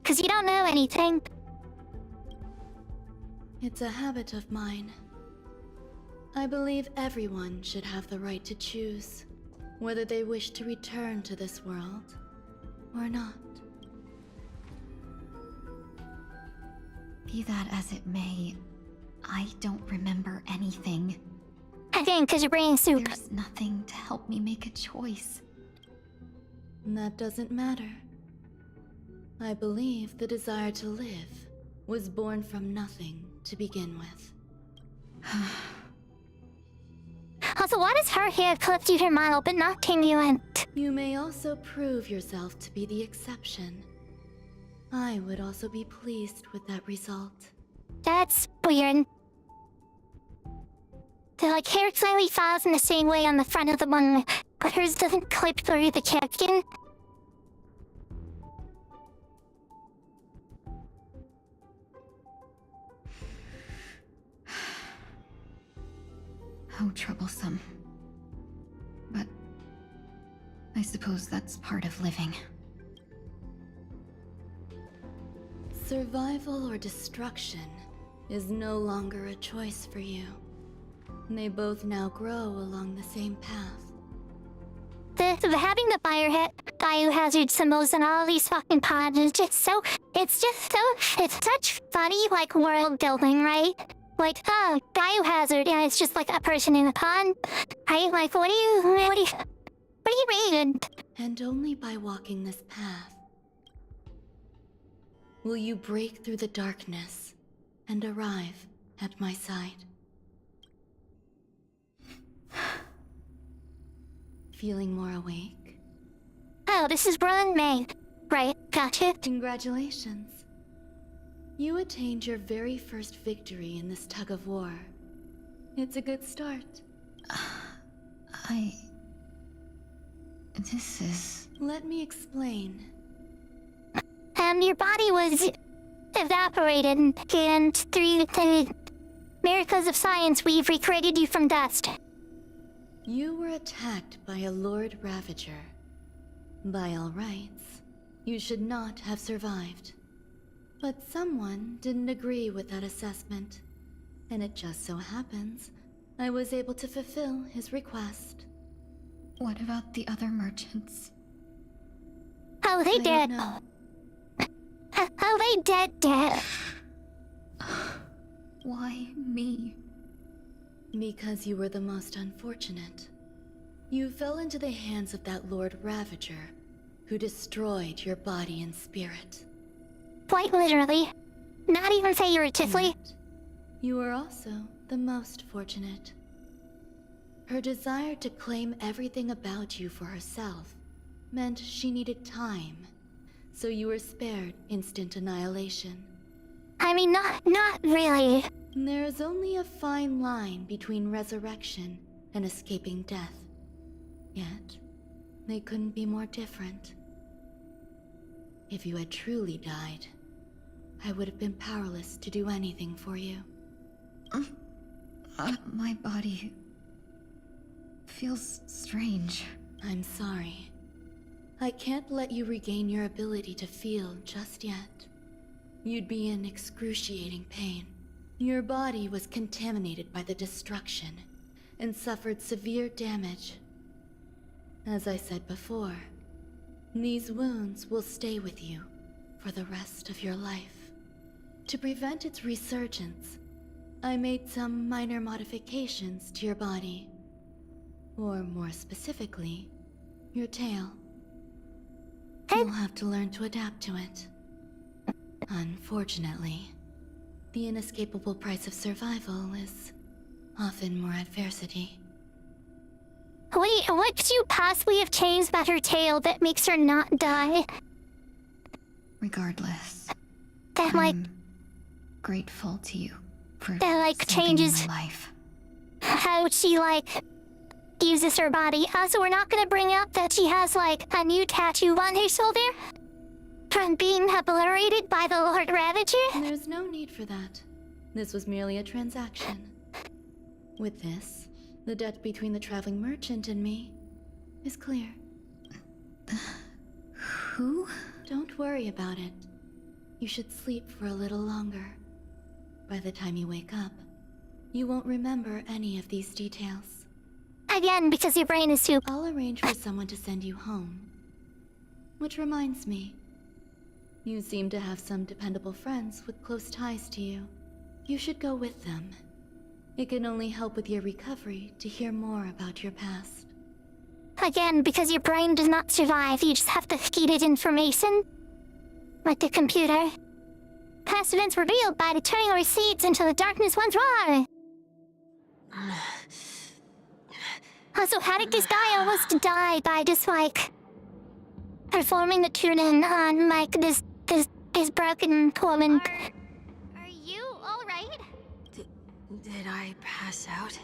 'Cause you don't know anything. It's a habit of mine. I believe everyone should have the right to choose whether they wish to return to this world or not. Be that as it may, I don't remember anything. I think 'cause your brain's soup. There's nothing to help me make a choice. That doesn't matter. I believe the desire to live was born from nothing to begin with. Also, why does her hair clip through her model but not Tinguent? You may also prove yourself to be the exception. I would also be pleased with that result. That's weird. The hair slightly files in the same way on the front of the one, but hers doesn't clip through the capskin. How troublesome. But I suppose that's part of living. Survival or destruction is no longer a choice for you. They both now grow along the same path. Having the biohazard symbols and all these fucking pods is just so... It's such funny, world building, right? Oh, biohazard, yeah, it's just a person in a pond. Right? What do you mean? And only by walking this path will you break through the darkness and arrive at my side. Feeling more awake? Oh, this is Ron May. Right, gotcha. Congratulations. You attained your very first victory in this tug of war. It's a good start. This is... Let me explain. Your body was evaporated, and through the miracles of science, we've recreated you from dust. You were attacked by a Lord Ravager. By all rights, you should not have survived. But someone didn't agree with that assessment, and it just so happens I was able to fulfill his request. What about the other merchants? Oh, they dead. Oh, they dead. Why me? Because you were the most unfortunate. You fell into the hands of that Lord Ravager, who destroyed your body and spirit. Quite literally. Not even figuratively. Yet, you were also the most fortunate. Her desire to claim everything about you for herself meant she needed time, so you were spared instant annihilation. I mean, not really. There is only a fine line between resurrection and escaping death. Yet, they couldn't be more different. If you had truly died, I would have been powerless to do anything for you. My body... feels strange. I'm sorry. I can't let you regain your ability to feel just yet. You'd be in excruciating pain. Your body was contaminated by the destruction and suffered severe damage. As I said before, these wounds will stay with you for the rest of your life. To prevent its resurgence, I made some minor modifications to your body. Or more specifically, your tail. You'll have to learn to adapt to it. Unfortunately, the inescapable price of survival is often more adversity. Wait, what could you possibly have changed about her tail that makes her not die? Regardless, That I'm grateful to you for that saving changes my life. how she uses her body. Also, we're not gonna bring up that she has a new tattoo on her shoulder from being obliterated by the Lord Ravager. There's no need for that. This was merely a transaction. With this, the debt between the traveling merchant and me is clear. Who? Don't worry about it. You should sleep for a little longer. By the time you wake up, you won't remember any of these details. Again, because your brain is too... I'll arrange for someone to send you home. Which reminds me, you seem to have some dependable friends with close ties to you. You should go with them. It can only help with your recovery to hear more about your past. Again, because your brain does not survive, you just have to feed it information. Like the computer. Past events revealed by the turning of receipts into the darkness once more. Also, how did this guy almost die by just, like, performing the tune-in on, like, this broken woman? Are you alright? Did I pass out?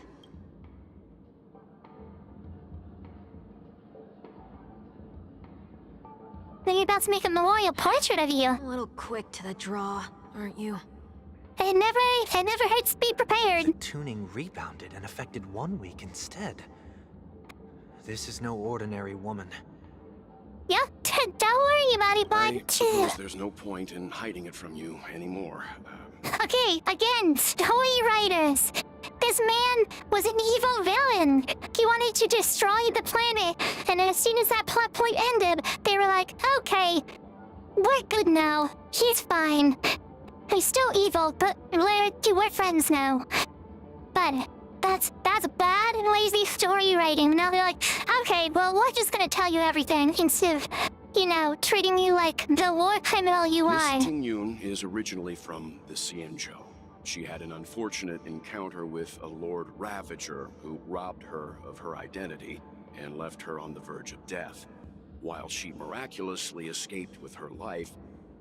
They're about to make a memorial portrait of you. A little quick to the draw, aren't you? It never hurts to be prepared. The tuning rebounded and affected 1 week instead. This is no ordinary woman. Yeah, don't worry about it, bud. I suppose there's no point in hiding it from you anymore. Okay, again, story writers. This man was an evil villain. He wanted to destroy the planet, and as soon as that plot point ended, they were like, okay, we're good now. He's fine. He's still evil, but we're friends now. But that's bad and lazy story writing. Now they're like, okay, well, we're just gonna tell you everything instead of, you know, treating you like the war criminal you are. Miss Ting-Yun is originally from the Xianzhou. She had an unfortunate encounter with a Lord Ravager who robbed her of her identity and left her on the verge of death. While she miraculously escaped with her life,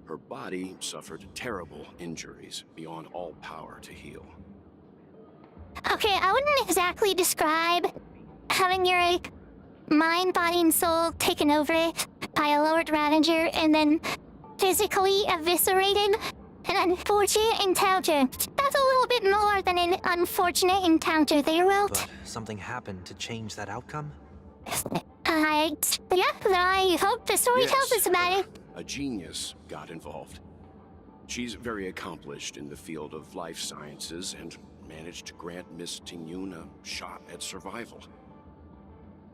her body suffered terrible injuries beyond all power to heal. Okay, I wouldn't exactly describe having your mind, body, and soul taken over by a Lord Ravager and then physically eviscerated. An unfortunate encounter. That's a little bit more than an unfortunate encounter, they wrote. But something happened to change that outcome? I hope the story tells us about it. A genius got involved. She's very accomplished in the field of life sciences and managed to grant Miss Ting-Yun a shot at survival.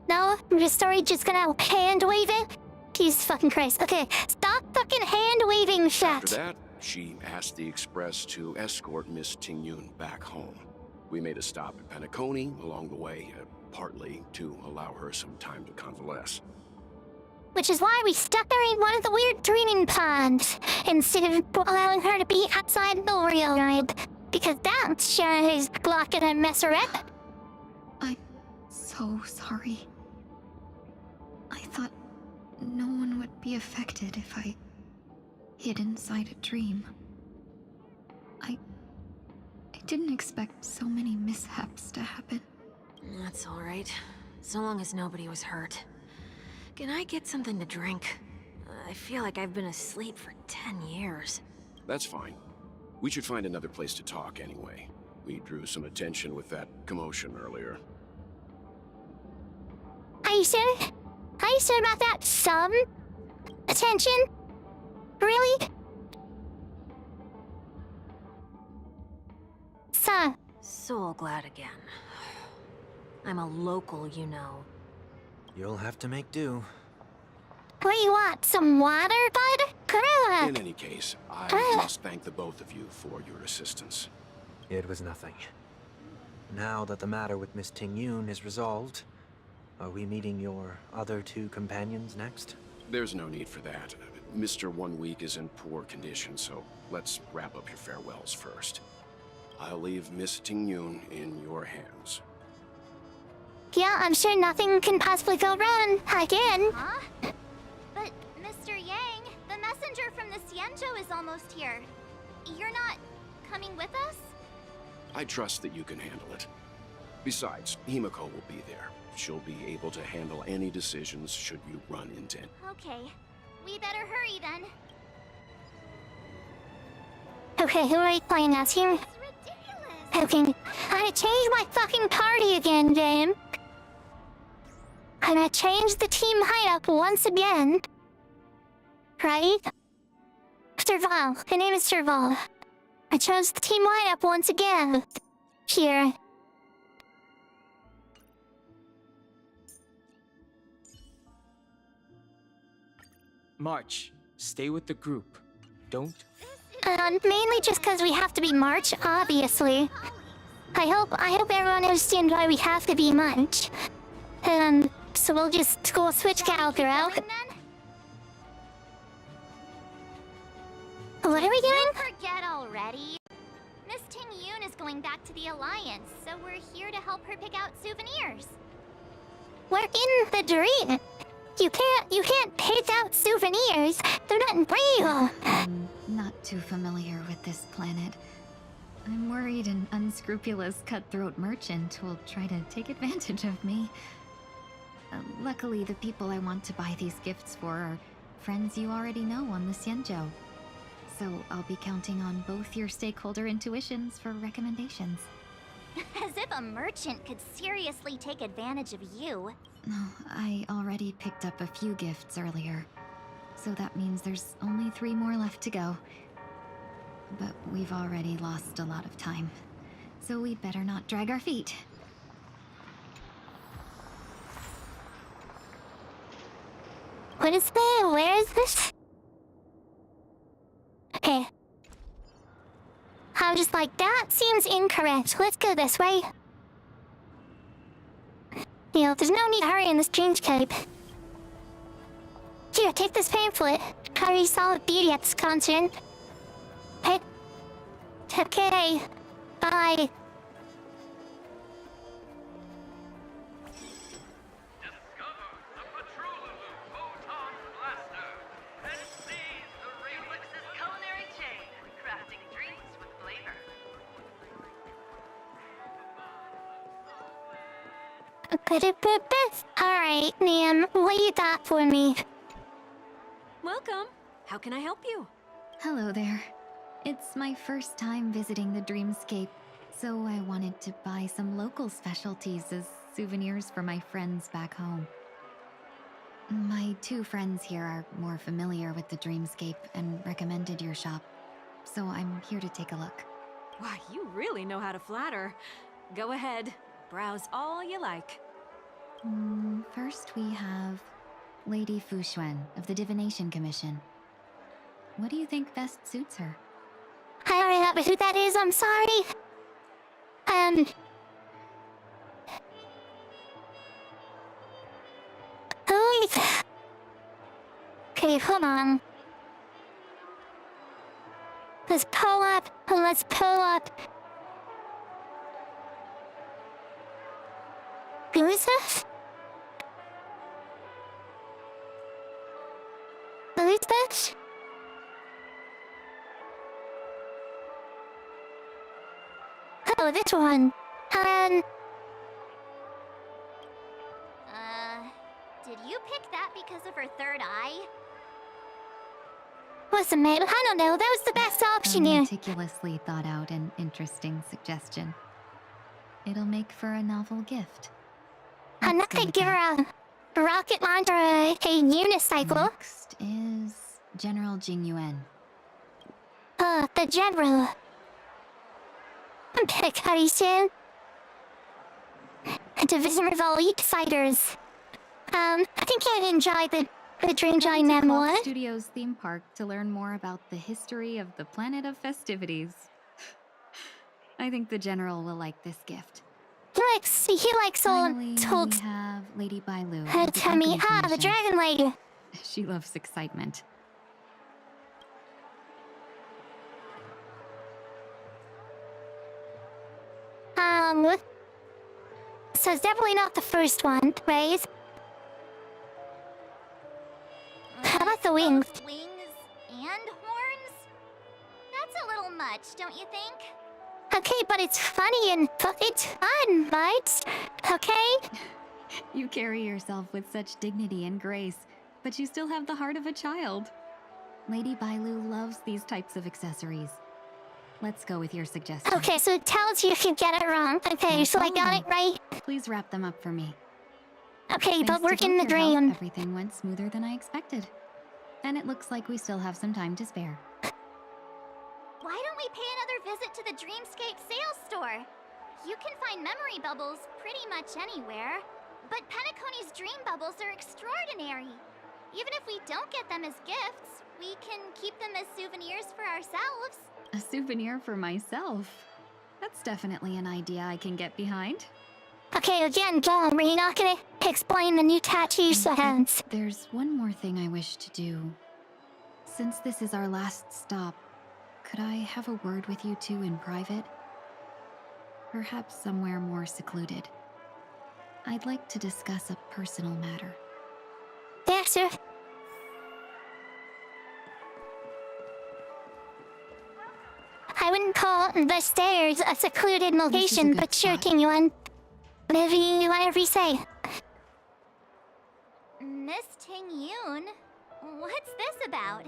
No, the story just gonna hand wave it? Jesus fucking Christ. Okay, stop fucking hand waving shit. After that, she asked the Express to escort Miss Ting-Yun back home. We made a stop at Penacony along the way, partly to allow her some time to convalesce. Which is why we stuck her in one of the weird dreaming ponds, instead of allowing her to be outside the real world. Because that sure is blocking a mess around. I'm so sorry. I thought no one would be affected if I hid inside a dream. I didn't expect so many mishaps to happen. That's all right. So long as nobody was hurt. Can I get something to drink? I feel like I've been asleep for 10 years. That's fine. We should find another place to talk anyway. We drew some attention with that commotion earlier. Are you sure? Are you sure about that? Some attention? Really? So glad again. I'm a local, you know. You'll have to make do. What do you want? Some water, bud? Gorilla! In any case, I must thank the both of you for your assistance. It was nothing. Now that the matter with Miss Ting-Yun is resolved, are we meeting your other two companions next? There's no need for that. Mr. 1 Week is in poor condition, so let's wrap up your farewells first. I'll leave Miss Ting-Yun in your hands. Yeah, I'm sure nothing can possibly go wrong again. Huh? But, Mr. Yang, the messenger from the Xianzhou is almost here. You're not coming with us? I trust that you can handle it. Besides, Himiko will be there. She'll be able to handle any decisions should you run into it. Okay. We better hurry then. Okay, who are we playing as here? It's ridiculous. Okay, I changed my fucking party again, game. And I changed the team hideout once again. right? Serval. Her name is Serval. I chose the team lineup once again. Here. March, stay with the group. Don't. Mainly just because we have to be March, obviously. I hope everyone understands why we have to be March. So we'll just go switch Gallagher out. What are we doing? Don't forget already. Miss Ting Yun is going back to the Alliance, so we're here to help her pick out souvenirs. We're in the dream. You can't pick out souvenirs. They're not real. I'm not too familiar with this planet. I'm worried an unscrupulous cutthroat merchant will try to take advantage of me. Luckily, the people I want to buy these gifts for are friends you already know on the Xianzhou. So I'll be counting on both your stakeholder intuitions for recommendations. As if a merchant could seriously take advantage of you. No, I already picked up a few gifts earlier. So that means there's only 3 more left to go. But we've already lost a lot of time. So we better not drag our feet. What is there? Where is this? Okay. I'm just like, that seems incorrect. Let's go this way. You know, there's no need to hurry in this dreamscape. Here, take this pamphlet. Curry solid beauty at this concert. Hey. Okay. Bye. Alright, Nam, what you got for me? Welcome. How can I help you? Hello there. It's my first time visiting the Dreamscape, so I wanted to buy some local specialties as souvenirs for my friends back home. My 2 friends here are more familiar with the Dreamscape and recommended your shop, so I'm here to take a look. Why, you really know how to flatter. Go ahead. Browse all you like. First we have Lady Fuxuan of the Divination Commission. What do you think best suits her? I already know who that is, I'm sorry. Who is... Okay, hold on. Let's pull up. Who is this? Who is this? Oh, this one. Did you pick that because of her third eye? Listen, mate, I don't know. That was the best option A here. meticulously thought out and interesting suggestion. It'll make for a novel gift. I'm not gonna give her a rocket launcher, a unicycle. Next is General Jing Yuan. The general. Pick how you soon. Division of Elite Fighters. I think I'd enjoy the Dream Giant Memoir. Studios theme park to learn more about the history of the planet of festivities. I think the general will like this gift. He likes all told. We have Lady Bailu. Tell me, the Dragon Lady. She loves excitement. So it's definitely not the first one, right? How about the wings? Wings and horns? That's a little much, don't you think? Okay, but it's funny and it's fun, right? Okay? You carry yourself with such dignity and grace, but you still have the heart of a child. Lady Bailu loves these types of accessories. Let's go with your suggestion. Okay, so it tells you if you get it wrong. Okay, so I got it right. Please wrap them up for me. Okay, Thanks but we're to in the both your help, dream. Everything went smoother than I expected. And it looks like we still have some time to spare. Why don't we pay another visit to the Dreamscape sales store? You can find memory bubbles pretty much anywhere, but Penacony's dream bubbles are extraordinary. Even if we don't get them as gifts, we can keep them as souvenirs for ourselves. A souvenir for myself? That's definitely an idea I can get behind. Okay, again, John, we're not gonna explain the new tattoo hands. There's one more thing I wish to do. Since this is our last stop, could I have a word with you two in private? Perhaps somewhere more secluded. I'd like to discuss a personal matter. Yeah, sure. I wouldn't call the stairs a secluded location, but sure, Ting-Yuan. Whatever you say. Miss Ting-Yun? What's this about?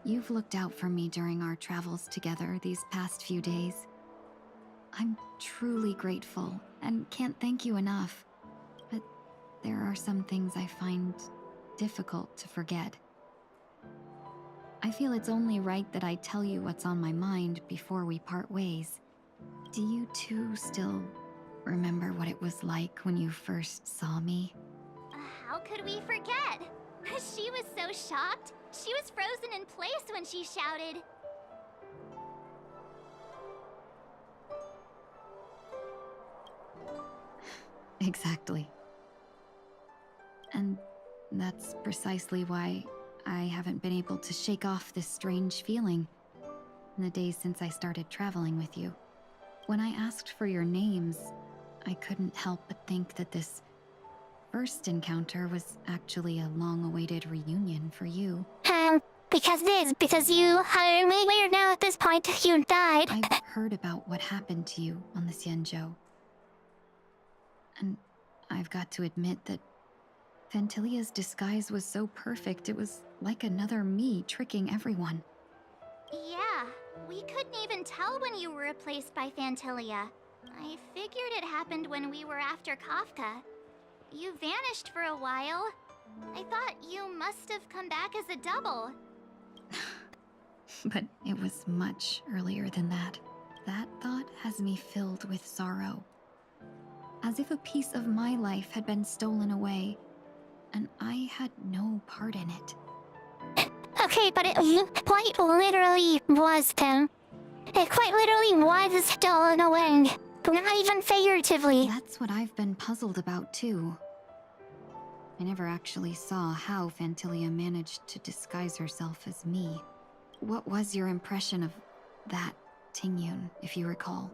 You've looked out for me during our travels together these past few days. I'm truly grateful and can't thank you enough. But there are some things I find difficult to forget. I feel it's only right that I tell you what's on my mind before we part ways. Do you two still remember what it was like when you first saw me? How could we forget? She was so shocked. She was frozen in place when she shouted. Exactly. And that's precisely why I haven't been able to shake off this strange feeling in the days since I started traveling with you. When I asked for your names, I couldn't help but think that this first encounter was actually a long-awaited reunion for you. Because you are weird now at this point, you died. I've heard about what happened to you on the Xianzhou. And I've got to admit that Phantylia's disguise was so perfect, it was like another me tricking everyone. Yeah, we couldn't even tell when you were replaced by Phantylia. I figured it happened when we were after Kafka. You vanished for a while. I thought you must have come back as a double. But it was much earlier than that. That thought has me filled with sorrow. As if a piece of my life had been stolen away, and I had no part in it. Okay, but it quite literally was him. It quite literally was stolen away. Not even figuratively. That's what I've been puzzled about, too. I never actually saw how Phantylia managed to disguise herself as me. What was your impression of that Ting-Yun, if you recall?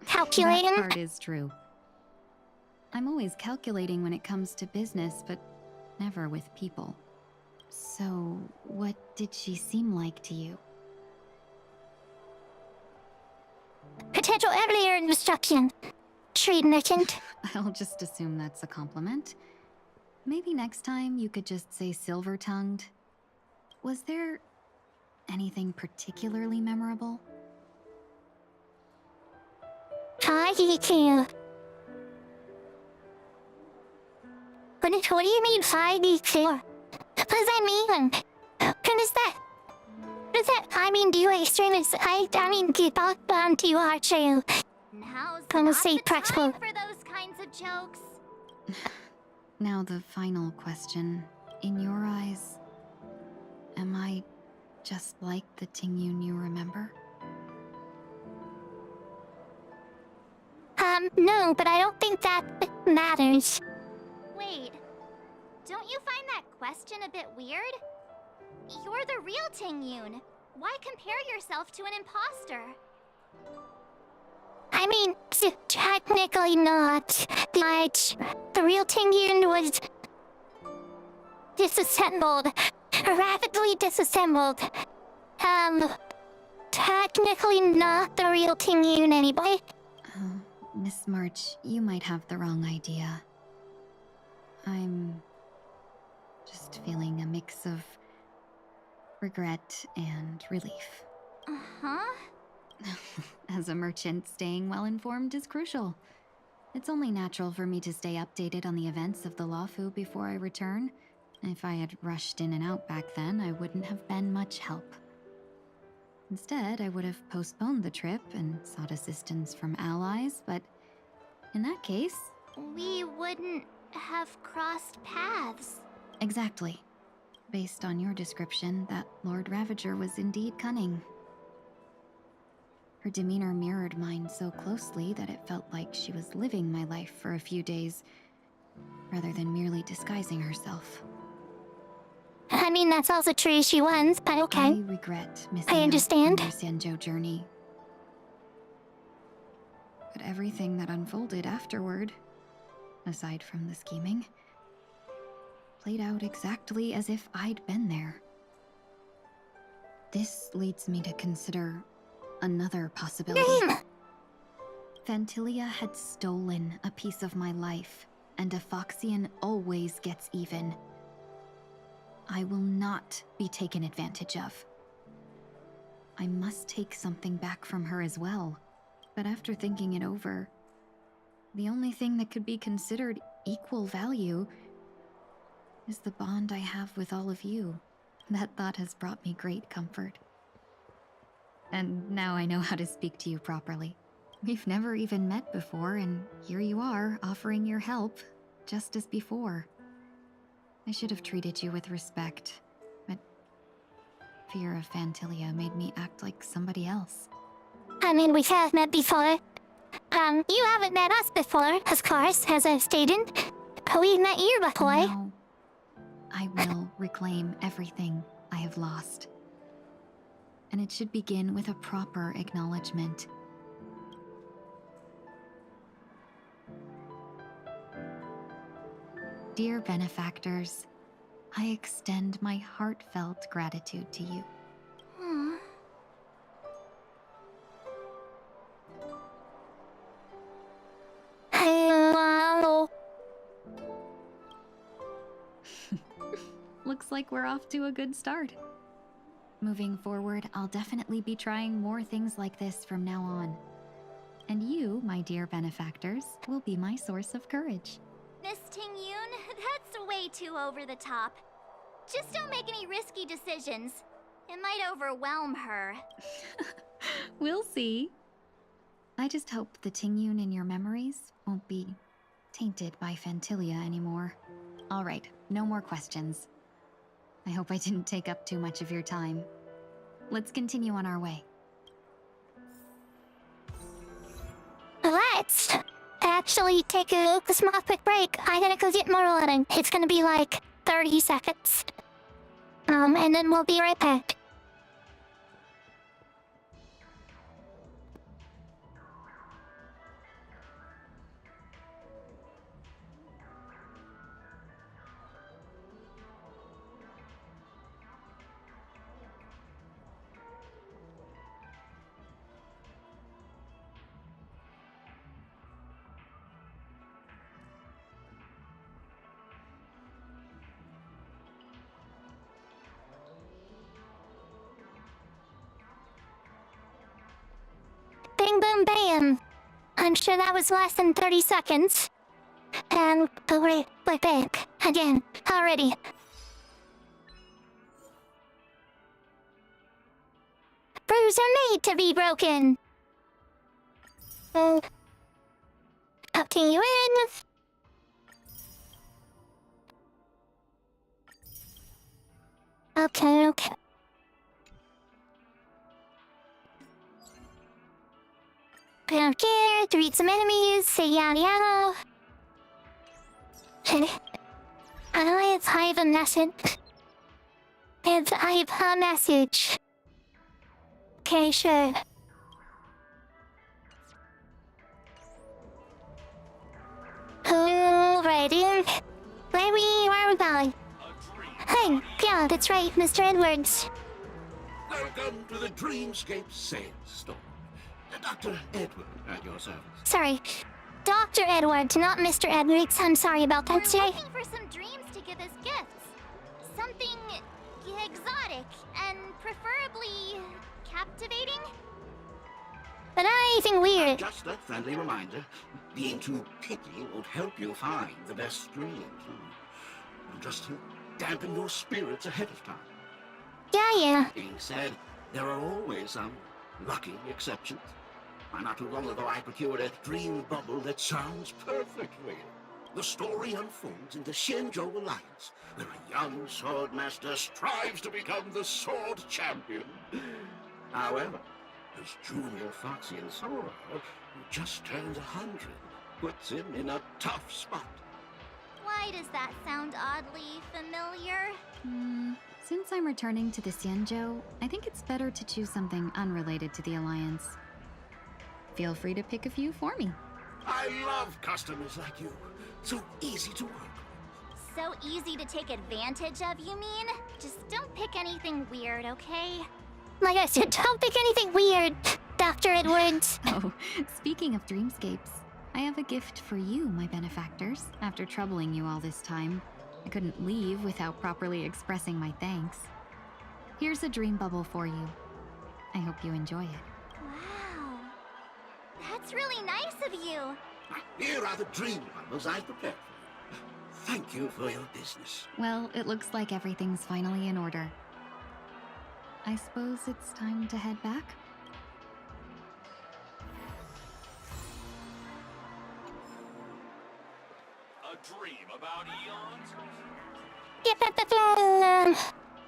Calculating? That part is true. I'm always calculating when it comes to business, but never with people. So, what did she seem like to you? Potential earlier instruction. Trade merchant. I'll just assume that's a compliment. Maybe next time you could just say silver-tongued. Was there anything particularly memorable? Hi, DQ. What do you mean, hi, DQ? What does that mean? What is that? What is that? I mean, do you extremists? I mean, keep up on to our trail. Now's Gonna not say the practical. time for those kinds of jokes. Now the final question. In your eyes, am I just like the Ting-Yun you remember? No, but I don't think that matters. Wait, don't you find that question a bit weird? You're the real Ting-Yun. Why compare yourself to an imposter? I mean, technically not. The real Ting-Yun was disassembled. Rapidly disassembled. Technically not the real Ting-Yun anyway. Miss March, you might have the wrong idea. I'm just feeling a mix of regret and relief. Uh-huh. As a merchant, staying well informed is crucial. It's only natural for me to stay updated on the events of the Lawfu before I return. If I had rushed in and out back then, I wouldn't have been much help. Instead, I would have postponed the trip and sought assistance from allies, but in that case... We wouldn't have crossed paths. Exactly. Based on your description, that Lord Ravager was indeed cunning. Her demeanor mirrored mine so closely that it felt like she was living my life for a few days, rather than merely disguising herself. I mean, that's also true, she was, but okay. I regret missing I understand. out on your Senjo journey. But everything that unfolded afterward, aside from the scheming, played out exactly as if I'd been there. This leads me to consider another possibility. Phantilia had stolen a piece of my life, and a Foxian always gets even. I will not be taken advantage of. I must take something back from her as well. But after thinking it over, the only thing that could be considered equal value is the bond I have with all of you. That thought has brought me great comfort. And now I know how to speak to you properly. We've never even met before, and here you are, offering your help, just as before. I should have treated you with respect, but fear of Phantilia made me act like somebody else. I mean, we have met before. You haven't met us before, of course, as I've stated. But we've met you before. No. I will reclaim everything I have lost. And it should begin with a proper acknowledgement. Dear benefactors, I extend my heartfelt gratitude to you. Hello. Looks like we're off to a good start. Moving forward, I'll definitely be trying more things like this from now on. And you, my dear benefactors, will be my source of courage. Miss Ting-Yoon, that's way too over the top. Just don't make any risky decisions. It might overwhelm her. We'll see. I just hope the Ting-Yoon in your memories won't be tainted by Phantilia anymore. All right, no more questions. I hope I didn't take up too much of your time. Let's continue on our way. Let's actually take a small quick break. I gotta go get more water. It's gonna be like 30 seconds. And then we'll be right back. Bing, boom, bam. I'm sure that was less than 30 seconds. And we're back again already. Brews are made to be broken. Up to you in. Okay. Down here, defeat some enemies, say yada yada. And I have a message. And I have a message. Okay, sure. Alrighty. Where are we going? Hey, yeah, that's right, Mr. Edwards. Welcome to the Dreamscape Sandstorm. Dr. Edward at your service. Sorry, Dr. Edwards, not Mr. Edwards. I'm sorry about that today. We're looking for some dreams to give as gifts. Something exotic and preferably captivating. But not anything weird. Just a friendly reminder. Being too picky won't help you find the best streams. Just to dampen your spirits ahead of time. Yeah. Being said, there are always some lucky exceptions. Not too long ago, I procured a dream bubble that sounds perfect for you. The story unfolds in the Shenzhou Alliance, where a young swordmaster strives to become the sword champion. However, his junior Foxian Sora, who just turned 100, puts him in a tough spot. Why does that sound oddly familiar? Since I'm returning to the Xianzhou, I think it's better to choose something unrelated to the Alliance. Feel free to pick a few for me. I love customers like you. So easy to work. So easy to take advantage of, you mean? Just don't pick anything weird, okay? Like I said, don't pick anything weird, Dr. Edwards. Oh, speaking of dreamscapes, I have a gift for you, my benefactors. After troubling you all this time, I couldn't leave without properly expressing my thanks. Here's a dream bubble for you. I hope you enjoy it. Wow. That's really nice of you. Here are the dream bubbles I've prepared for you. Thank you for your business. Well, it looks like everything's finally in order. I suppose it's time to head back? A dream about eons?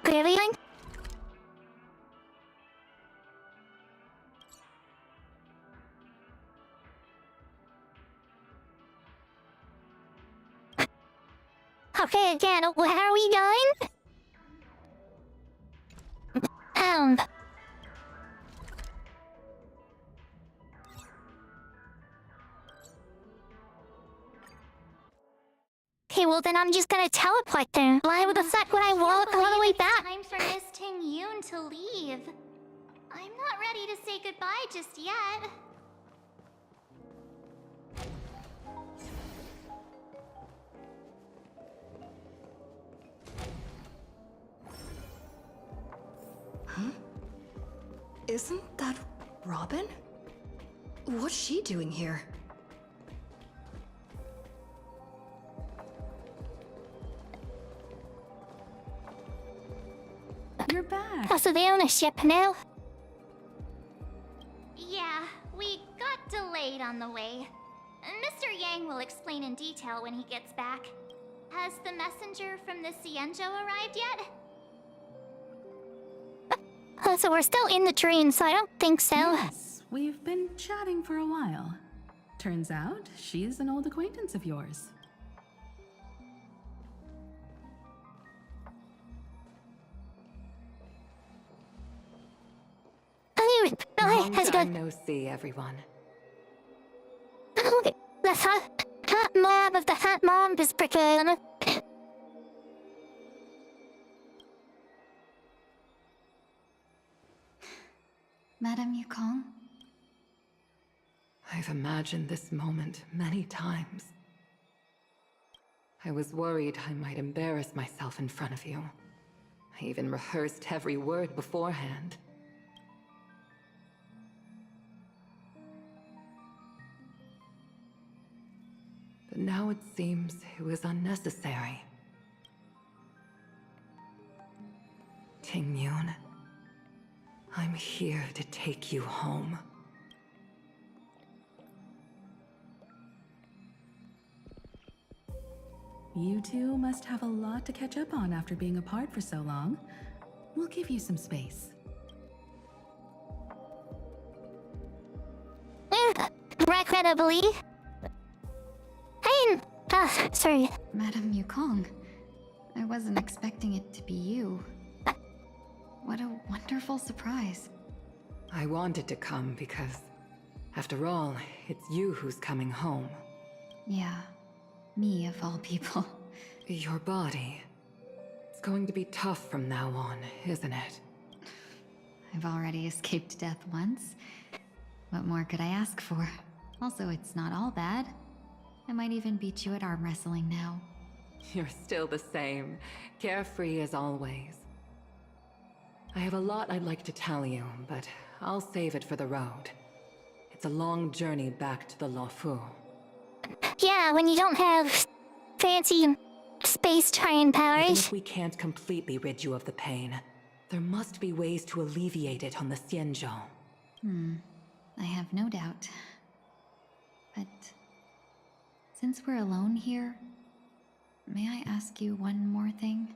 Clearly. Okay, again, where are we going? Okay, well then I'm just gonna teleport there. Why would the fuck would I walk all the way back? Time for Miss Ting Yoon to leave. I'm not ready to say goodbye just yet. Huh? Isn't that Robin? What's she doing here? You're back. Oh, so they own a ship now? Yeah, we got delayed on the way. Mr. Yang will explain in detail when he gets back. Has the messenger from the Xianzhou arrived yet? So we're still in the dream, so I don't think so. Yes, we've been chatting for a while. Turns out, she's an old acquaintance of yours. Long time no see, everyone. The hot mom of the hot mom is pretty. Madame Yukong? I've imagined this moment many times. I was worried I might embarrass myself in front of you. I even rehearsed every word beforehand. But now it seems it was unnecessary. Ting Yun, I'm here to take you home. You two must have a lot to catch up on after being apart for so long. We'll give you some space. Regrettably. Sorry. Madame Yukong, I wasn't expecting it to be you. What a wonderful surprise. I wanted to come because, after all, it's you who's coming home. Yeah, me of all people. Your body. It's going to be tough from now on, isn't it? I've already escaped death once. What more could I ask for? Also, it's not all bad. I might even beat you at arm wrestling now. You're still the same, carefree as always. I have a lot I'd like to tell you, but I'll save it for the road. It's a long journey back to the Lafu. Yeah, when you don't have fancy space train Even powers. if we can't completely rid you of the pain, there must be ways to alleviate it on the Xianzhou. I have no doubt. But since we're alone here, may I ask you one more thing?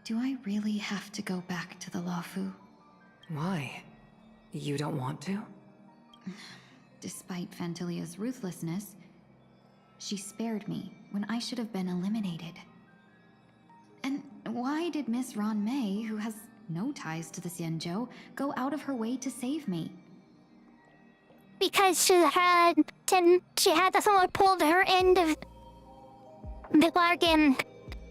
Do I really have to go back to the Lafu? Why? You don't want to? Despite Fantilia's ruthlessness, she spared me when I should have been eliminated. And why did Miss Ron May, who has no ties to the Xianzhou, go out of her way to save me? Because she had someone pulled her end of the bargain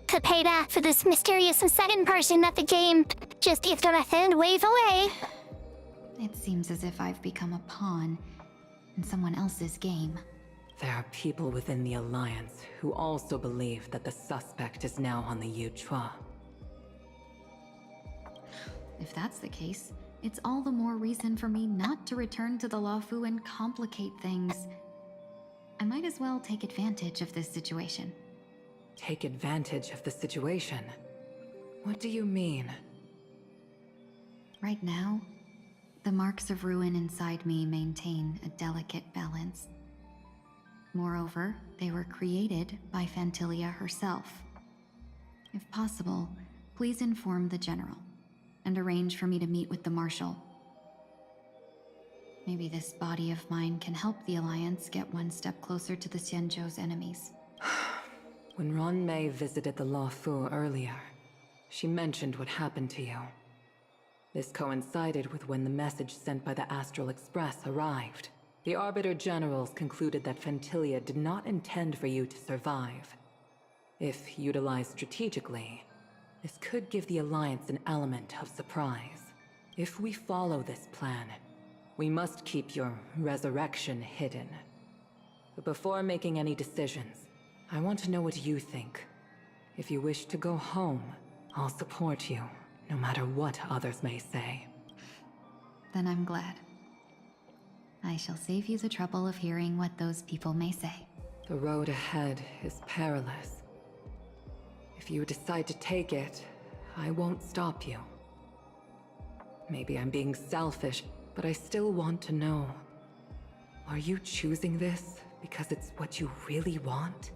to pay back for this mysterious second person that the game just if and wave away. It seems as if I've become a pawn in someone else's game. There are people within the Alliance who also believe that the suspect is now on the Yuchua. If that's the case, it's all the more reason for me not to return to the Lafu and complicate things. I might as well take advantage of this situation. Take advantage of the situation? What do you mean? Right now, the marks of ruin inside me maintain a delicate balance. Moreover, they were created by Fantilia herself. If possible, please inform the General and arrange for me to meet with the Marshal. Maybe this body of mine can help the Alliance get one step closer to the Xianzhou's enemies. When Ron May visited the Lafu earlier, she mentioned what happened to you. This coincided with when the message sent by the Astral Express arrived. The Arbiter Generals concluded that Fantilia did not intend for you to survive. If utilized strategically, this could give the Alliance an element of surprise. If we follow this plan, we must keep your resurrection hidden. But before making any decisions, I want to know what you think. If you wish to go home, I'll support you, no matter what others may say. Then I'm glad. I shall save you the trouble of hearing what those people may say. The road ahead is perilous. If you decide to take it, I won't stop you. Maybe I'm being selfish, but I still want to know. Are you choosing this because it's what you really want?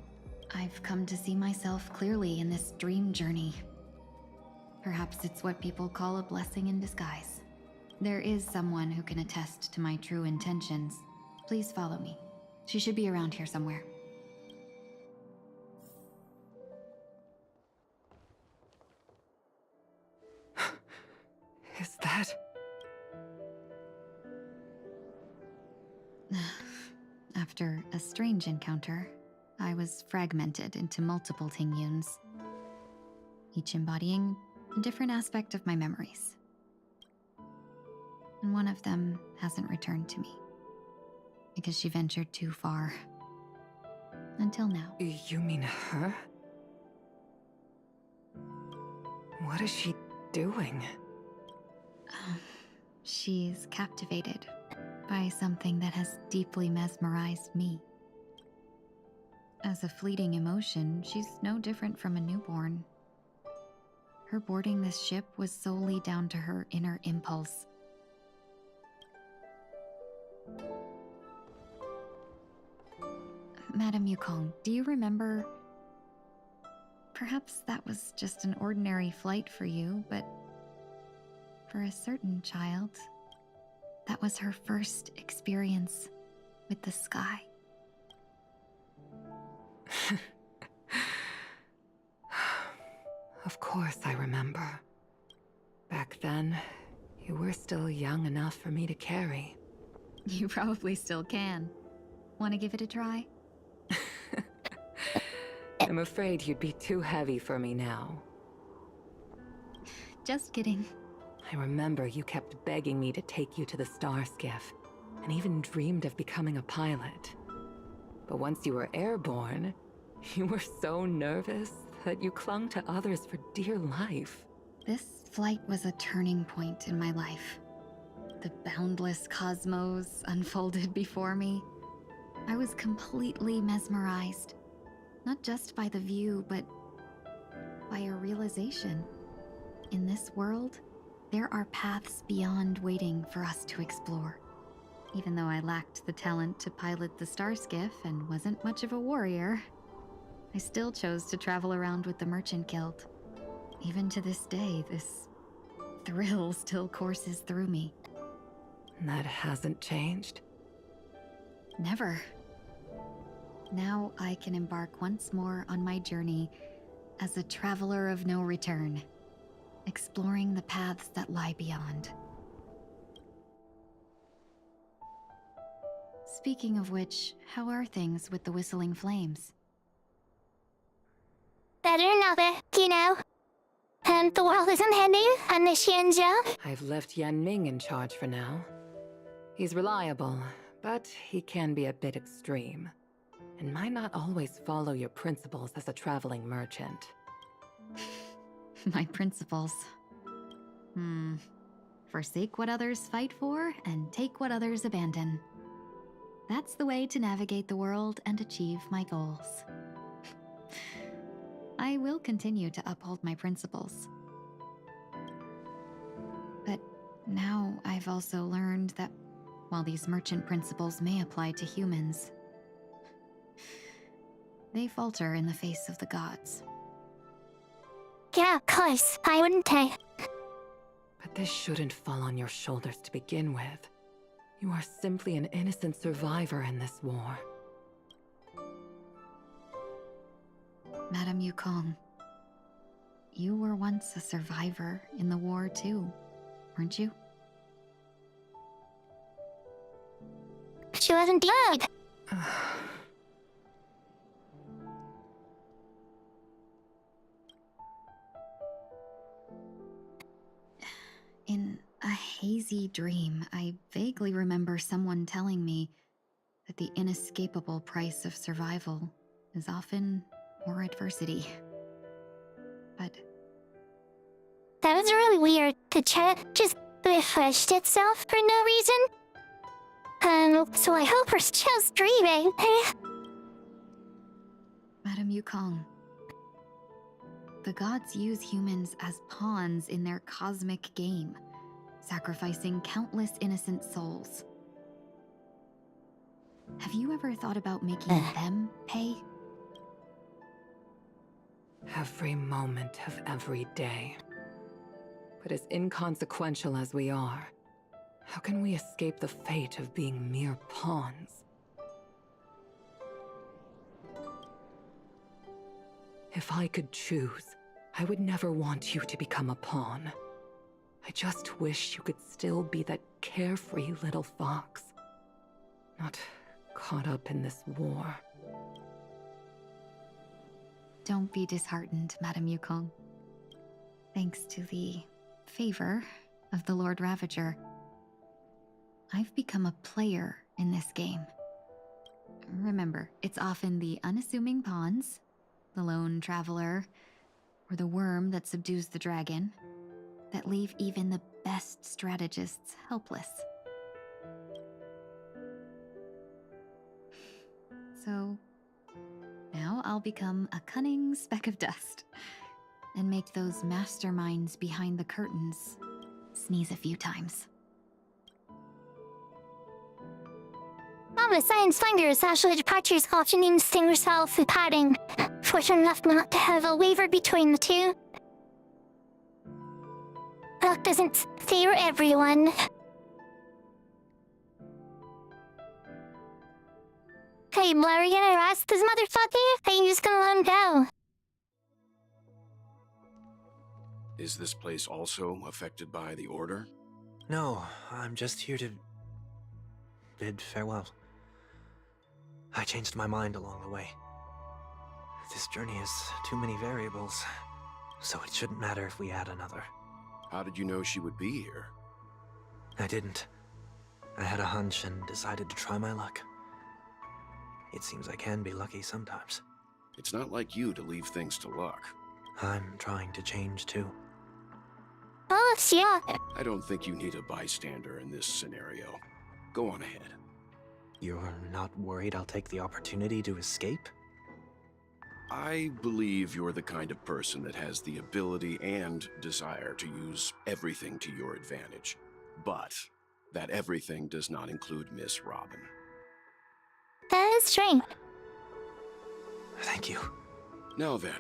I've come to see myself clearly in this dream journey. Perhaps it's what people call a blessing in disguise. There is someone who can attest to my true intentions. Please follow me. She should be around here somewhere. Is that... After a strange encounter, I was fragmented into multiple Tingyuns, each embodying a different aspect of my memories. And one of them hasn't returned to me, because she ventured too far. Until now. You mean her? What is she doing? She's captivated by something that has deeply mesmerized me. As a fleeting emotion, she's no different from a newborn. Her boarding this ship was solely down to her inner impulse. Madame Yukong, do you remember? Perhaps that was just an ordinary flight for you, but for a certain child, that was her first experience with the sky. Of course I remember. Back then, you were still young enough for me to carry. You probably still can. Want to give it a try? I'm afraid you'd be too heavy for me now. Just kidding. I remember you kept begging me to take you to the star skiff, and even dreamed of becoming a pilot. But once you were airborne, you were so nervous that you clung to others for dear life. This flight was a turning point in my life. The boundless cosmos unfolded before me. I was completely mesmerized. Not just by the view, but by a realization. In this world, there are paths beyond waiting for us to explore. Even though I lacked the talent to pilot the Starskiff and wasn't much of a warrior, I still chose to travel around with the Merchant Guild. Even to this day, this thrill still courses through me. That hasn't changed? Never. Now I can embark once more on my journey as a traveler of no return, exploring the paths that lie beyond. Speaking of which, how are things with the Whistling Flames? Better now that, you know. And the world isn't ending on the Xianzhou. I've left Yan Ming in charge for now. He's reliable, but he can be a bit extreme, and might not always follow your principles as a traveling merchant. My principles. Forsake what others fight for, and take what others abandon. That's the way to navigate the world and achieve my goals. I will continue to uphold my principles. But now I've also learned that while these merchant principles may apply to humans, they falter in the face of the gods. Yeah, of course. Why wouldn't I? But this shouldn't fall on your shoulders to begin with. You are simply an innocent survivor in this war. Madame Yukong, you were once a survivor in the war too, weren't you? She wasn't dead. In a hazy dream, I vaguely remember someone telling me that the inescapable price of survival is often more adversity. But That was really weird. The chat just refreshed itself for no reason. So I hope we're just dreaming. Madame Yukong, the gods use humans as pawns in their cosmic game, sacrificing countless innocent souls. Have you ever thought about making them pay? Every moment of every day. But as inconsequential as we are, how can we escape the fate of being mere pawns? If I could choose, I would never want you to become a pawn. I just wish you could still be that carefree little fox, not caught up in this war. Don't be disheartened, Madame Yukong. Thanks to the favor of the Lord Ravager, I've become a player in this game. Remember, it's often the unassuming pawns, the lone traveler, or the worm that subdues the dragon, that leave even the best strategists helpless. So, now I'll become a cunning speck of dust, and make those masterminds behind the curtains sneeze a few times. Mama, science finders actually departures often distinguish themselves through padding. Fortunate enough not to have a waver between the two. Luck doesn't favor everyone. Hey, Blurry, gonna arrest this motherfucker? Are you just gonna let him go? Is this place also affected by the Order? No, I'm just here to bid farewell. I changed my mind along the way. This journey has too many variables, so it shouldn't matter if we add another. How did you know she would be here? I didn't. I had a hunch and decided to try my luck. It seems I can be lucky sometimes. It's not like you to leave things to luck. I'm trying to change too. Well, course, yeah. I don't think you need a bystander in this scenario. Go on ahead. You're not worried I'll take the opportunity to escape? I believe you're the kind of person that has the ability and desire to use everything to your advantage. But that everything does not include Miss Robin. That is true. Thank you. Now then,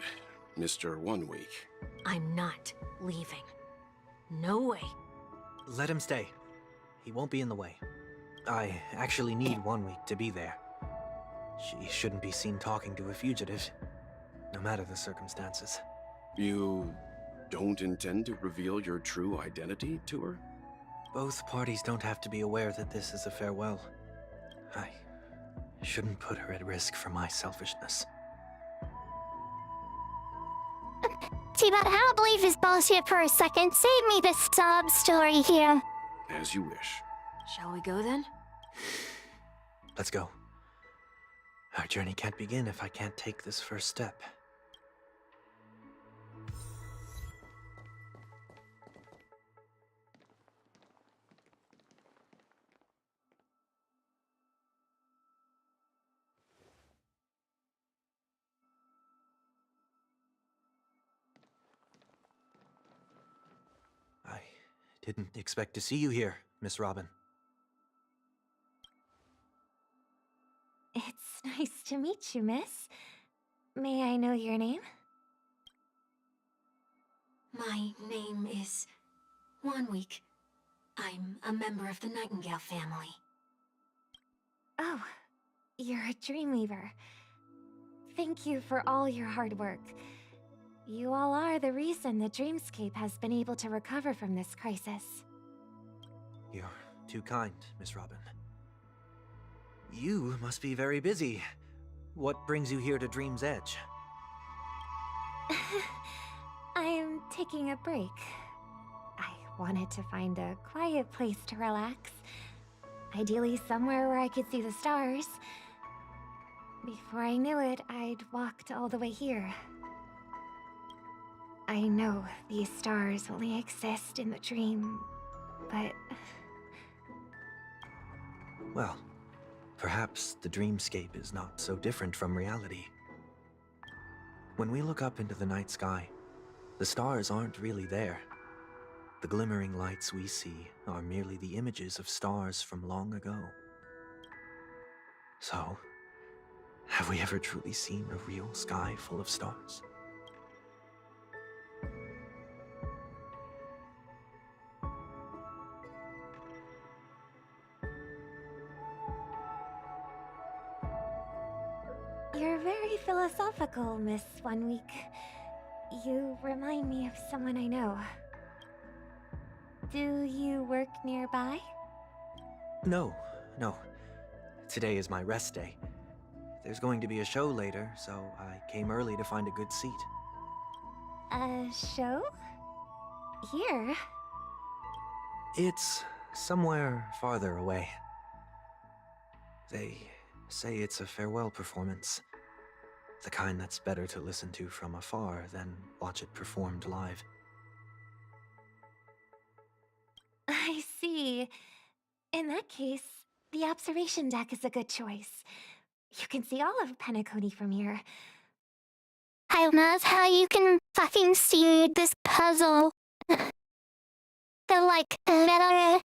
Mr. 1 Week. I'm not leaving. No way. Let him stay. He won't be in the way. I actually need 1 week to be there. She shouldn't be seen talking to a fugitive, no matter the circumstances. You don't intend to reveal your true identity to her? Both parties don't have to be aware that this is a farewell. I shouldn't put her at risk for my selfishness. T-Bot, I don't believe his bullshit for a second. Save me this sob story here. As you wish. Shall we go then? Let's go. Our journey can't begin if I can't take this first step. I didn't expect to see you here, Miss Robin. It's nice to meet you, miss. May I know your name? My name is 1 Week. I'm a member of the Nightingale family. Oh, you're a Dreamweaver. Thank you for all your hard work. You all are the reason the Dreamscape has been able to recover from this crisis. You're too kind, Miss Robin. You must be very busy. What brings you here to Dream's Edge? I'm taking a break. I wanted to find a quiet place to relax. Ideally somewhere where I could see the stars. Before I knew it, I'd walked all the way here. I know these stars only exist in the dream, but... Well, perhaps the dreamscape is not so different from reality. When we look up into the night sky, the stars aren't really there. The glimmering lights we see are merely the images of stars from long ago. So, have we ever truly seen a real sky full of stars? You're very philosophical, Miss 1 Week. You remind me of someone I know. Do you work nearby? No. Today is my rest day. There's going to be a show later, so I came early to find a good seat. A show? Here? It's somewhere farther away. They say it's a farewell performance. The kind that's better to listen to from afar than watch it performed live. I see. In that case, the observation deck is a good choice. You can see all of Penacony from here. I love how you can fucking see this puzzle. The meta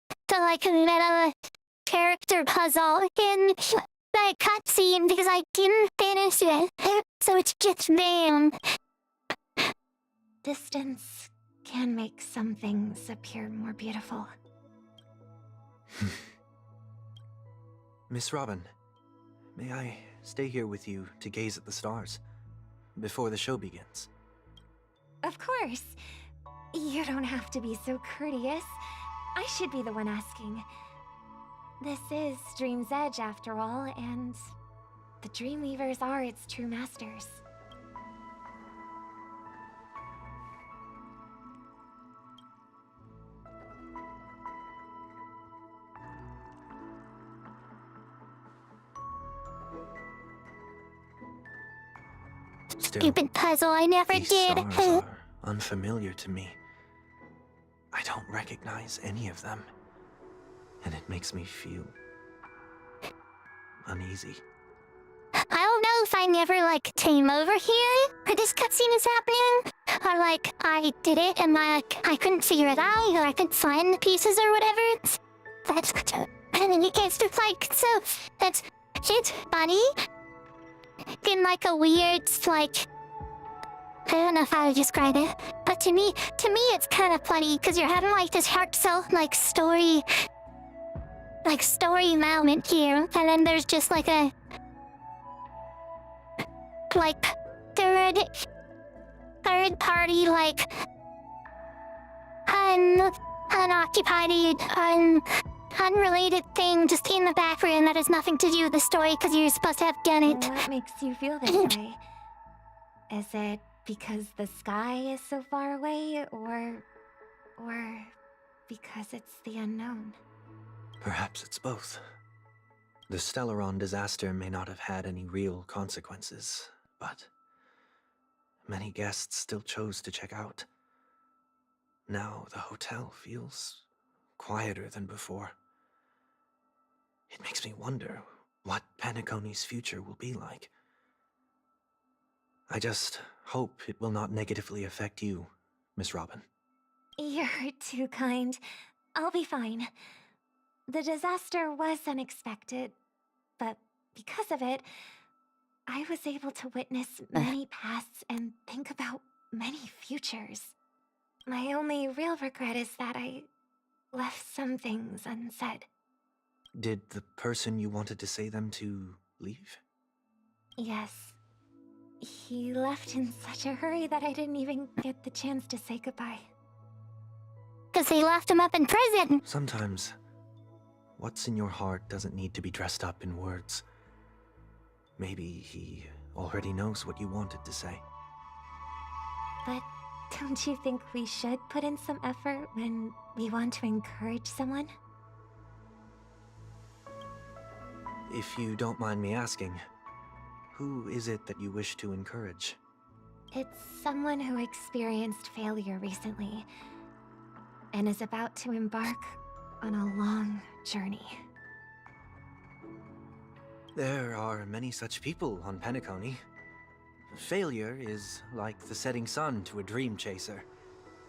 character puzzle in that cutscene because I didn't finish it. So it's just them. Distance can make some things appear more beautiful. Miss Robin, may I stay here with you to gaze at the stars before the show begins? Of course. You don't have to be so courteous. I should be the one asking. This is Dream's Edge, after all, and the Dreamweavers are its true masters. Still, Stupid puzzle, I never these did. stars are unfamiliar to me. I don't recognize any of them, and it makes me feel uneasy. I don't know if I never, like, came over here where this cutscene is happening, or, like, I did it and, like, I couldn't figure it out, or I couldn't find the pieces or whatever. That's, and then it gets to, like, so, that's, it's funny. In, like, a weird, like, I don't know how to describe it, but to me, it's kind of funny, because you're having, like, this heartfelt, like, story moment here, and then there's just, like, a, like, third party, like, unoccupied, unrelated thing just in the background that has nothing to do with the story because you're supposed to have done it. What makes you feel this way? Is it because the sky is so far away, or because it's the unknown? Perhaps it's both. The Stellaron disaster may not have had any real consequences, but many guests still chose to check out. Now the hotel feels quieter than before. It makes me wonder what Penacony's future will be like. I just hope it will not negatively affect you, Miss Robin. You're too kind. I'll be fine. The disaster was unexpected, but because of it, I was able to witness many pasts and think about many futures. My only real regret is that I left some things unsaid. Did the person you wanted to say them to leave? Yes. He left in such a hurry that I didn't even get the chance to say goodbye. Because they locked him up in prison. Sometimes, what's in your heart doesn't need to be dressed up in words. Maybe he already knows what you wanted to say. But don't you think we should put in some effort when we want to encourage someone? If you don't mind me asking, who is it that you wish to encourage? It's someone who experienced failure recently and is about to embark on a long journey. There are many such people on Penacony. Failure is like the setting sun to a dream chaser.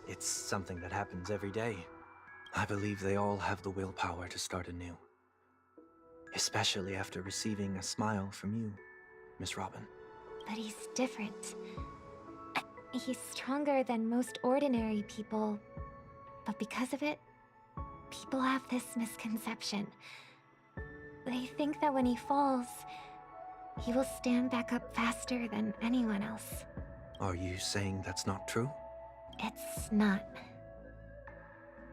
It's something that happens every day. I believe they all have the willpower to start anew. Especially after receiving a smile from you, Miss Robin. But he's different. He's stronger than most ordinary people, but because of it, people have this misconception. They think that when he falls, he will stand back up faster than anyone else. Are you saying that's not true? It's not.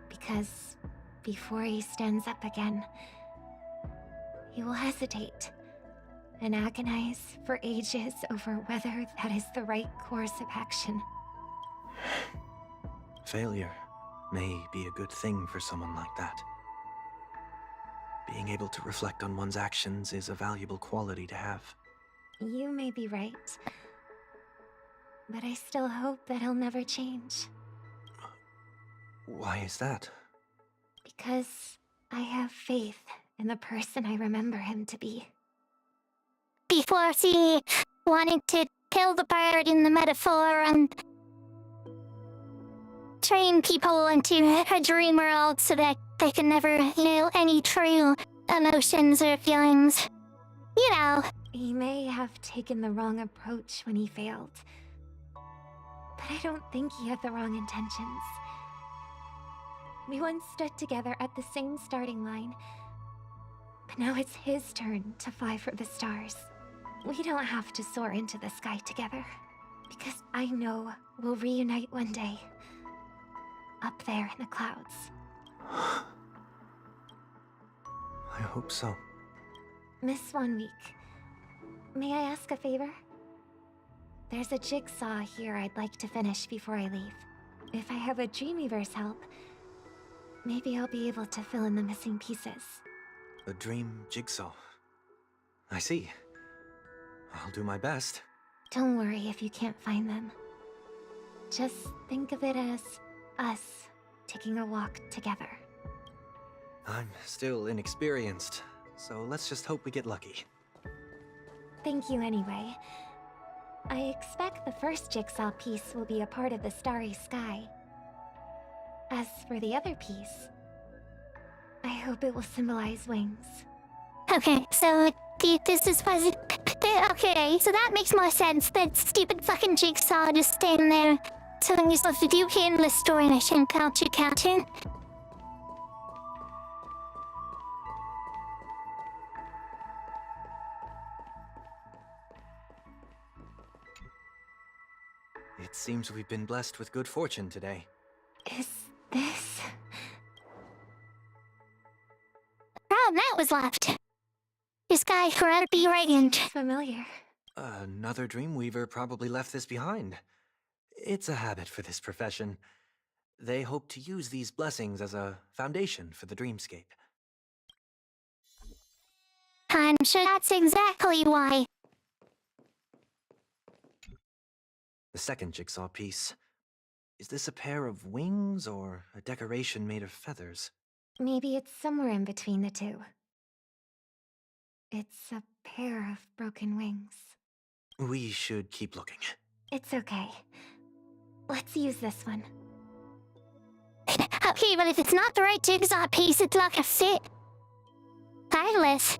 Because before he stands up again, he will hesitate and agonize for ages over whether that is the right course of action. Failure may be a good thing for someone like that. Being able to reflect on one's actions is a valuable quality to have. You may be right, but I still hope that he'll never change. Why is that? Because I have faith in the person I remember him to be. Before she wanted to kill the bird in the metaphor and train people into a dream world so that they can never know any true emotions or feelings. You know. He may have taken the wrong approach when he failed, but I don't think he had the wrong intentions. We once stood together at the same starting line, but now it's his turn to fly for the stars. We don't have to soar into the sky together, because I know we'll reunite one day, up there in the clouds. I hope so. Miss 1 Week, may I ask a favor? There's a jigsaw here I'd like to finish before I leave. If I have a Dreamweaver's help, maybe I'll be able to fill in the missing pieces. A dream jigsaw. I see. I'll do my best. Don't worry if you can't find them. Just think of it as us taking a walk together. I'm still inexperienced, so let's just hope we get lucky. Thank you anyway. I expect the first jigsaw piece will be a part of the starry sky. As for the other piece, I hope it will symbolize wings. Okay, so this is was okay, so that makes more sense. That stupid fucking jigsaw just standing there telling yourself to do endless story and I shouldn't count you counting. It seems we've been blessed with good fortune today. Is this... Brown, that was left. This guy forever be radiant. Familiar. Another Dreamweaver probably left this behind. It's a habit for this profession. They hope to use these blessings as a foundation for the dreamscape. I'm sure that's exactly why. The second jigsaw piece. Is this a pair of wings or a decoration made of feathers? Maybe it's somewhere in between the two. It's a pair of broken wings. We should keep looking. It's okay. Let's use this one. Okay, but if it's not the right jigsaw piece, it's not gonna fit. Regardless.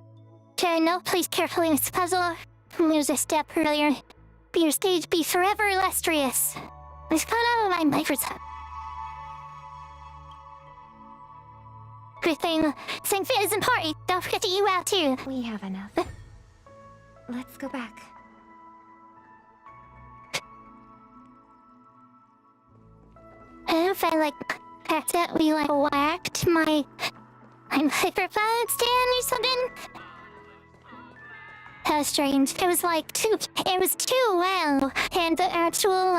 No, please carefully in this puzzle. There's a step earlier. Be your stage be forever illustrious. Let's put out my microphone. Good thing. Saying fit isn't party. Don't forget to you out too. We have enough. Let's go back. If I accidentally whacked my microphone stand or something. That was strange. It was too well, and the actual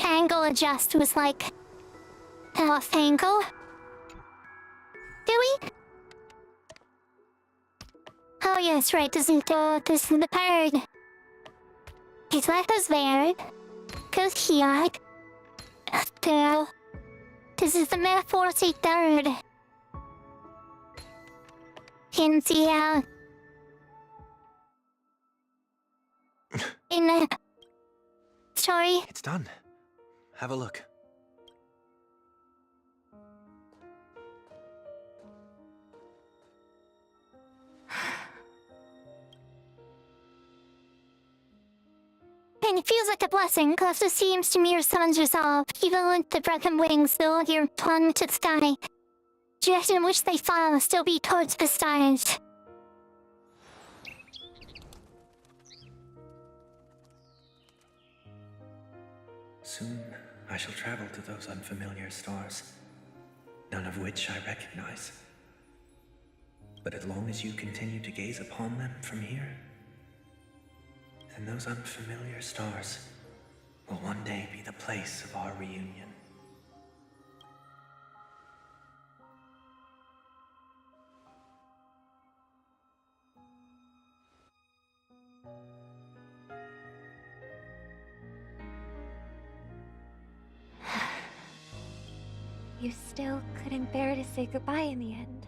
angle adjust was off angle. Do we? Oh yes, right. This is the part. He's left us there. Goes here. There. This is the metaphorical third. Can see how in the story. It's done. Have a look. And it feels like a blessing, cause it seems to mirror someone's resolve. Even with the broken wings, they'll hear plunged to the sky. Direction in which they fall still be towards the stars. Soon, I shall travel to those unfamiliar stars, none of which I recognize. But as long as you continue to gaze upon them from here, then those unfamiliar stars will one day be the place of our reunion. You still couldn't bear to say goodbye in the end.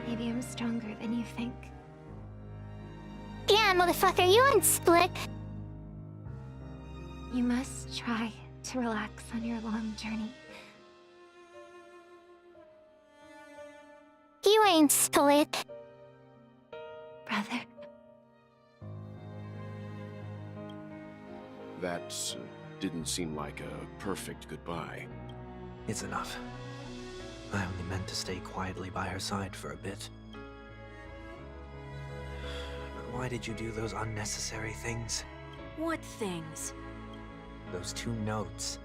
Maybe I'm stronger than you think. Yeah, motherfucker, you ain't split. You must try to relax on your long journey. You ain't split. Brother. That didn't seem like a perfect goodbye. It's enough. I only meant to stay quietly by her side for a bit. But why did you do those unnecessary things? What things? Those 2 notes.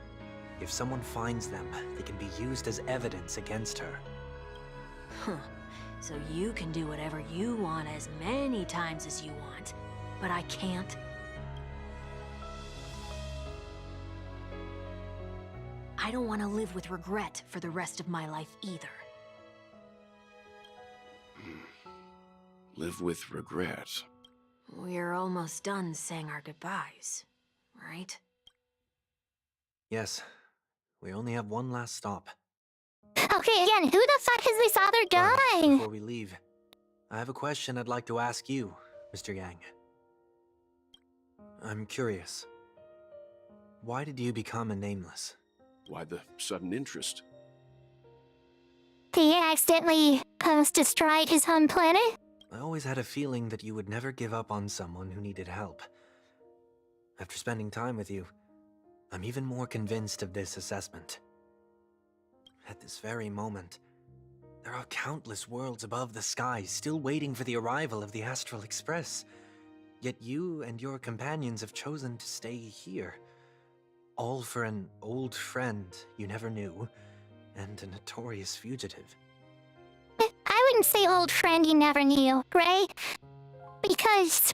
If someone finds them, they can be used as evidence against her. Huh. So you can do whatever you want as many times as you want, but I can't? I don't want to live with regret for the rest of my life either. Live with regret. We're almost done saying our goodbyes, right? Yes, we only have one last stop. Okay, again, who the fuck is this other guy? Before we leave, I have a question I'd like to ask you, Mr. Yang. I'm curious. Why did you become a nameless? Why the sudden interest? Did he accidentally destroyed his home planet? I always had a feeling that you would never give up on someone who needed help. After spending time with you, I'm even more convinced of this assessment. At this very moment, there are countless worlds above the sky still waiting for the arrival of the Astral Express. Yet you and your companions have chosen to stay here. All for an old friend you never knew, and a notorious fugitive. I wouldn't say old friend you never knew, right? Because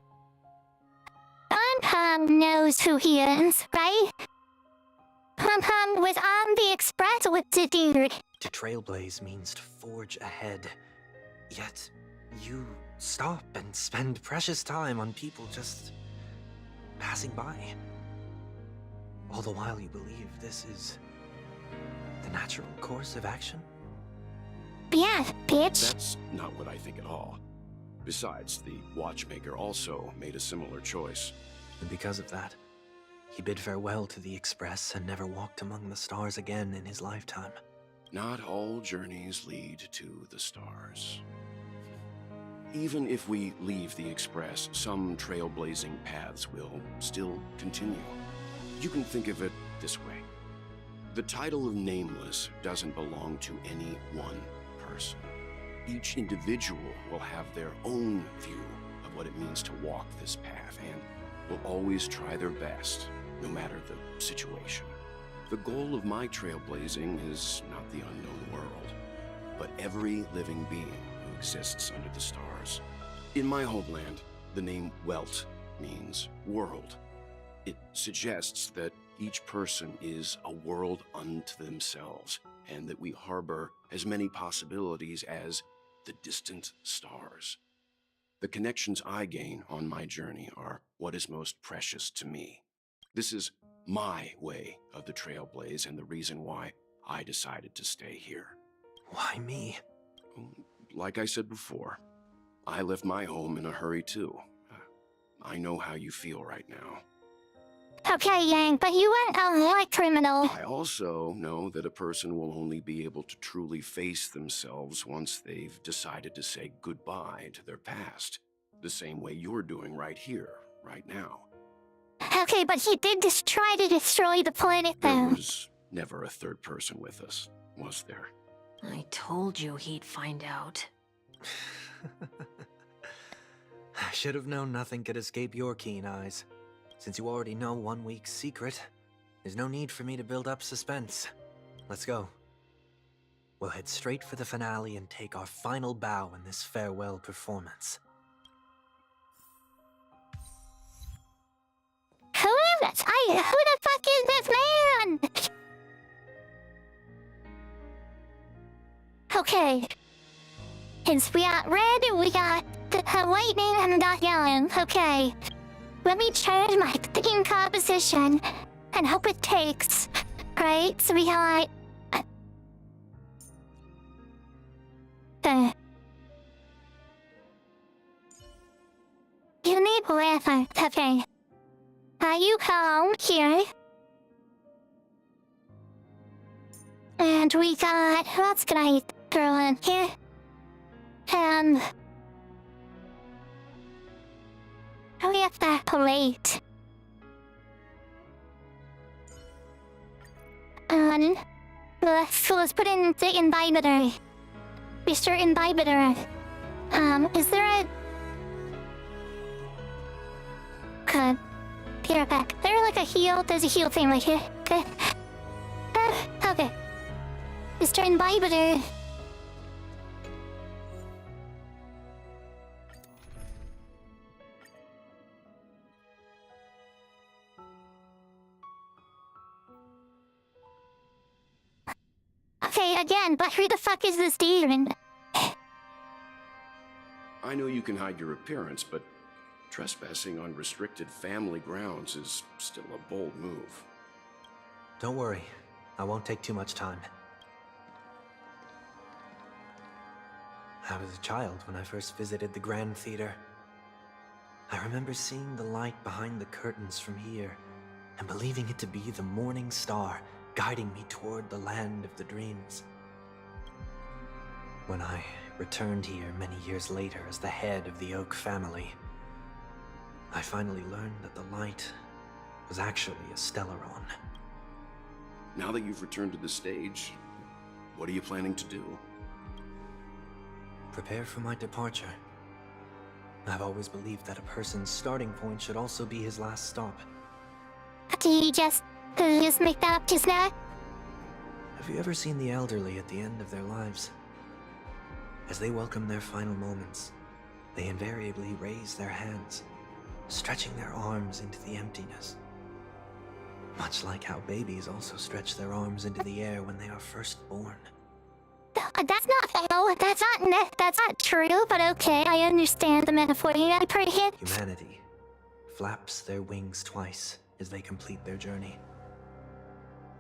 Pom-Pom knows who he is, right? Pom-Pom was on the express with the dude. To trailblaze means to forge ahead. Yet, you stop and spend precious time on people just passing by. All the while you believe this is the natural course of action? Yeah, bitch. That's not what I think at all. Besides, the watchmaker also made a similar choice. And because of that, he bid farewell to the Express and never walked among the stars again in his lifetime. Not all journeys lead to the stars. Even if we leave the Express, some trailblazing paths will still continue. You can think of it this way. The title of Nameless doesn't belong to any one person. Each individual will have their own view of what it means to walk this path and will always try their best, no matter the situation. The goal of my trailblazing is not the unknown world, but every living being who exists under the stars. In my homeland, the name Welt means world. It suggests that each person is a world unto themselves, and that we harbor as many possibilities as the distant stars. The connections I gain on my journey are what is most precious to me. This is my way of the trailblaze and the reason why I decided to stay here. Why me? Like I said before, I left my home in a hurry too. I know how you feel right now. Okay, Yang, but you weren't a war criminal. I also know that a person will only be able to truly face themselves once they've decided to say goodbye to their past, the same way you're doing right here, right now. Okay, but he did try to destroy the planet, though. There was never a third person with us, was there? I told you he'd find out. I should have known nothing could escape your keen eyes. Since you already know 1 week's secret, there's no need for me to build up suspense. Let's go. We'll head straight for the finale and take our final bow in this farewell performance. Who the fuck is this man? Okay. Since we got red, we got lightning, and got yellow. Okay. Let me change my theme composition and hope it takes. Right? So we got... You need weather. Okay. You come here. And we got... What's gonna throw in here? We have that plate. Let's put in the inhibitor. Mr. Inhibitor. Is there a... Good. Here, back. There's like a heal. There's a heal thing right here. Okay. Okay. Mr. Inhibitor. Okay, again, but who the fuck is this demon? I know you can hide your appearance, but trespassing on restricted family grounds is still a bold move. Don't worry. I won't take too much time. I was a child when I first visited the Grand Theater. I remember seeing the light behind the curtains from here and believing it to be the morning star guiding me toward the land of the dreams. When I returned here many years later as the head of the Oak family, I finally learned that the light was actually a Stellaron. Now that you've returned to the stage, what are you planning to do? Prepare for my departure. I've always believed that a person's starting point should also be his last stop. Did you just make that up just now? Have you ever seen the elderly at the end of their lives? As they welcome their final moments, they invariably raise their hands, stretching their arms into the emptiness. Much like how babies also stretch their arms into the air when they are first born. That's not true, but okay, I understand the metaphor. You got pretty hit. Humanity flaps their wings twice as they complete their journey.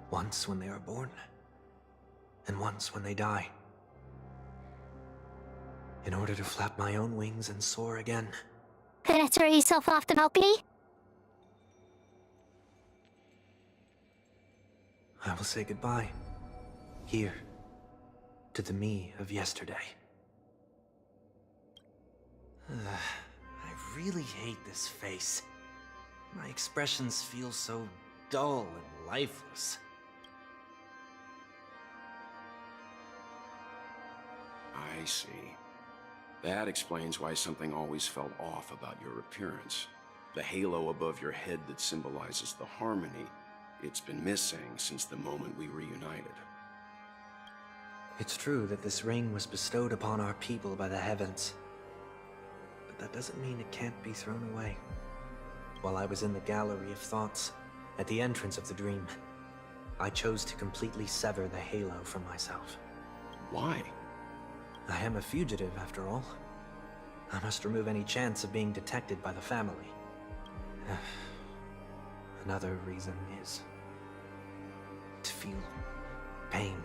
Once when they are born, and once when they die. In order to flap my own wings and soar again. Can I throw yourself off the balcony? I will say goodbye. Here. To the me of yesterday. I really hate this face. My expressions feel so dull and lifeless. I see. That explains why something always felt off about your appearance. The halo above your head that symbolizes the harmony, it's been missing since the moment we reunited. It's true that this ring was bestowed upon our people by the heavens. But that doesn't mean it can't be thrown away. While I was in the gallery of thoughts, at the entrance of the dream, I chose to completely sever the halo from myself. Why? I am a fugitive, after all. I must remove any chance of being detected by the family. Another reason is to feel pain.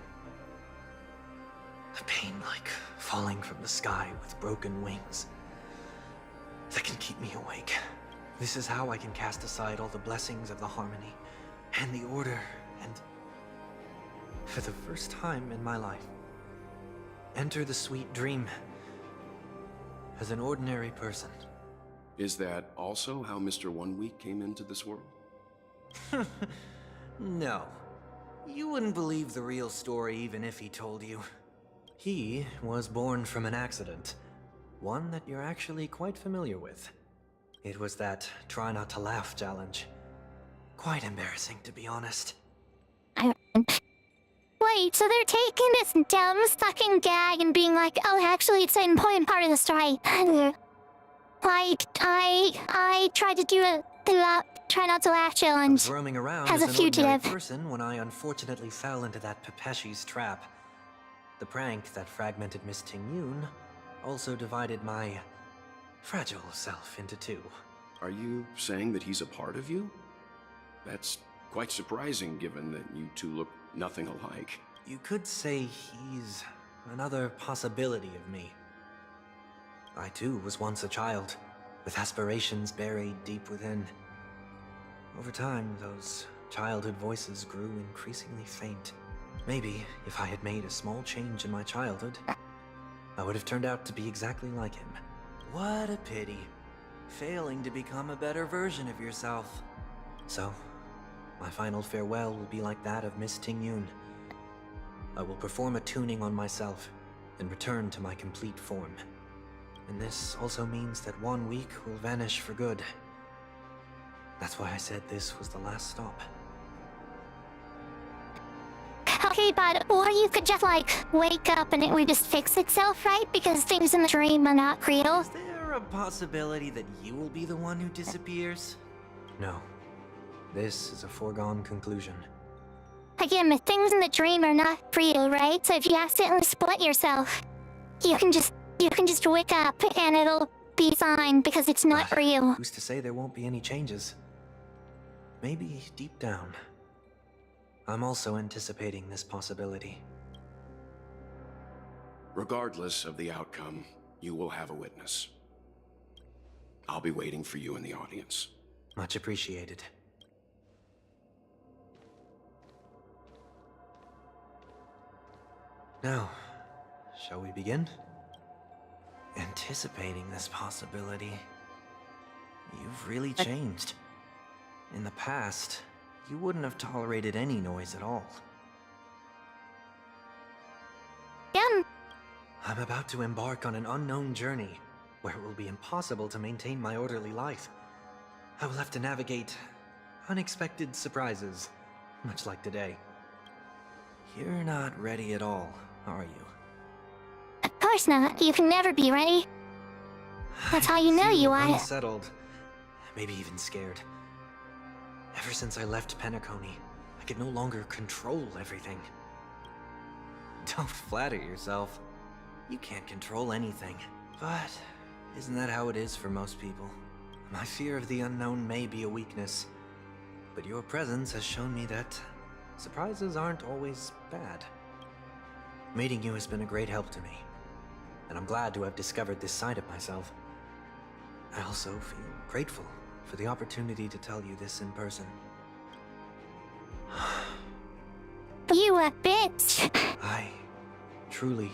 A pain like falling from the sky with broken wings that can keep me awake. This is how I can cast aside all the blessings of the harmony and the order and, for the first time in my life, enter the sweet dream as an ordinary person. Is that also how Mr. 1 Week came into this world? No. You wouldn't believe the real story even if he told you. He was born from an accident. One that you're actually quite familiar with. It was that try not to laugh challenge. Quite embarrassing, to be honest. Wait, so they're taking this dumb fucking gag and being like, oh, actually, it's an important part of the story. I tried to do the try not to laugh challenge. I was roaming around as a an fugitive ordinary person when I unfortunately fell into that Pepeshi's trap. The prank that fragmented Miss Ting-Yun also divided my fragile self into two. Are you saying that he's a part of you? That's quite surprising given that you two look nothing alike. You could say he's another possibility of me. I too was once a child, with aspirations buried deep within. Over time, those childhood voices grew increasingly faint. Maybe, if I had made a small change in my childhood, I would have turned out to be exactly like him. What a pity. Failing to become a better version of yourself. So, my final farewell will be like that of Miss Ting-Yun. I will perform a tuning on myself and return to my complete form. And this also means that 1 week will vanish for good. That's why I said this was the last stop. Okay, but or you could just like wake up and it would just fix itself, right? Because things in the dream are not real. Is there a possibility that you will be the one who disappears? No. This is a foregone conclusion. Again, the things in the dream are not real, right? So if you accidentally split yourself, you can just wake up and it'll be fine because it's not real. Who's to say there won't be any changes? Maybe deep down, I'm also anticipating this possibility. Regardless of the outcome, you will have a witness. I'll be waiting for you in the audience. Much appreciated. Now, shall we begin? Anticipating this possibility. You've really changed. In the past, you wouldn't have tolerated any noise at all. I'm about to embark on an unknown journey, where it will be impossible to maintain my orderly life. I will have to navigate unexpected surprises, much like today. You're not ready at all, are you? Of course not. You can never be ready. That's how you know you are. Unsettled, maybe even scared. Ever since I left Penacony, I could no longer control everything. Don't flatter yourself. You can't control anything. But isn't that how it is for most people? My fear of the unknown may be a weakness, but your presence has shown me that surprises aren't always bad. Meeting you has been a great help to me, and I'm glad to have discovered this side of myself. I also feel grateful for the opportunity to tell you this in person. You a bitch! I truly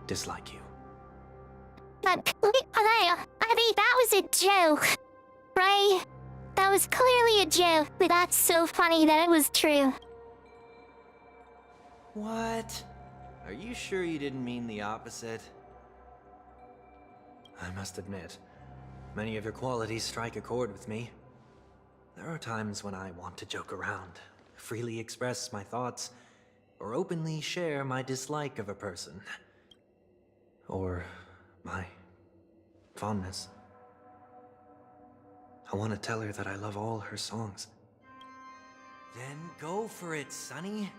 dislike you. But, I mean, that was a joke, right? That was clearly a joke, but that's so funny that it was true. What? Are you sure you didn't mean the opposite? I must admit, many of your qualities strike a chord with me. There are times when I want to joke around, freely express my thoughts, or openly share my dislike of a person. Or my fondness. I want to tell her that I love all her songs. Then go for it, Sonny.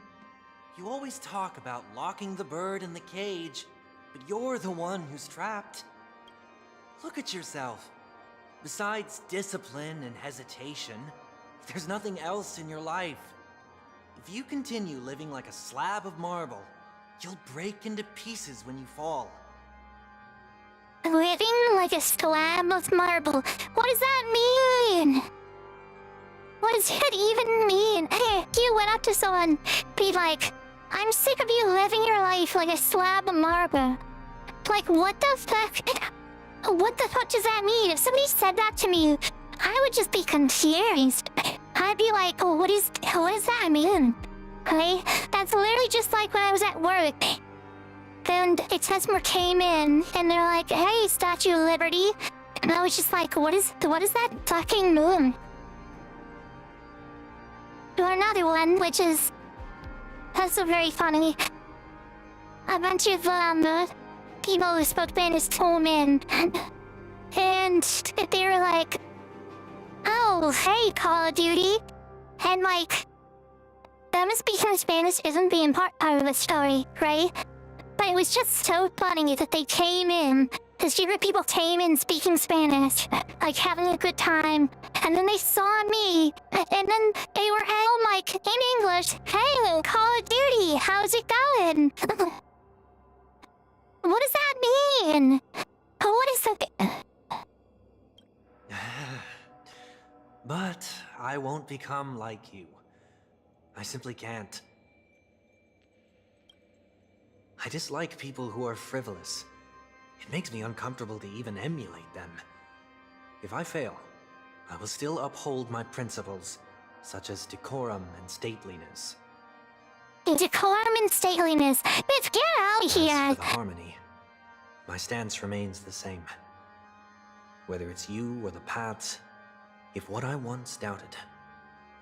You always talk about locking the bird in the cage, but you're the one who's trapped. Look at yourself. Besides discipline and hesitation, there's nothing else in your life. If you continue living like a slab of marble, you'll break into pieces when you fall. Living like a slab of marble. What does that mean? What does it even mean? Hey, you went up to someone, be like, I'm sick of you living your life like a slab of marble. Like, what the fuck? What the fuck does that mean? If somebody said that to me, I would just be confused. I'd be like, oh, what does that mean? Okay? That's literally just like when I was at work. And it says more came in, and they're like, hey, Statue of Liberty. And I was just like, what is that fucking mean? Or another one, which is also very funny. A bunch of people who spoke Spanish told in, and they were like, oh, hey, Call of Duty. And like, them speaking Spanish isn't being part of the story, right? But it was just so funny that they came in, because people came in speaking Spanish, like having a good time, and then they saw me, and then they were all like, in English, hey, Call of Duty, how's it going? What does that mean? What is that? But I won't become like you. I simply can't. I dislike people who are frivolous. It makes me uncomfortable to even emulate them. If I fail, I will still uphold my principles, such as decorum and stateliness. Decorum and stateliness? Bitch, get out of here! As for the harmony, my stance remains the same. Whether it's you or the paths, if what I once doubted,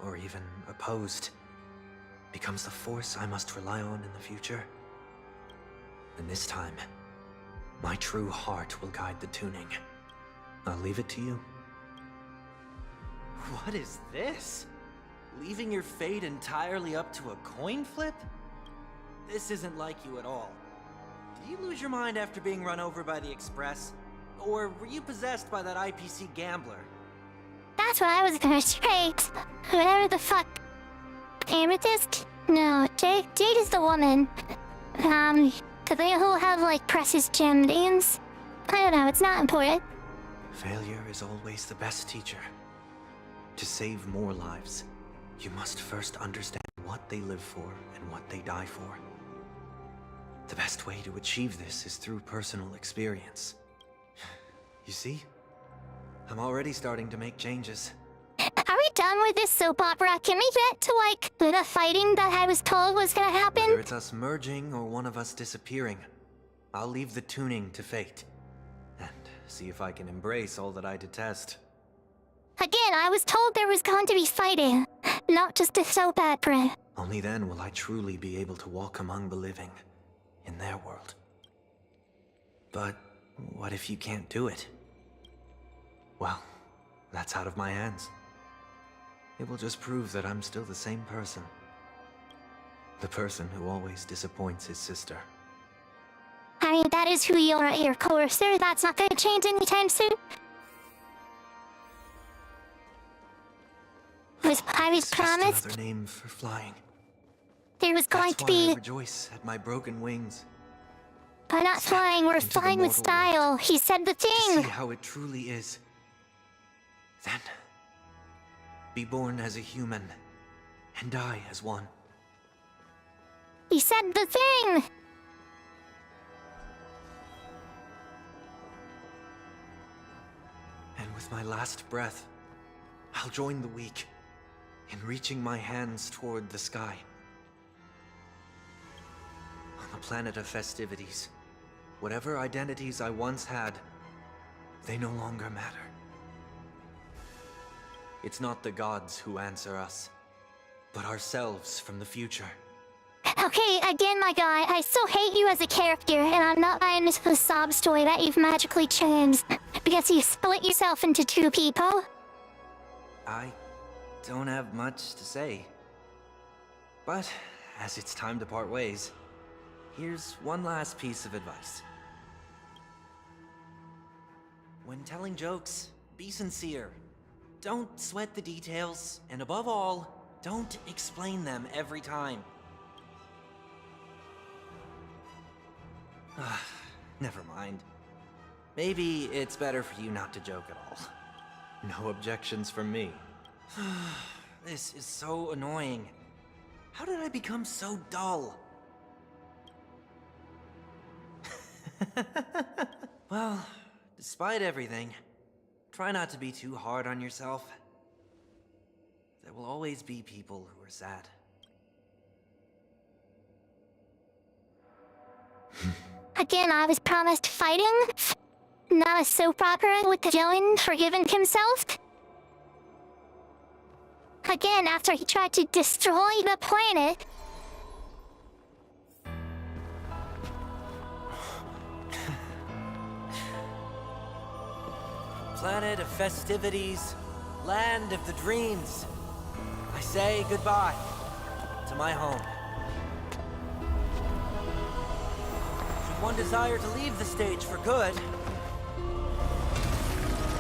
or even opposed, becomes the force I must rely on in the future, then this time, my true heart will guide the tuning. I'll leave it to you. What is this? Leaving your fate entirely up to a coin flip? This isn't like you at all. Did you lose your mind after being run over by the Express? Or were you possessed by that IPC gambler? That's what I was gonna say. Whatever the fuck. Amethyst? No, Jade is the woman. Cause they all have, like, precious gem names. I don't know, it's not important. Failure is always the best teacher. To save more lives, you must first understand what they live for and what they die for. The best way to achieve this is through personal experience. You see? I'm already starting to make changes. Are we done with this soap opera? Can we get to, like, the fighting that I was told was gonna happen? Whether it's us merging or one of us disappearing, I'll leave the tuning to fate. And see if I can embrace all that I detest. Again, I was told there was going to be fighting, not just a soap opera. Only then will I truly be able to walk among the living, in their world. But what if you can't do it? Well, that's out of my hands. It will just prove that I'm still the same person. The person who always disappoints his sister. I mean, that is who you are at your core, sir. That's not gonna change anytime soon. I was promised Just another name for flying. there was going That's to why be... I rejoice at my broken wings. We're not flying, we're into the flying with mortal style. He said the To see thing. how it truly is. Then, be born as a human, and die as one. He said the thing. And with my last breath, I'll join the weak in reaching my hands toward the sky. On the planet of festivities, whatever identities I once had, they no longer matter. It's not the gods who answer us, but ourselves from the future. Okay, again, my guy, I still hate you as a character, and I'm not buying into the sob story that you've magically changed because you split yourself into two people. I don't have much to say. But, as it's time to part ways, here's one last piece of advice. When telling jokes, be sincere. Don't sweat the details, and above all, don't explain them every time. Never mind. Maybe it's better for you not to joke at all. No objections from me. This is so annoying. How did I become so dull? Well, despite everything, try not to be too hard on yourself. There will always be people who are sad. Again, I was promised fighting, not a soap opera with the villain forgiving himself. Again, after he tried to destroy the planet. Planet of festivities, land of the dreams. I say goodbye to my home. Should one desire to leave the stage for good,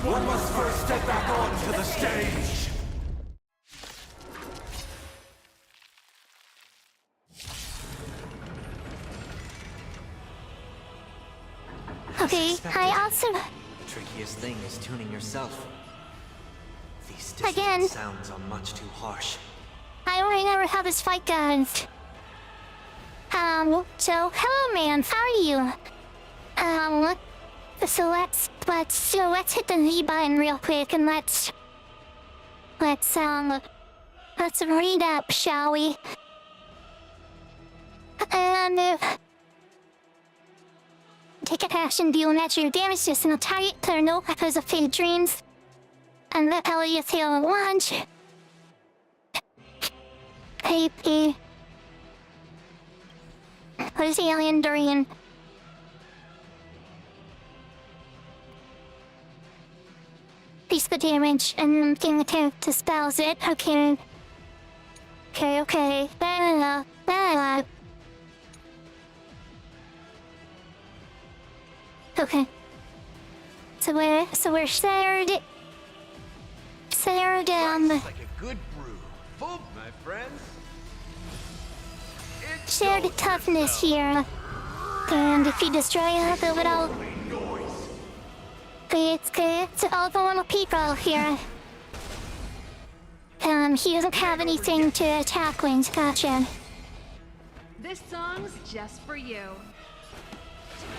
One must first step back onto the stage. Okay, I also... the trickiest thing is tuning yourself. These Again. dissonant sounds are much too harsh. I don't remember how this fight goes. So, hello, man. How are you? So let's hit the Z button real quick and let's read up, shall we? And take a passion deal, measure your damage just an target, clear no echoes of faded dreams, and let Elliot's heal at launch. AP. What is the alien Durian? Increase the damage and gain attack to spells it. Okay. Okay. Okay. So we're shared Like a good brew. Full, my friends. shared toughness here. And if you destroy the little... It's all the little people here. He doesn't have anything to attack with. Gotcha. This song's just for you.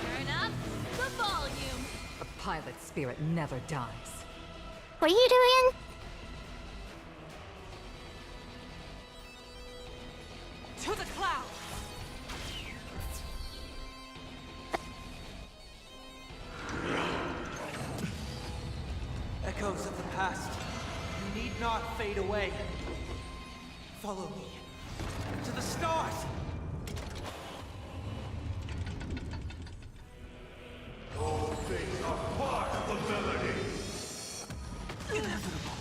Turn up the volume. A pilot's spirit never dies. What are you doing? To the clouds! Echoes of the past. You need not fade away. Follow me. To the stars! All things are part of the melody. Inevitable.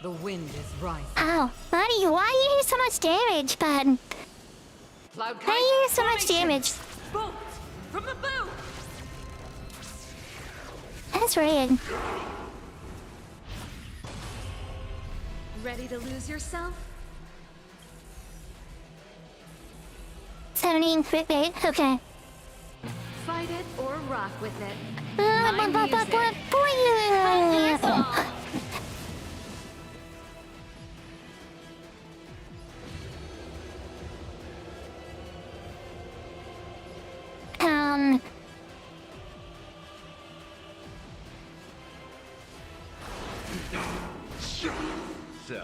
The wind is rising. Ow, buddy, why are you doing so much damage, bud? Why are you doing so much damage? Bolt from the boot! That's weird. Ready to lose yourself? 17 crit rate, okay. Fight it or rock with it. So,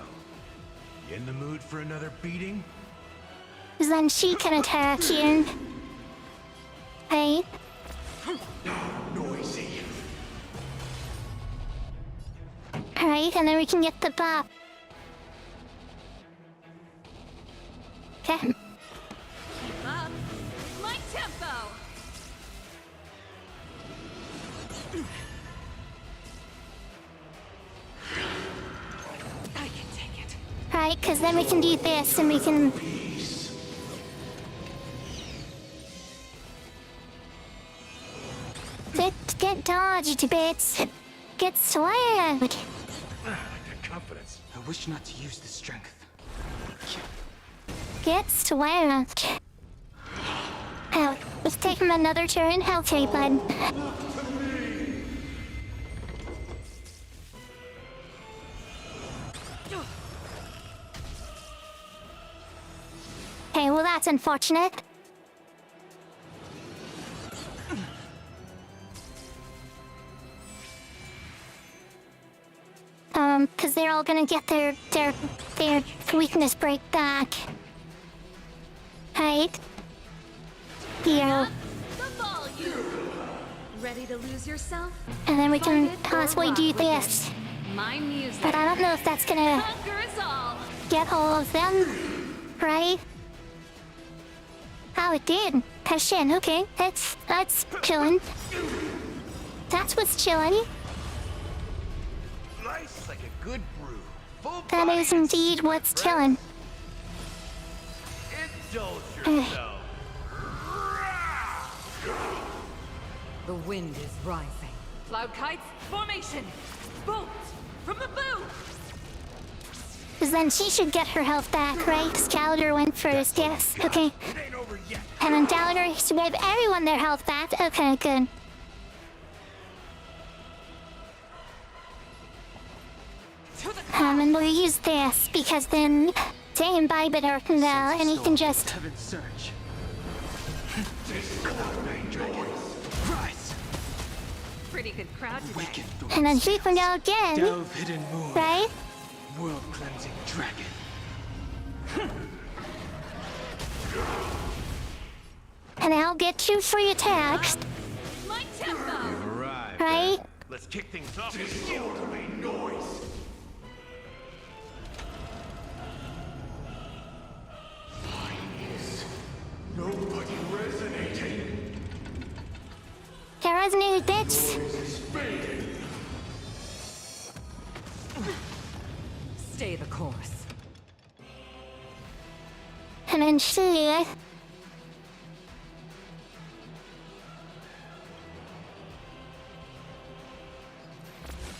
you in the mood for another beating? Then she can attack you. Hey. Noisy. Alright, and then we can get the bop. Okay. Keep up. My tempo. I can take it. Right, because then we can do this and we can... Get dodged, bits. Get slammed. The confidence. I wish not to use the strength. Get slammed. Oh, let's take him another turn. Okay, bud. Okay, well that's unfortunate. Because they're all gonna get their weakness break back. Right? Here. Ready to lose yourself? And then we can Fight it or possibly rock do with this. it. My music. But I don't know if that's gonna Conquers all. get all of them. Right? Oh, it did. Passion, okay. That's chillin'. That's what's chillin'. Nice like a good brew. Full That body is indeed what's chillin'. Indulge yourself. The wind is rising. Cloud kites, formation! Bolt from the boot! Because then she should get her health back, right? Scouter went first, yes. Okay. And then Gallagher should give everyone their health back. Okay, good. And we'll use this because then they imbibe it or now, and he can just. Heaven's surge. Pretty good crowd today. And then she can go again. Delve hidden moon. Right? World cleansing dragon. And I'll get you free attacks. My tempo. You've arrived. Right? Let's kick things off with you. Noise. Nobody resonating. There resonated bits. Stay the course. And then she.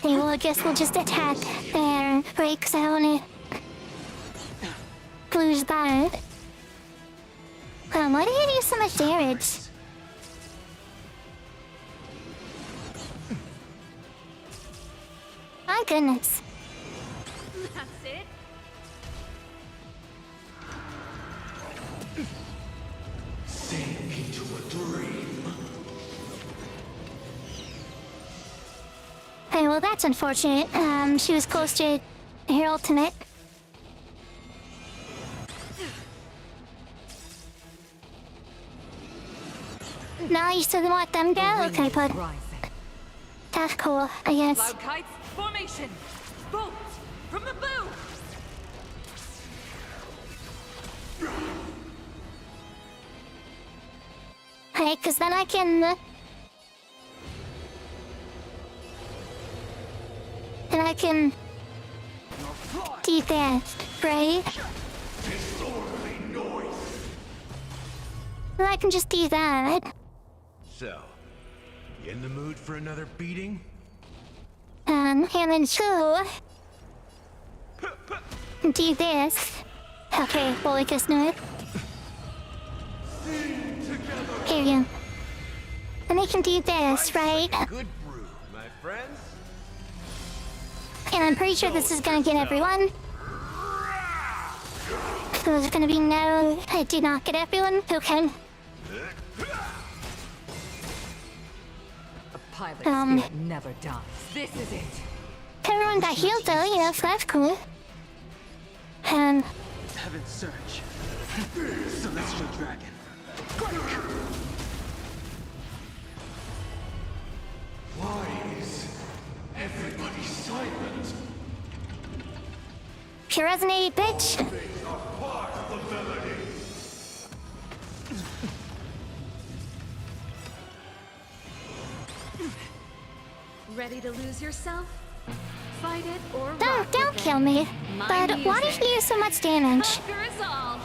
Okay, well, I guess we'll just attack there, right? Because I want to Blue's bad. Why do you do so much damage? My goodness. That's it. Sink into a dream. Hey, well that's unfortunate. She was close to her ultimate. No, you still want them go? Okay, but that's cool, I guess. Cloud kites, formation! Bolt! From the blue! Hey, cause then I can... And I can... do that, right? Then I can just do that. So, you in the mood for another beating? And then two... do this. Okay, well I guess not. Here you go. And I can do this, right? Good brew, my friends. And I'm pretty sure this is gonna get everyone. So there's gonna be no... I did not get everyone? Okay. A pilot's spirit never dies. This is it. Everyone got healed though, you know, so that's cool. Heaven's Surge. Celestial Dragon. Why is everybody silent? She resonated, bitch. Part of the melody. Ready to lose yourself? Fight it or Don't kill me. But why did you do so much damage? Conquer us all.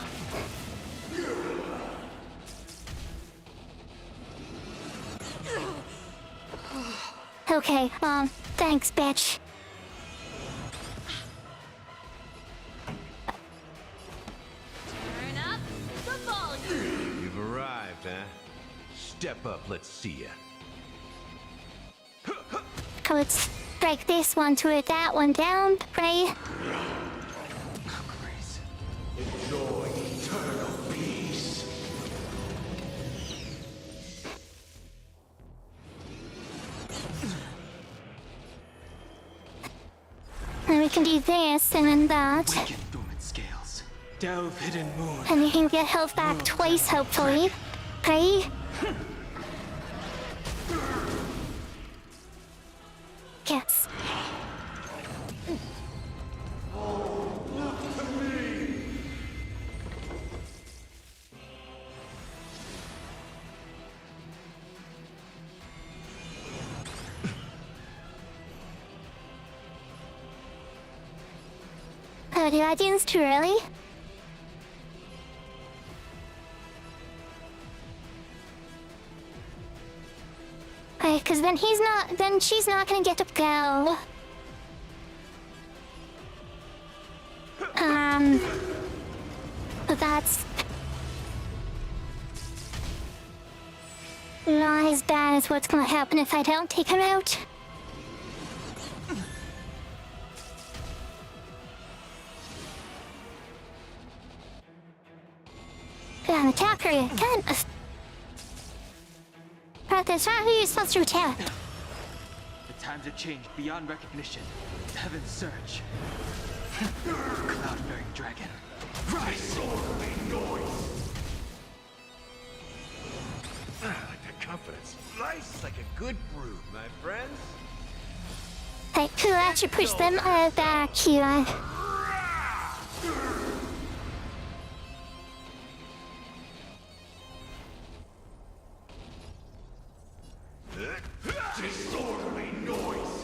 Okay, thanks, bitch. Turn up the volume. You've arrived, huh? Step up, let's see ya. Let's break this one to it, that one down, right? Enjoy eternal peace. And we can do this, and then that. Weaken dormant scales. Delve hidden moon. And you can get health back twice, hopefully. Okay? Yes. Oh, did I do this too early? Okay, cause then she's not gonna get to go. But that's not as bad as what's gonna happen if I don't take him out. An attacker, God. Right, that's not who you're supposed to attack. The times have changed beyond recognition. Heaven's Surge. Cloud-bearing dragon. Disorderly noise. I like that confidence. Nice like a good brew, my friends. Hey, cool, I should push them back here. Disorderly noise.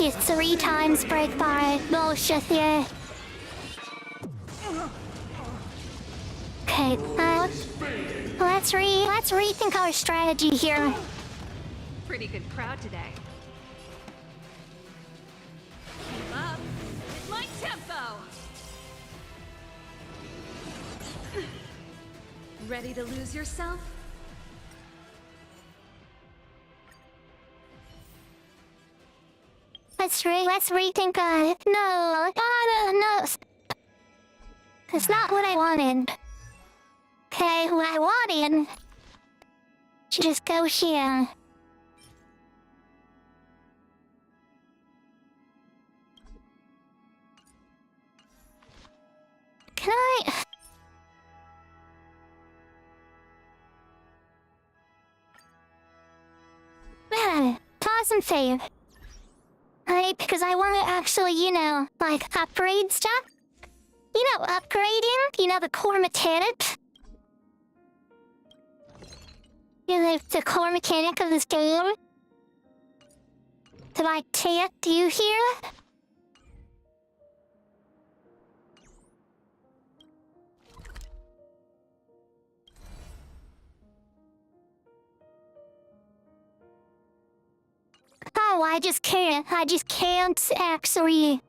get 3 times break bar bullshit here. Okay, let's rethink our strategy here. Pretty good crowd today. Keep up. It's my tempo. Ready to lose yourself? Let's rethink. No. It's not what I wanted. Okay, what I wanted should just go here. Can I? Man, pause and save. Because I want to actually, like, upgrade stuff. Upgrading, the core mechanic. The core mechanic of this game. To, like, do you hear? Oh, I just can't actually.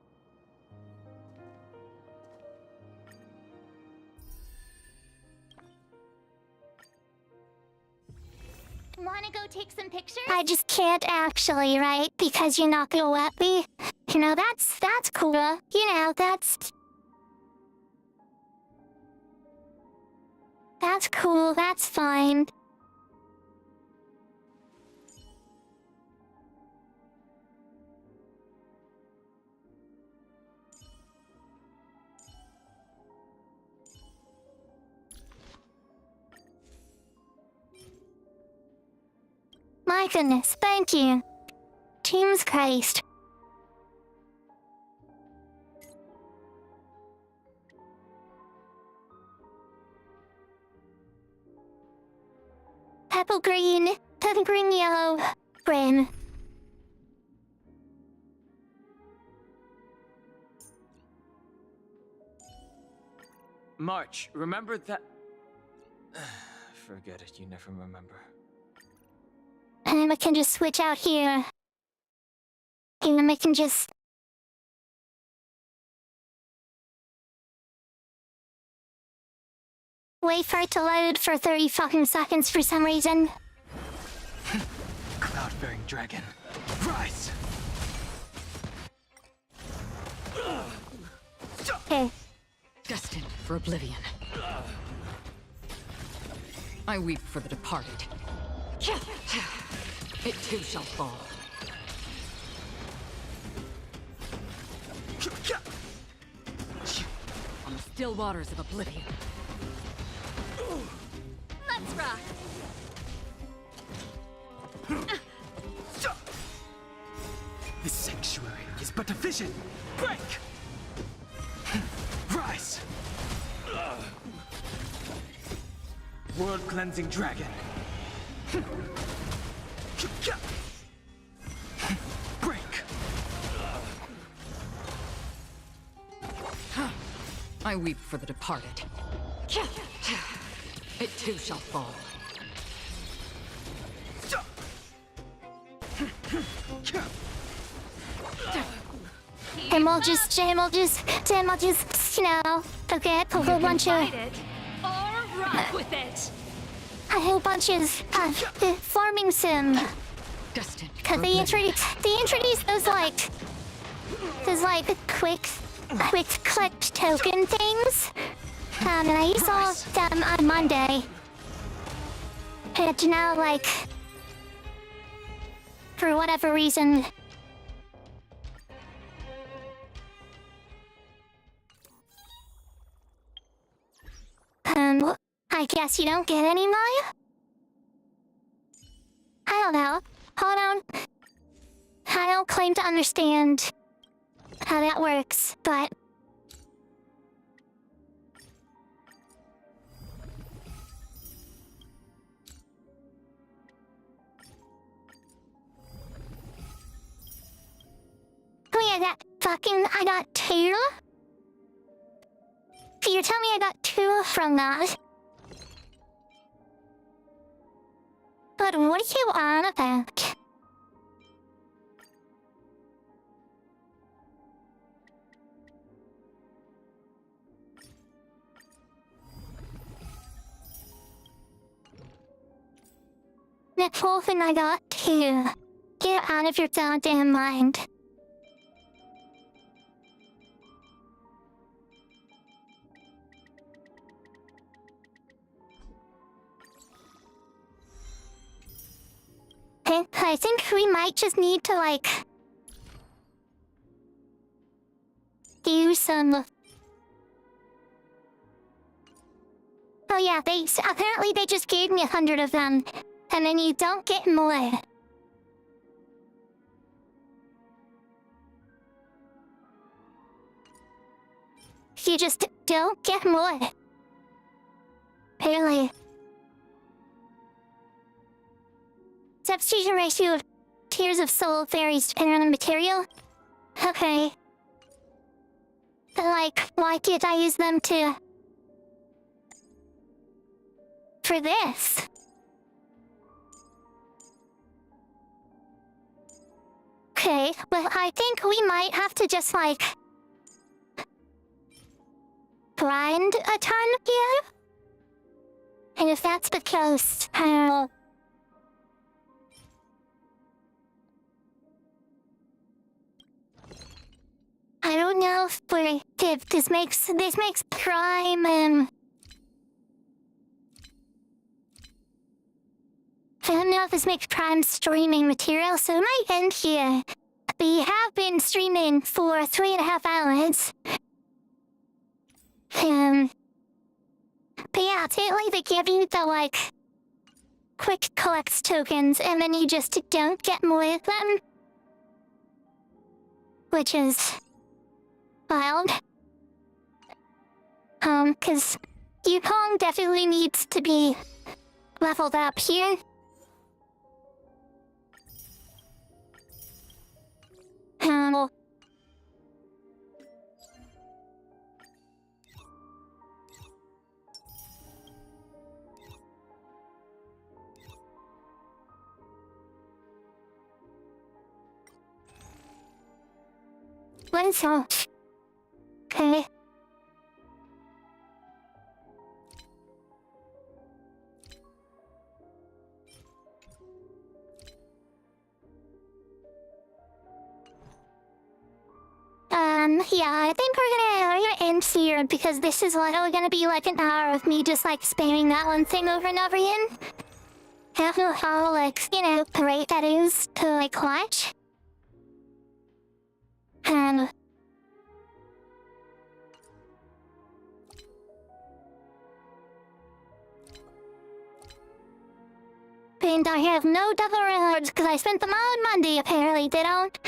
Wanna go take some pictures? I just can't actually, right? Because you're not gonna let me. That's cool. That's cool, that's fine. My goodness, thank you. Jesus Christ. Purple green yellow, green. March, remember that... Forget it, you never remember. And I can just switch out here. And I can just... wait for it to load for 30 fucking seconds for some reason. Cloud-bearing dragon, rise! Okay. Destined for oblivion. I weep for the departed. It too shall fall. On the still waters of oblivion. Let's rock. This sanctuary is but a vision. Break! Rise! World-cleansing dragon. Break! I weep for the departed. It too shall fall. And we'll just, forget a whole bunch of... Fight it or rock with it. A whole bunch of farming sim. Because they introduced those quick click token things. And I saw them on Monday. And now, for whatever reason, I guess you don't get any more? I don't know. Hold on. I don't claim to understand how that works, but... I got 2? You tell me I got 2 from that. But what are you on about? That whole thing I got 2. Get out of your goddamn mind. I think we might just need to, like, do some... Oh yeah, apparently they just gave me 100 of them, and then you don't get more. You just don't get more. Apparently. Substitution ratio of Tears of Soul varies depending on the material? Okay. But like, why can't I use them to... for this? Okay, well I think we might have to just like... grind a ton here? And if that's the case, I'll... I don't know if this makes Prime, I don't know if this makes Prime streaming material, so it might end here. We have been streaming for 3.5 hours. But yeah, apparently they give you the, like, quick collects tokens, and then you just don't get more of them. Which is... wild. Cause Yukong definitely needs to be leveled up here. When's off? Okay. Yeah, I think we're gonna end here because this is literally gonna be like an hour of me just like spamming that one thing over and over again. I don't know how, like, you know, great that is to like watch. And I have no double rewards because I spent them all on Monday. Apparently, they don't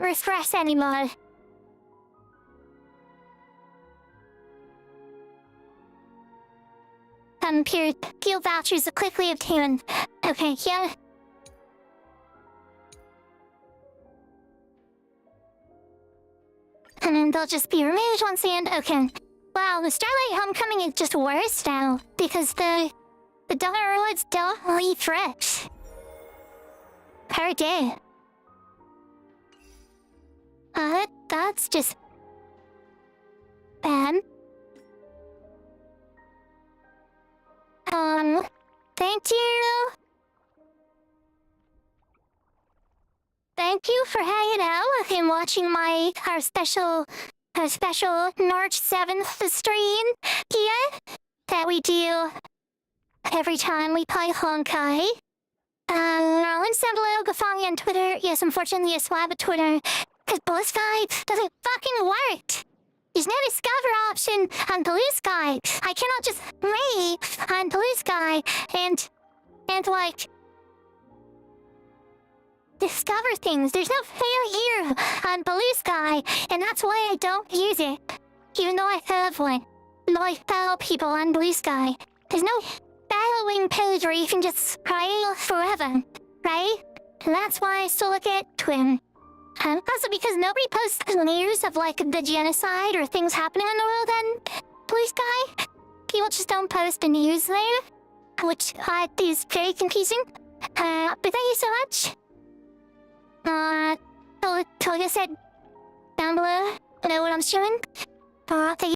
refresh anymore. Pure guild vouchers are quickly obtained. Okay, yeah. And then they'll just be removed once again. Okay. Wow, the Starlight Homecoming is just worse now because the dollar rewards don't refresh per day. That's just bad. Thank you. Thank you for hanging out and watching our special March 7th stream here that we do every time we play Honkai. Links down below, go follow me on Twitter. Yes, unfortunately, I swab at Twitter because Blue Sky doesn't fucking work. There's no discover option on Blue Sky. I cannot just leave on Blue Sky and like discover things. There's no failure on Blue Sky, and that's why I don't use it. Even though I have one. I follow people on Blue Sky. There's no following page where you can just scroll forever, right? And that's why I still look at Twin. Also, because nobody posts news of, like, the genocide or things happening in the world, then, Blue Sky, people just don't post the news there, which is very confusing. But thank you so much. Like I said, down below, know what I'm showing. Thank you.